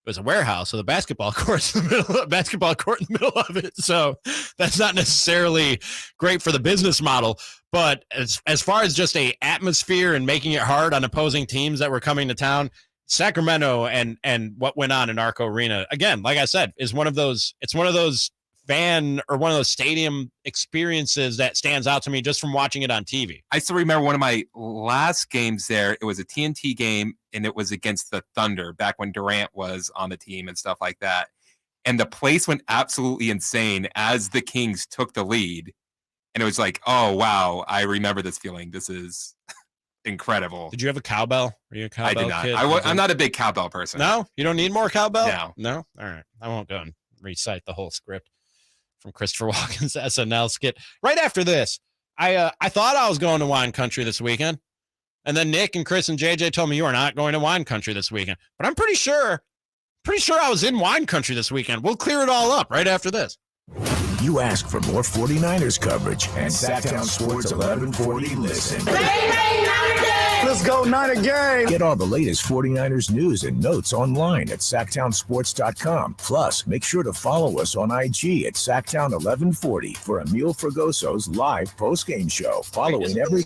was a warehouse, so the basketball court in the middle of it. So that's not necessarily great for the business model. But as far as just a atmosphere and making it hard on opposing teams that were coming to town, Sacramento and what went on in Arco Arena, again, like I said, is one of those fan or one of those stadium experiences that stands out to me just from watching it on TV. I still remember one of my last games there. It was a TNT game and it was against the Thunder back when Durant was on the team and stuff like that. And the place went absolutely insane as the Kings took the lead. And it was like, oh, wow, I remember this feeling. This is incredible. Did you have a cowbell? Were you a cowbell I did not. kid? I'm not a big cowbell person. No? You don't need more cowbell? No. All right. I won't go and recite the whole script from Christopher Walken's SNL skit. Right after this, I thought I was going to wine country this weekend. And then Nick and Chris and JJ told me you are not going to wine country this weekend. But I'm pretty sure I was in wine country this weekend. We'll clear it all up right after this. You ask for more 49ers coverage, and Sactown Sports 1140 listen. Let's go, Niner gang! Get all the latest 49ers news and notes online at SactownSports.com. Plus, make sure to follow us on IG at Sactown 1140 for Emil Fragoso's live post-game show following every